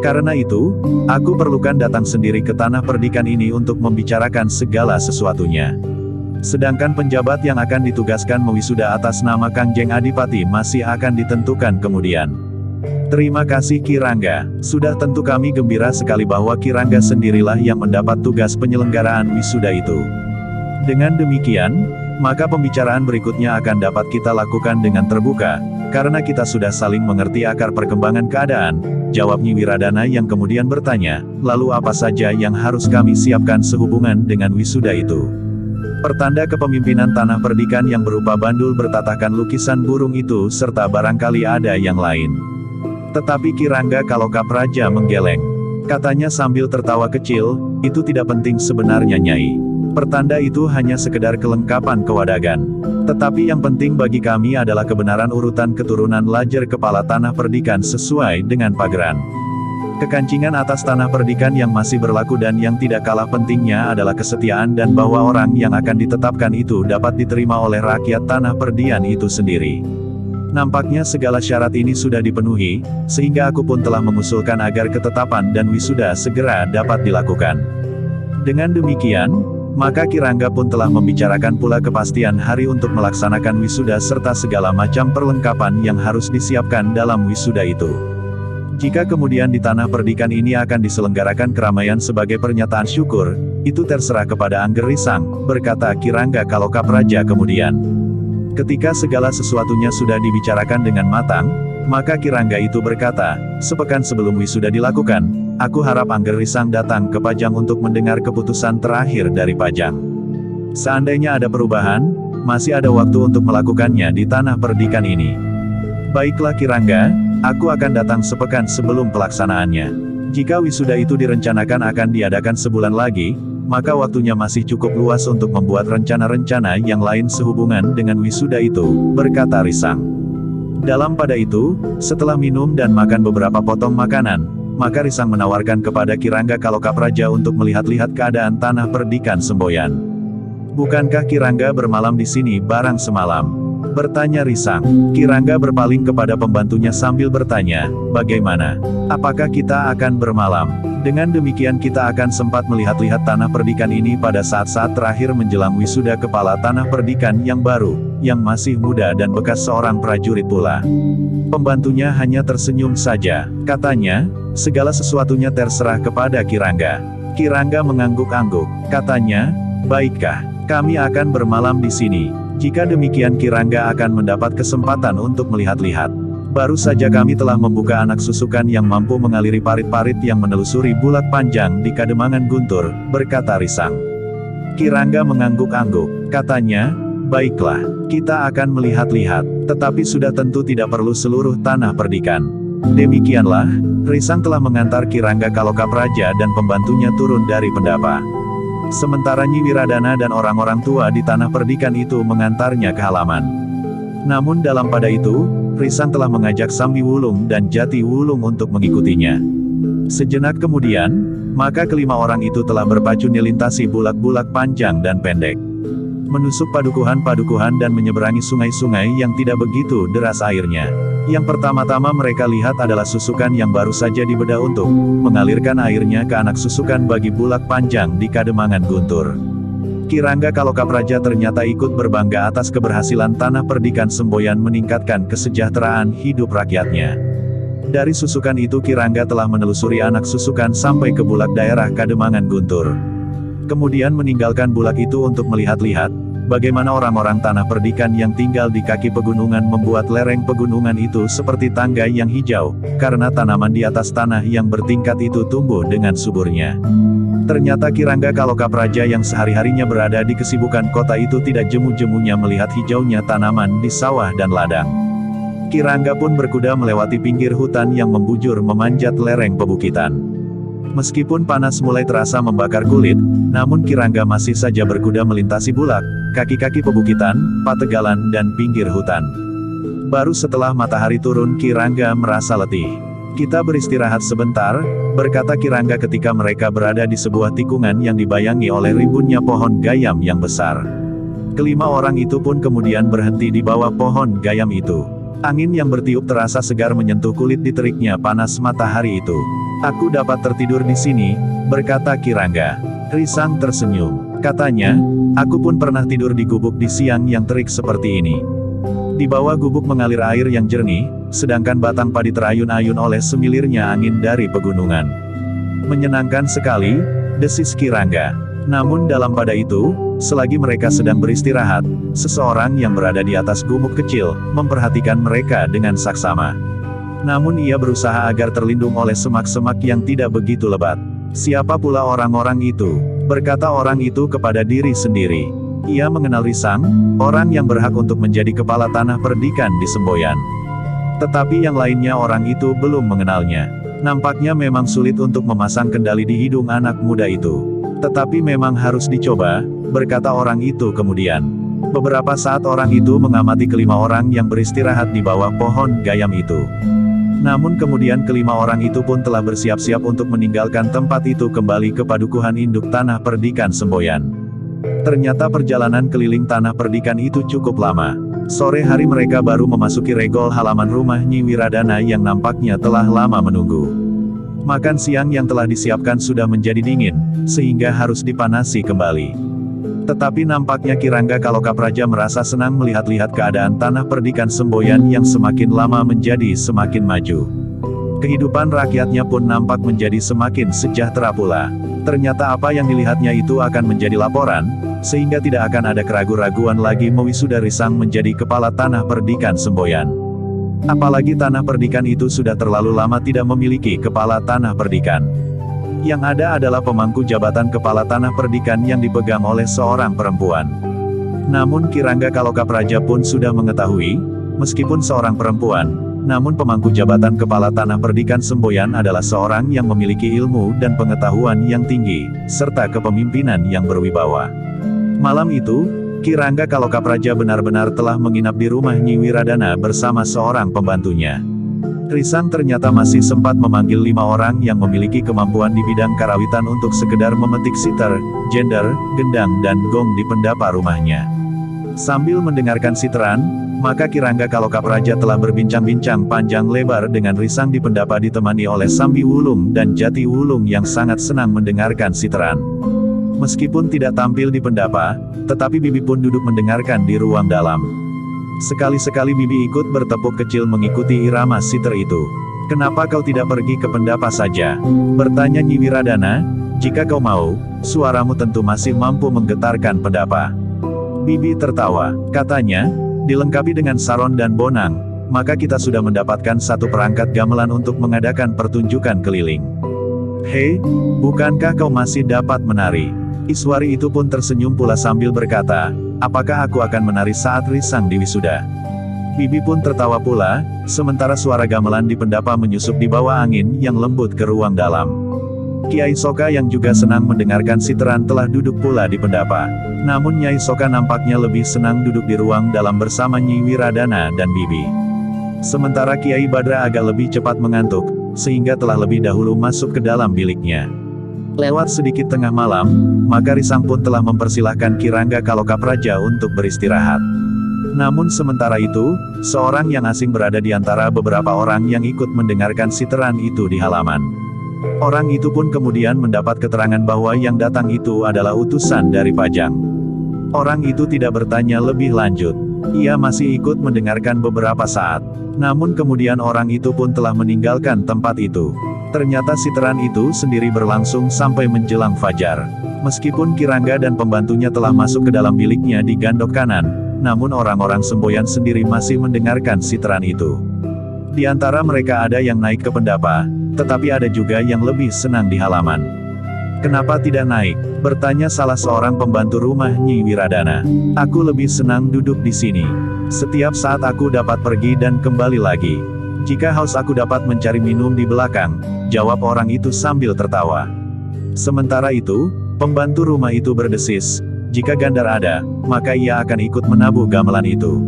Karena itu, aku perlukan datang sendiri ke tanah perdikan ini untuk membicarakan segala sesuatunya. Sedangkan penjabat yang akan ditugaskan mewisuda atas nama Kangjeng Adipati masih akan ditentukan kemudian. Terima kasih Ki Rangga, sudah tentu kami gembira sekali bahwa Ki Rangga sendirilah yang mendapat tugas penyelenggaraan wisuda itu. Dengan demikian, maka pembicaraan berikutnya akan dapat kita lakukan dengan terbuka, karena kita sudah saling mengerti akar perkembangan keadaan, jawab Nyi Wiradana yang kemudian bertanya, lalu apa saja yang harus kami siapkan sehubungan dengan wisuda itu? Pertanda kepemimpinan tanah perdikan yang berupa bandul bertatahkan lukisan burung itu serta barangkali ada yang lain. Tetapi Ki Rangga Kaloka Praja menggeleng. Katanya sambil tertawa kecil, itu tidak penting sebenarnya Nyai. Pertanda itu hanya sekedar kelengkapan kewadagan. Tetapi yang penting bagi kami adalah kebenaran urutan keturunan lajer kepala tanah perdikan sesuai dengan pageran. Kekancingan atas tanah perdikan yang masih berlaku dan yang tidak kalah pentingnya adalah kesetiaan dan bahwa orang yang akan ditetapkan itu dapat diterima oleh rakyat tanah perdian itu sendiri. Nampaknya segala syarat ini sudah dipenuhi, sehingga aku pun telah mengusulkan agar ketetapan dan wisuda segera dapat dilakukan. Dengan demikian, maka Ki Rangga pun telah membicarakan pula kepastian hari untuk melaksanakan wisuda serta segala macam perlengkapan yang harus disiapkan dalam wisuda itu. Jika kemudian di tanah perdikan ini akan diselenggarakan keramaian sebagai pernyataan syukur, itu terserah kepada Angger Risang, berkata Ki Rangga Kaloka Praja kemudian. Ketika segala sesuatunya sudah dibicarakan dengan matang, maka Ki Rangga itu berkata, sepekan sebelum wisuda dilakukan, aku harap Angger Risang datang ke Pajang untuk mendengar keputusan terakhir dari Pajang. Seandainya ada perubahan, masih ada waktu untuk melakukannya di tanah perdikan ini. Baiklah Ki Rangga, aku akan datang sepekan sebelum pelaksanaannya. Jika wisuda itu direncanakan akan diadakan sebulan lagi, maka waktunya masih cukup luas untuk membuat rencana-rencana yang lain sehubungan dengan wisuda itu, berkata Risang. Dalam pada itu, setelah minum dan makan beberapa potong makanan, maka Risang menawarkan kepada Ki Rangga Kaloka Praja untuk melihat-lihat keadaan tanah perdikan Semboyan. Bukankah Ki Rangga bermalam di sini barang semalam? Bertanya Risang. Ki Rangga berpaling kepada pembantunya sambil bertanya, bagaimana? Apakah kita akan bermalam? Dengan demikian kita akan sempat melihat-lihat tanah perdikan ini pada saat-saat terakhir menjelang wisuda kepala tanah perdikan yang baru, yang masih muda dan bekas seorang prajurit pula. Pembantunya hanya tersenyum saja. Katanya, segala sesuatunya terserah kepada Ki Rangga. Ki Rangga mengangguk-angguk. Katanya, baikkah, kami akan bermalam di sini. Jika demikian Ki Rangga akan mendapat kesempatan untuk melihat-lihat. Baru saja kami telah membuka anak susukan yang mampu mengaliri parit-parit yang menelusuri Bulak Panjang di Kademangan Guntur, berkata Risang. Ki Rangga mengangguk-angguk. Katanya, baiklah, kita akan melihat-lihat, tetapi sudah tentu tidak perlu seluruh tanah perdikan. Demikianlah, Risang telah mengantar Ki Rangga Kaloka Praja dan pembantunya turun dari pendapa. Sementara Nyi Wiradana dan orang-orang tua di tanah perdikan itu mengantarnya ke halaman. Namun dalam pada itu, Risang telah mengajak Sambi Wulung dan Jati Wulung untuk mengikutinya. Sejenak kemudian, maka kelima orang itu telah berpacu melintasi bulak-bulak panjang dan pendek. Menusuk padukuhan-padukuhan dan menyeberangi sungai-sungai yang tidak begitu deras airnya. Yang pertama-tama mereka lihat adalah susukan yang baru saja dibedah untuk mengalirkan airnya ke anak susukan bagi Bulak Panjang di Kademangan Guntur. Ki Rangga Kaloka Praja ternyata ikut berbangga atas keberhasilan tanah perdikan Semboyan meningkatkan kesejahteraan hidup rakyatnya. Dari susukan itu Ki Rangga telah menelusuri anak susukan sampai ke Bulak daerah Kademangan Guntur. Kemudian meninggalkan Bulak itu untuk melihat-lihat bagaimana orang-orang tanah perdikan yang tinggal di kaki pegunungan membuat lereng pegunungan itu seperti tangga yang hijau, karena tanaman di atas tanah yang bertingkat itu tumbuh dengan suburnya. Ternyata Ki Rangga Kaloka Praja yang sehari-harinya berada di kesibukan kota itu tidak jemu-jemunya melihat hijaunya tanaman di sawah dan ladang. Ki Rangga pun berkuda melewati pinggir hutan yang membujur memanjat lereng pebukitan. Meskipun panas mulai terasa membakar kulit, namun Ki Rangga masih saja berkuda melintasi bulak, kaki-kaki pebukitan, pategalan dan pinggir hutan. Baru setelah matahari turun Ki Rangga merasa letih. Kita beristirahat sebentar, berkata Ki Rangga ketika mereka berada di sebuah tikungan yang dibayangi oleh rimbunnya pohon gayam yang besar. Kelima orang itu pun kemudian berhenti di bawah pohon gayam itu. Angin yang bertiup terasa segar menyentuh kulit di teriknya panas matahari itu. Aku dapat tertidur di sini, berkata Kirangga. Risang tersenyum. Katanya, aku pun pernah tidur di gubuk di siang yang terik seperti ini. Di bawah gubuk mengalir air yang jernih, sedangkan batang padi terayun-ayun oleh semilirnya angin dari pegunungan. Menyenangkan sekali, desis Kirangga. Namun dalam pada itu, selagi mereka sedang beristirahat, seseorang yang berada di atas gumuk kecil, memperhatikan mereka dengan saksama. Namun ia berusaha agar terlindung oleh semak-semak yang tidak begitu lebat. Siapa pula orang-orang itu? Berkata orang itu kepada diri sendiri. Ia mengenal Risang, orang yang berhak untuk menjadi kepala tanah perdikan di Semboyan. Tetapi yang lainnya orang itu belum mengenalnya. Nampaknya memang sulit untuk memasang kendali di hidung anak muda itu. Tetapi memang harus dicoba, berkata orang itu kemudian. Beberapa saat orang itu mengamati kelima orang yang beristirahat di bawah pohon gayam itu. Namun kemudian kelima orang itu pun telah bersiap-siap untuk meninggalkan tempat itu kembali ke padukuhan induk tanah perdikan Semboyan. Ternyata perjalanan keliling tanah perdikan itu cukup lama. Sore hari mereka baru memasuki regol halaman rumah Nyi Wiradana yang nampaknya telah lama menunggu. Makan siang yang telah disiapkan sudah menjadi dingin, sehingga harus dipanasi kembali. Tetapi nampaknya Kirangga Kalokapraja merasa senang melihat-lihat keadaan tanah perdikan Semboyan yang semakin lama menjadi semakin maju. Kehidupan rakyatnya pun nampak menjadi semakin sejahtera pula. Ternyata apa yang dilihatnya itu akan menjadi laporan, sehingga tidak akan ada keraguan-raguan lagi mewisuda Risang menjadi kepala tanah perdikan Semboyan. Apalagi tanah perdikan itu sudah terlalu lama tidak memiliki kepala tanah perdikan. Yang ada adalah pemangku jabatan kepala tanah perdikan yang dipegang oleh seorang perempuan. Namun Kirangga Kalokapraja pun sudah mengetahui, meskipun seorang perempuan, namun pemangku jabatan kepala tanah perdikan Semboyan adalah seorang yang memiliki ilmu dan pengetahuan yang tinggi, serta kepemimpinan yang berwibawa. Malam itu, Kirangga Kalokapraja benar-benar telah menginap di rumah Nyi Wiradana bersama seorang pembantunya. Risang ternyata masih sempat memanggil 5 orang yang memiliki kemampuan di bidang karawitan untuk sekedar memetik sitar, jender, gendang dan gong di pendapa rumahnya. Sambil mendengarkan siteran, maka Kirangga Kalokapraja telah berbincang-bincang panjang lebar dengan Risang di pendapa ditemani oleh Sambi Wulung dan Jati Wulung yang sangat senang mendengarkan siteran. Meskipun tidak tampil di pendapa, tetapi Bibi pun duduk mendengarkan di ruang dalam. Sekali-sekali Bibi ikut bertepuk kecil mengikuti irama siter itu. "Kenapa kau tidak pergi ke pendapa saja?" bertanya Nyi Wiradana. "Jika kau mau, suaramu tentu masih mampu menggetarkan pendapa." Bibi tertawa, katanya, "Dilengkapi dengan saron dan bonang, maka kita sudah mendapatkan satu perangkat gamelan untuk mengadakan pertunjukan keliling. Hei, bukankah kau masih dapat menari?" Iswari itu pun tersenyum pula sambil berkata, "Apakah aku akan menari saat Risang di wisuda?" Bibi pun tertawa pula, sementara suara gamelan di pendapa menyusup di bawah angin yang lembut ke ruang dalam. Kiai Soka yang juga senang mendengarkan siteran telah duduk pula di pendapa. Namun Nyai Soka nampaknya lebih senang duduk di ruang dalam bersama Nyi Wiradana dan Bibi. Sementara Kiai Badra agak lebih cepat mengantuk, sehingga telah lebih dahulu masuk ke dalam biliknya. Lewat sedikit tengah malam, maka Risang pun telah mempersilahkan Kirangga Kalokapraja untuk beristirahat. Namun sementara itu, seorang yang asing berada di antara beberapa orang yang ikut mendengarkan siteran itu di halaman. Orang itu pun kemudian mendapat keterangan bahwa yang datang itu adalah utusan dari Pajang. Orang itu tidak bertanya lebih lanjut. Ia masih ikut mendengarkan beberapa saat. Namun kemudian orang itu pun telah meninggalkan tempat itu. Ternyata siteran itu sendiri berlangsung sampai menjelang fajar. Meskipun Kirangga dan pembantunya telah masuk ke dalam biliknya di gandok kanan, namun orang-orang Semboyan sendiri masih mendengarkan siteran itu. Di antara mereka ada yang naik ke pendapa, tetapi ada juga yang lebih senang di halaman. "Kenapa tidak naik?" bertanya salah seorang pembantu rumah Nyi Wiradana. "Aku lebih senang duduk di sini. Setiap saat aku dapat pergi dan kembali lagi. Jika haus aku dapat mencari minum di belakang," jawab orang itu sambil tertawa. Sementara itu, pembantu rumah itu berdesis, "Jika Gandar ada, maka ia akan ikut menabuh gamelan itu."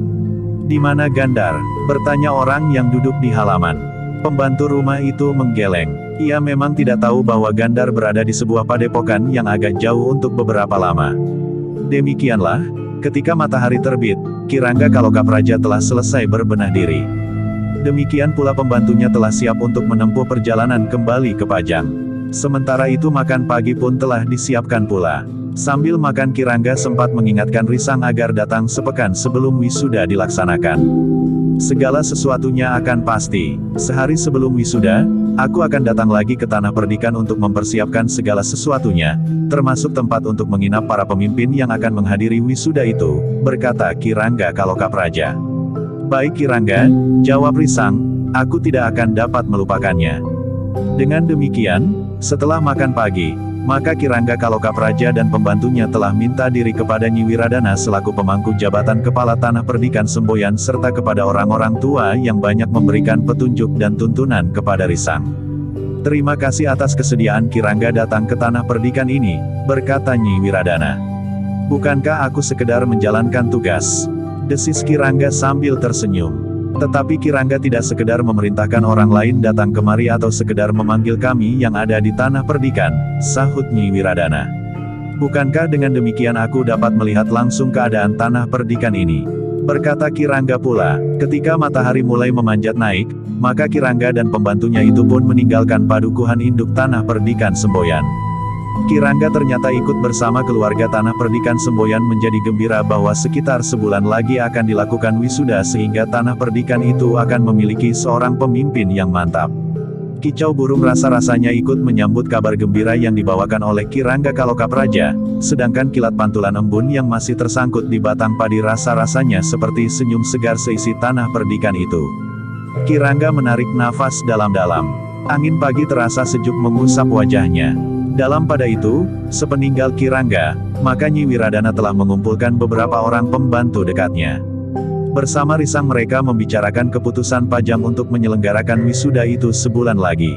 "Di mana Gandar?" bertanya orang yang duduk di halaman. Pembantu rumah itu menggeleng. Ia memang tidak tahu bahwa Gandar berada di sebuah padepokan yang agak jauh untuk beberapa lama. Demikianlah, Ketika matahari terbit, Kirangga Kalokapraja telah selesai berbenah diri. Demikian pula pembantunya telah siap untuk menempuh perjalanan kembali ke Pajang. Sementara itu makan pagi pun telah disiapkan pula. Sambil makan Kirangga sempat mengingatkan Risang agar datang sepekan sebelum wisuda dilaksanakan. Segala sesuatunya akan pasti. Sehari sebelum wisuda, aku akan datang lagi ke Tanah Perdikan untuk mempersiapkan segala sesuatunya, termasuk tempat untuk menginap para pemimpin yang akan menghadiri wisuda itu, berkata Kirangga Kalokapraja. Baik Kirangga, jawab Risang, aku tidak akan dapat melupakannya. Dengan demikian, setelah makan pagi, maka Kirangga Kalokapraja dan pembantunya telah minta diri kepada Nyi Wiradana selaku pemangku jabatan Kepala Tanah Perdikan Semboyan serta kepada orang-orang tua yang banyak memberikan petunjuk dan tuntunan kepada Risang. Terima kasih atas kesediaan Kirangga datang ke Tanah Perdikan ini, berkata Nyi Wiradana. Bukankah aku sekedar menjalankan tugas? Desis Kirangga sambil tersenyum. Tetapi Kirangga tidak sekedar memerintahkan orang lain datang kemari atau sekedar memanggil kami yang ada di Tanah Perdikan, sahut Nyi Wiradana. Bukankah dengan demikian aku dapat melihat langsung keadaan Tanah Perdikan ini? Berkata Kirangga pula, ketika matahari mulai memanjat naik, maka Kirangga dan pembantunya itu pun meninggalkan padukuhan induk Tanah Perdikan Semboyan. Kirangga ternyata ikut bersama keluarga Tanah Perdikan Semboyan menjadi gembira bahwa sekitar sebulan lagi akan dilakukan wisuda sehingga Tanah Perdikan itu akan memiliki seorang pemimpin yang mantap. Kicau burung rasa-rasanya ikut menyambut kabar gembira yang dibawakan oleh Kirangga Kalokapraja, sedangkan kilat pantulan embun yang masih tersangkut di batang padi rasa-rasanya seperti senyum segar seisi Tanah Perdikan itu. Kirangga menarik nafas dalam-dalam. Angin pagi terasa sejuk mengusap wajahnya. Dalam pada itu, sepeninggal Kirangga, maka Nyi Wiradana telah mengumpulkan beberapa orang pembantu dekatnya. Bersama Risang mereka membicarakan keputusan Pajang untuk menyelenggarakan wisuda itu sebulan lagi.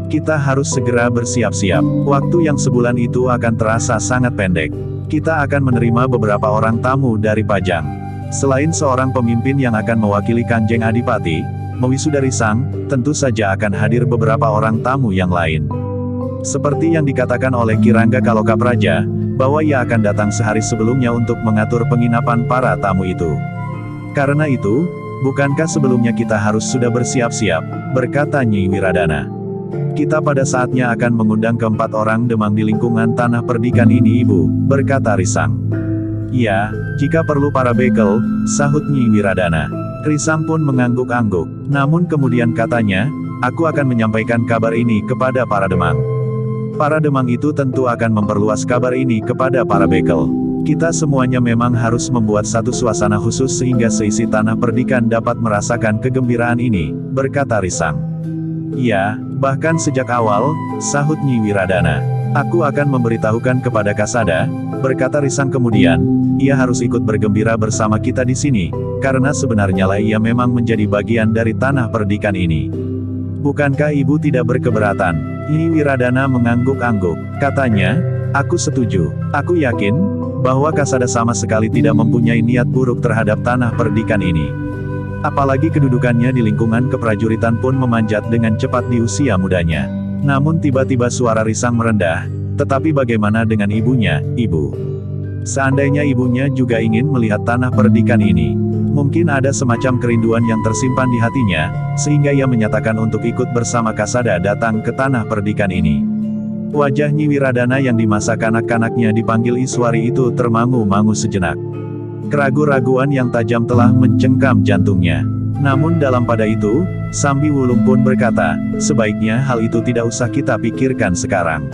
Kita harus segera bersiap-siap. Waktu yang sebulan itu akan terasa sangat pendek. Kita akan menerima beberapa orang tamu dari Pajang. Selain seorang pemimpin yang akan mewakili Kanjeng Adipati, mewisuda Risang, tentu saja akan hadir beberapa orang tamu yang lain. Seperti yang dikatakan oleh Kirangga Kalokapraja, bahwa ia akan datang sehari sebelumnya untuk mengatur penginapan para tamu itu. Karena itu, bukankah sebelumnya kita harus sudah bersiap-siap, berkata Nyi Wiradana. Kita pada saatnya akan mengundang keempat orang demang di lingkungan Tanah Perdikan ini Ibu, berkata Risang. Ya, jika perlu para bekel, sahut Nyi Wiradana. Risang pun mengangguk-angguk, namun kemudian katanya, aku akan menyampaikan kabar ini kepada para demang. Para demang itu tentu akan memperluas kabar ini kepada para bekel. Kita semuanya memang harus membuat satu suasana khusus sehingga seisi Tanah Perdikan dapat merasakan kegembiraan ini, berkata Risang. Ya, bahkan sejak awal, sahut Nyi Wiradana. Aku akan memberitahukan kepada Kasada, berkata Risang kemudian, ia harus ikut bergembira bersama kita di sini, karena sebenarnya lah ia memang menjadi bagian dari Tanah Perdikan ini. Bukankah ibu tidak berkeberatan? Nyi Wiradana mengangguk-angguk. Katanya, aku setuju. Aku yakin, bahwa Kasada sama sekali tidak mempunyai niat buruk terhadap Tanah Perdikan ini. Apalagi kedudukannya di lingkungan keprajuritan pun memanjat dengan cepat di usia mudanya. Namun tiba-tiba suara Risang merendah, tetapi bagaimana dengan ibunya, ibu? Seandainya ibunya juga ingin melihat Tanah Perdikan ini, mungkin ada semacam kerinduan yang tersimpan di hatinya, sehingga ia menyatakan untuk ikut bersama Kasada datang ke Tanah Perdikan ini. Wajah Nyi Wiradana yang di masa kanak-kanaknya dipanggil Iswari itu termangu-mangu sejenak. Keraguan-raguan yang tajam telah mencengkam jantungnya. Namun dalam pada itu, Sambi Wulung pun berkata, sebaiknya hal itu tidak usah kita pikirkan sekarang.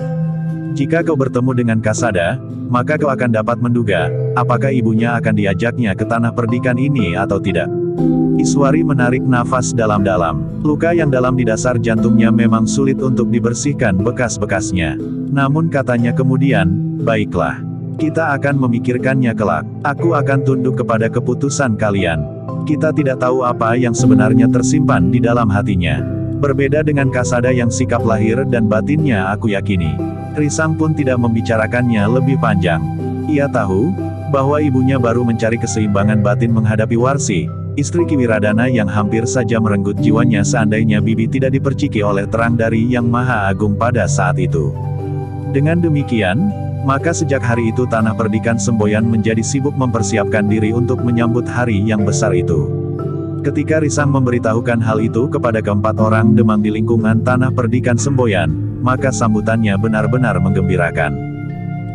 Jika kau bertemu dengan Kasada, maka kau akan dapat menduga, apakah ibunya akan diajaknya ke Tanah Perdikan ini atau tidak. Iswari menarik nafas dalam-dalam. Luka yang dalam di dasar jantungnya memang sulit untuk dibersihkan bekas-bekasnya. Namun katanya kemudian, baiklah. Kita akan memikirkannya kelak. Aku akan tunduk kepada keputusan kalian. Kita tidak tahu apa yang sebenarnya tersimpan di dalam hatinya. Berbeda dengan Kasada yang sikap lahir dan batinnya aku yakini. Risang pun tidak membicarakannya lebih panjang. Ia tahu, bahwa ibunya baru mencari keseimbangan batin menghadapi Warsi, istri Ki Wiradana yang hampir saja merenggut jiwanya seandainya Bibi tidak diperciki oleh terang dari Yang Maha Agung pada saat itu. Dengan demikian, Maka sejak hari itu tanah perdikan Semboyan menjadi sibuk mempersiapkan diri untuk menyambut hari yang besar itu. Ketika Risang memberitahukan hal itu kepada keempat orang demang di lingkungan tanah perdikan Semboyan, maka sambutannya benar-benar menggembirakan.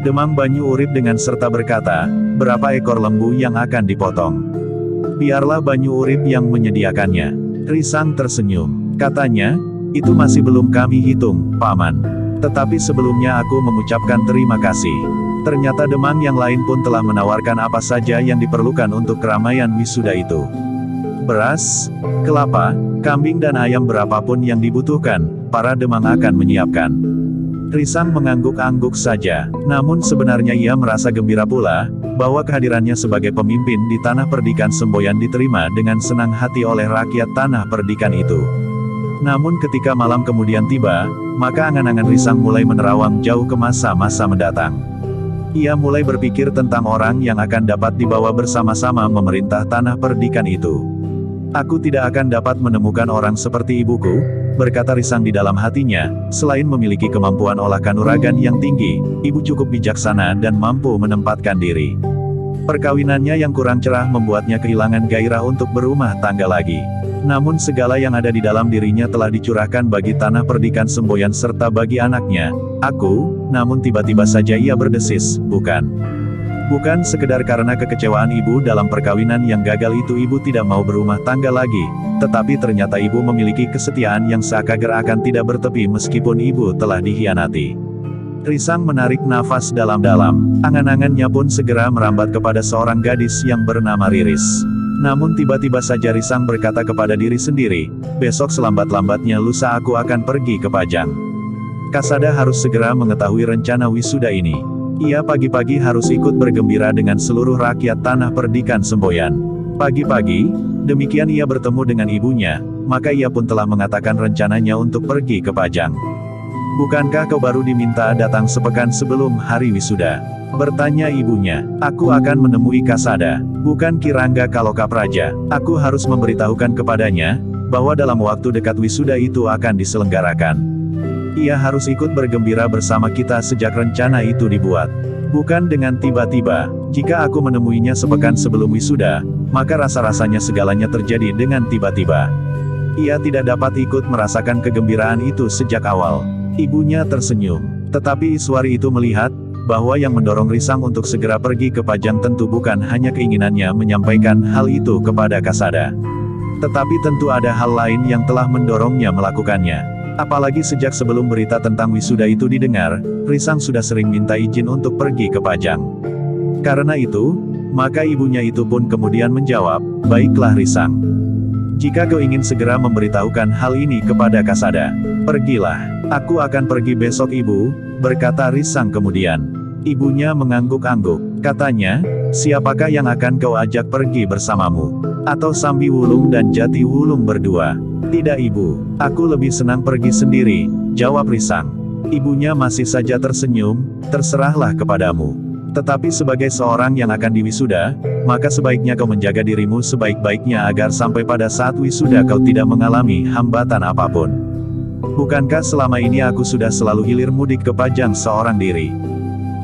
Demang Banyu Urip dengan serta berkata, berapa ekor lembu yang akan dipotong? Biarlah Banyu Urip yang menyediakannya. Risang tersenyum. Katanya, itu masih belum kami hitung, Paman. Tetapi sebelumnya aku mengucapkan terima kasih. Ternyata demang yang lain pun telah menawarkan apa saja yang diperlukan untuk keramaian wisuda itu. Beras, kelapa, kambing dan ayam berapapun yang dibutuhkan, para demang akan menyiapkan. Risang mengangguk-angguk saja, namun sebenarnya ia merasa gembira pula, bahwa kehadirannya sebagai pemimpin di tanah perdikan Semboyan diterima dengan senang hati oleh rakyat tanah perdikan itu. Namun ketika malam kemudian tiba, maka angan-angan Risang mulai menerawang jauh ke masa-masa mendatang. Ia mulai berpikir tentang orang yang akan dapat dibawa bersama-sama memerintah tanah perdikan itu. Aku tidak akan dapat menemukan orang seperti ibuku, berkata Risang di dalam hatinya, selain memiliki kemampuan olah kanuragan yang tinggi, ibu cukup bijaksana dan mampu menempatkan diri. Perkawinannya yang kurang cerah membuatnya kehilangan gairah untuk berumah tangga lagi. Namun segala yang ada di dalam dirinya telah dicurahkan bagi tanah perdikan Semboyan serta bagi anaknya. Namun tiba-tiba saja ia berdesis, bukan. Bukan sekedar karena kekecewaan ibu dalam perkawinan yang gagal itu ibu tidak mau berumah tangga lagi, tetapi ternyata ibu memiliki kesetiaan yang seakan akan tidak bertepi meskipun ibu telah dikhianati. Risang menarik nafas dalam-dalam, angan-angannya pun segera merambat kepada seorang gadis yang bernama Riris. Namun tiba-tiba saja Risang berkata kepada diri sendiri, besok selambat-lambatnya lusa aku akan pergi ke Pajang. Kasada harus segera mengetahui rencana wisuda ini. Ia pagi-pagi harus ikut bergembira dengan seluruh rakyat tanah perdikan Semboyan. Pagi-pagi, demikian ia bertemu dengan ibunya, maka ia pun telah mengatakan rencananya untuk pergi ke Pajang. Bukankah kau baru diminta datang sepekan sebelum hari wisuda? Bertanya ibunya. Aku akan menemui Kasada, bukan Kirangga Kaloka Praja. Aku harus memberitahukan kepadanya, bahwa dalam waktu dekat wisuda itu akan diselenggarakan. Ia harus ikut bergembira bersama kita sejak rencana itu dibuat. Bukan dengan tiba-tiba. Jika aku menemuinya sepekan sebelum wisuda, maka rasa-rasanya segalanya terjadi dengan tiba-tiba. Ia tidak dapat ikut merasakan kegembiraan itu sejak awal. Ibunya tersenyum. Tetapi Iswari itu melihat, bahwa yang mendorong Risang untuk segera pergi ke Pajang tentu bukan hanya keinginannya menyampaikan hal itu kepada Kasada. Tetapi tentu ada hal lain yang telah mendorongnya melakukannya. Apalagi sejak sebelum berita tentang wisuda itu didengar, Risang sudah sering minta izin untuk pergi ke Pajang. Karena itu, maka ibunya itu pun kemudian menjawab, baiklah Risang. Jika kau ingin segera memberitahukan hal ini kepada Kasada, pergilah. Aku akan pergi besok ibu, berkata Risang kemudian. Ibunya mengangguk-angguk. Katanya, siapakah yang akan kau ajak pergi bersamamu? Atau Sambi Wulung dan Jati Wulung berdua? Tidak ibu, aku lebih senang pergi sendiri, jawab Risang. Ibunya masih saja tersenyum, terserahlah kepadamu. Tetapi sebagai seorang yang akan diwisuda, maka sebaiknya kau menjaga dirimu sebaik-baiknya agar sampai pada saat wisuda kau tidak mengalami hambatan apapun. Bukankah selama ini aku sudah selalu hilir mudik ke Pajang seorang diri?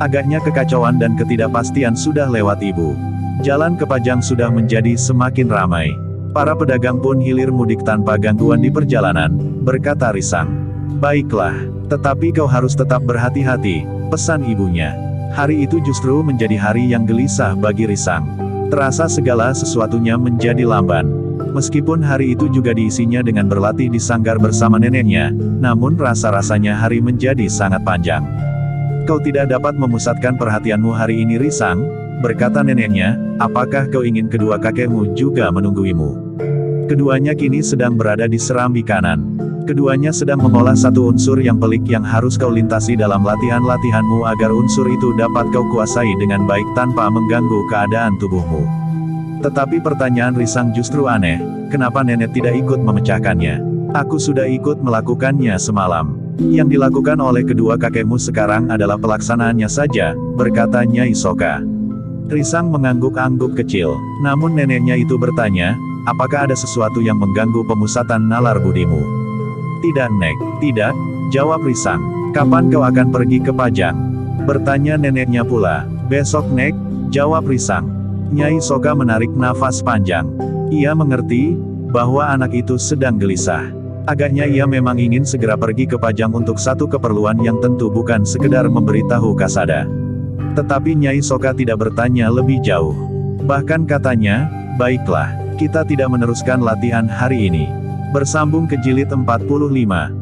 Agaknya kekacauan dan ketidakpastian sudah lewat ibu. Jalan ke Pajang sudah menjadi semakin ramai. Para pedagang pun hilir mudik tanpa gangguan di perjalanan, berkata Risang. Baiklah, tetapi kau harus tetap berhati-hati, pesan ibunya. Hari itu justru menjadi hari yang gelisah bagi Risang. Terasa segala sesuatunya menjadi lamban. Meskipun hari itu juga diisinya dengan berlatih di sanggar bersama neneknya, namun rasa-rasanya hari menjadi sangat panjang. Kau tidak dapat memusatkan perhatianmu hari ini Risang, berkata neneknya, apakah kau ingin kedua kakekmu juga menungguimu? Keduanya kini sedang berada di serambi kanan. Keduanya sedang mengolah satu unsur yang pelik yang harus kau lintasi dalam latihan-latihanmu agar unsur itu dapat kau kuasai dengan baik tanpa mengganggu keadaan tubuhmu. Tetapi pertanyaan Risang justru aneh, kenapa nenek tidak ikut memecahkannya? Aku sudah ikut melakukannya semalam. Yang dilakukan oleh kedua kakekmu sekarang adalah pelaksanaannya saja, berkata Nyai Soka. Risang mengangguk-angguk kecil, namun neneknya itu bertanya, apakah ada sesuatu yang mengganggu pemusatan nalar budimu? Tidak Nek, tidak, jawab Risang. Kapan kau akan pergi ke Pajang? Bertanya neneknya pula. Besok Nek, jawab Risang. Nyai Soka menarik nafas panjang. Ia mengerti, bahwa anak itu sedang gelisah. Agaknya ia memang ingin segera pergi ke Pajang untuk satu keperluan yang tentu bukan sekedar memberitahu Kasada. Tetapi Nyai Soka tidak bertanya lebih jauh. Bahkan katanya, baiklah, kita tidak meneruskan latihan hari ini. Bersambung ke jilid 45.